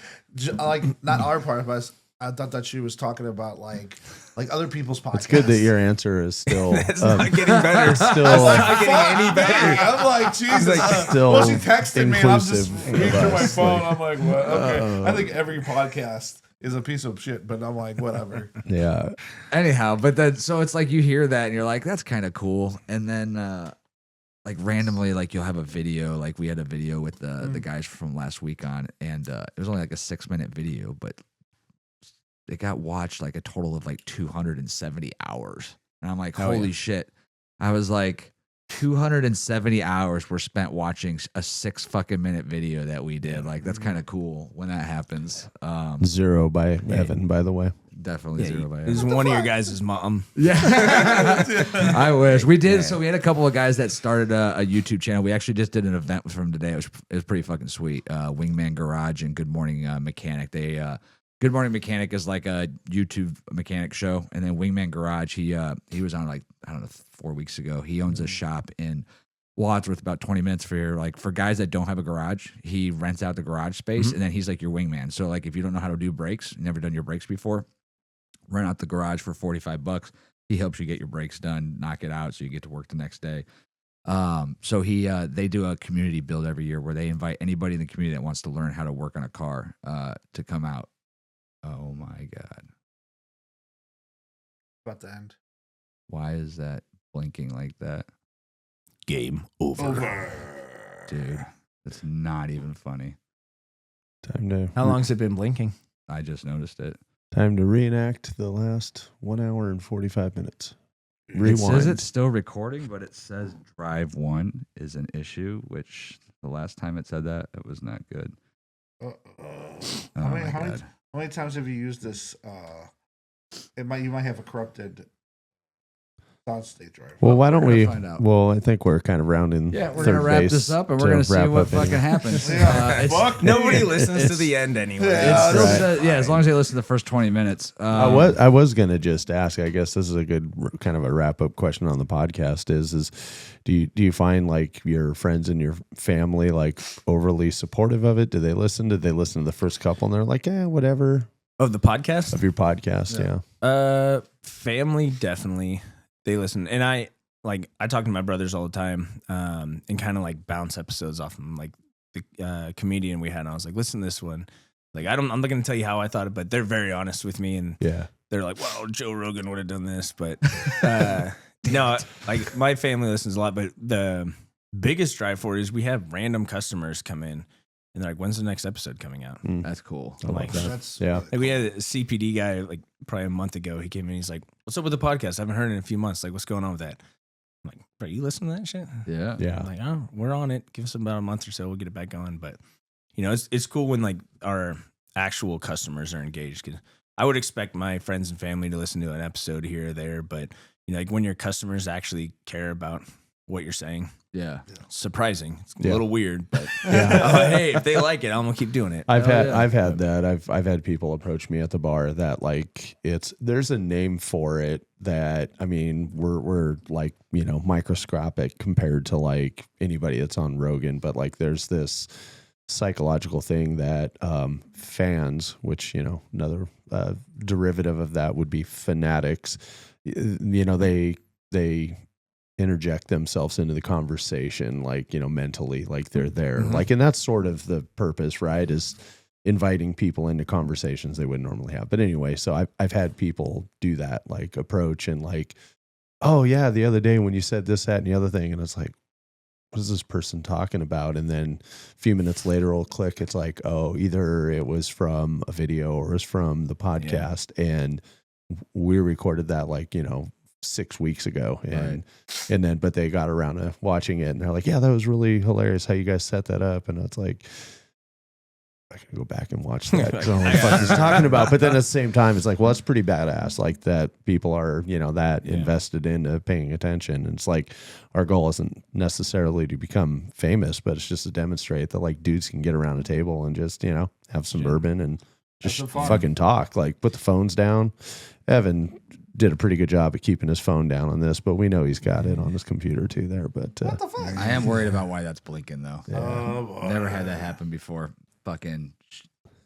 not our podcast. I thought that she was talking about like other people's podcasts. It's good that your answer is still It's not getting better. still not getting any better. I'm like, Jesus. still Well, she texted me, and I'm just inclusive reading of through my us, phone. like, I'm like, what? Okay. I think every podcast is a piece of shit, but I'm like, whatever. yeah. Anyhow, but then so it's like you hear that and you're like, that's kind of cool. And then like randomly, like you'll have a video. Like we had a video with the guys from last week on, and it was only like a 6-minute video, but it got watched like a total of like 270 hours. And I'm like, holy shit. I was like, 270 hours were spent watching a 6 fucking minute video that we did. Like, that's kind of cool when that happens. 0 by Evan, by the way. Definitely 0 by It was Evan. one of your guys' mom. Yeah. I wish. We did. So we had a couple of guys that started a YouTube channel. We actually just did an event with them today. It was pretty fucking sweet. Wingman Garage and Good Morning Mechanic. Good Morning Mechanic is like a YouTube mechanic show, and then Wingman Garage, he was on like, I don't know, 4 weeks ago. He owns a shop in Wadsworth, about 20 minutes for guys that don't have a garage. He rents out the garage space, and then he's like your wingman. So like if you don't know how to do brakes, never done your brakes before, rent out the garage for $45. He helps you get your brakes done, knock it out, so you get to work the next day. So they do a community build every year where they invite anybody in the community that wants to learn how to work on a car to come out. Oh my God. About to end. Why is that blinking like that? Game over. Dude. It's not even funny. How long's it been blinking? I just noticed it. Time to reenact the last 1 hour and 45 minutes. It says it's still recording, but it says drive 1 is an issue, which the last time it said that, it was not good. How many times have you used this? You might have a corrupted solid state drive. Well, why don't we? Find out. Well, I think we're kind of rounding. Yeah, we're third gonna wrap base this up, and to we're gonna see wrap what up fucking anyway. happens. Fuck. Nobody listens to the end anyway. Yeah, Still right. says- yeah, as long as they listen to the first 20 minutes. I was gonna just ask. I guess this is a good kind of a wrap up question on the podcast. Is do you find like your friends and your family like overly supportive of it? Do they listen? Did they listen to the first couple and they're like, whatever Of the podcast? of your podcast? Yeah. Family definitely. They listen. And I talk to my brothers all the time, and kind of like bounce episodes off them. Like the comedian we had, and I was like, listen to this one. Like I'm not gonna tell you how I thought it, but they're very honest with me, and Yeah. they're like, well, Joe Rogan would have done this, but no, like my family listens a lot, but the biggest drive for it is we have random customers come in and they're like, when's the next episode coming out? That's cool. I like that. That's Yeah. Like we had a CPD guy like probably a month ago. He came in, he's like, what's up with the podcast? I haven't heard it in a few months. Like, what's going on with that? I'm like, bro, you listen to that shit? Yeah. Yeah. I'm like, oh, we're on it. Give us about a month or so. We'll get it back going. But, you know, it's cool when like our actual customers are engaged. 'Cause I would expect my friends and family to listen to an episode here or there. But, you know, like when your customers actually care about what you're saying, Yeah. surprising. It's a Yeah. little weird, but Yeah. hey, if they like it, I'm going to keep doing it. I've Hell had yeah. I've had that. I've had people approach me at the bar that like there's a name for it that I mean we're like, you know, microscopic compared to like anybody that's on Rogan, but like there's this psychological thing that fans, which, you know, another derivative of that would be fanatics, you know, they interject themselves into the conversation, like, you know, mentally, like they're there. Mhm. Like, and that's sort of the purpose, right? Is inviting people into conversations they wouldn't normally have. But anyway, so I've had people do that, like approach and like, oh yeah, the other day when you said this, that, and the other thing. And it's like, what is this person talking about? And then a few minutes later it'll click. It's like, oh, either it was from a video or it was from the podcast. And we recorded that like, you know, 6 weeks ago, and then but they got around to watching it and they're like, yeah, that was really hilarious how you guys set that up. And it's like, I can go back and watch that. I don't know what the fuck he's talking about. But then at the same time, it's like, well, it's pretty badass. Like that people are, you know, that invested into paying attention. And it's like our goal isn't necessarily to become famous, but it's just to demonstrate that like dudes can get around a table and just, you know, have some bourbon and just some fun. fucking talk. Like put the phones down. Evan did a pretty good job at keeping his phone down on this, but we know he's got it on his computer too there. But what the fuck? I am worried about why that's blinking though. Oh, boy. Never had that happen before. Fucking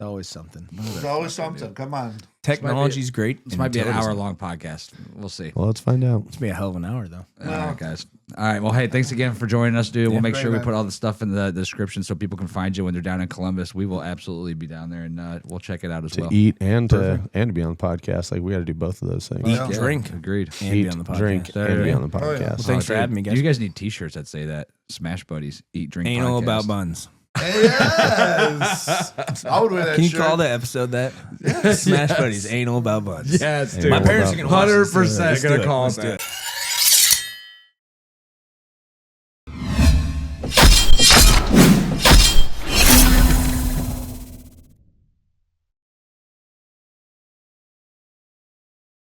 Always something. There's always something. Come on. Technology's great. this might be an until it isn't. hour-long podcast. We'll see. well, let's find out. It's be a hell of an hour though. All right, guys. All right. Well, hey, thanks again for joining us, dude. We'll make great, sure we man. put all the stuff in the description so people can find you when they're down in Columbus. We will absolutely be down there, and we'll check it out as To well. eat and to be on the podcast. Like we got to do both of those things. Eat, Yeah. drink, Agreed. and Eat, be on the podcast. drink, and be on the Oh, yeah. podcast. Well, thanks for having me, guys. You guys need T-shirts that say that. Smash Buddies, eat, drink, Anal podcast. about buns. Yes. I would wear that Can you shirt. call the episode that? Smash Buddies, anal about buns. Yes, dude. My parents are gonna watch this. 100% Let's do gonna it. call Let's it do that. it.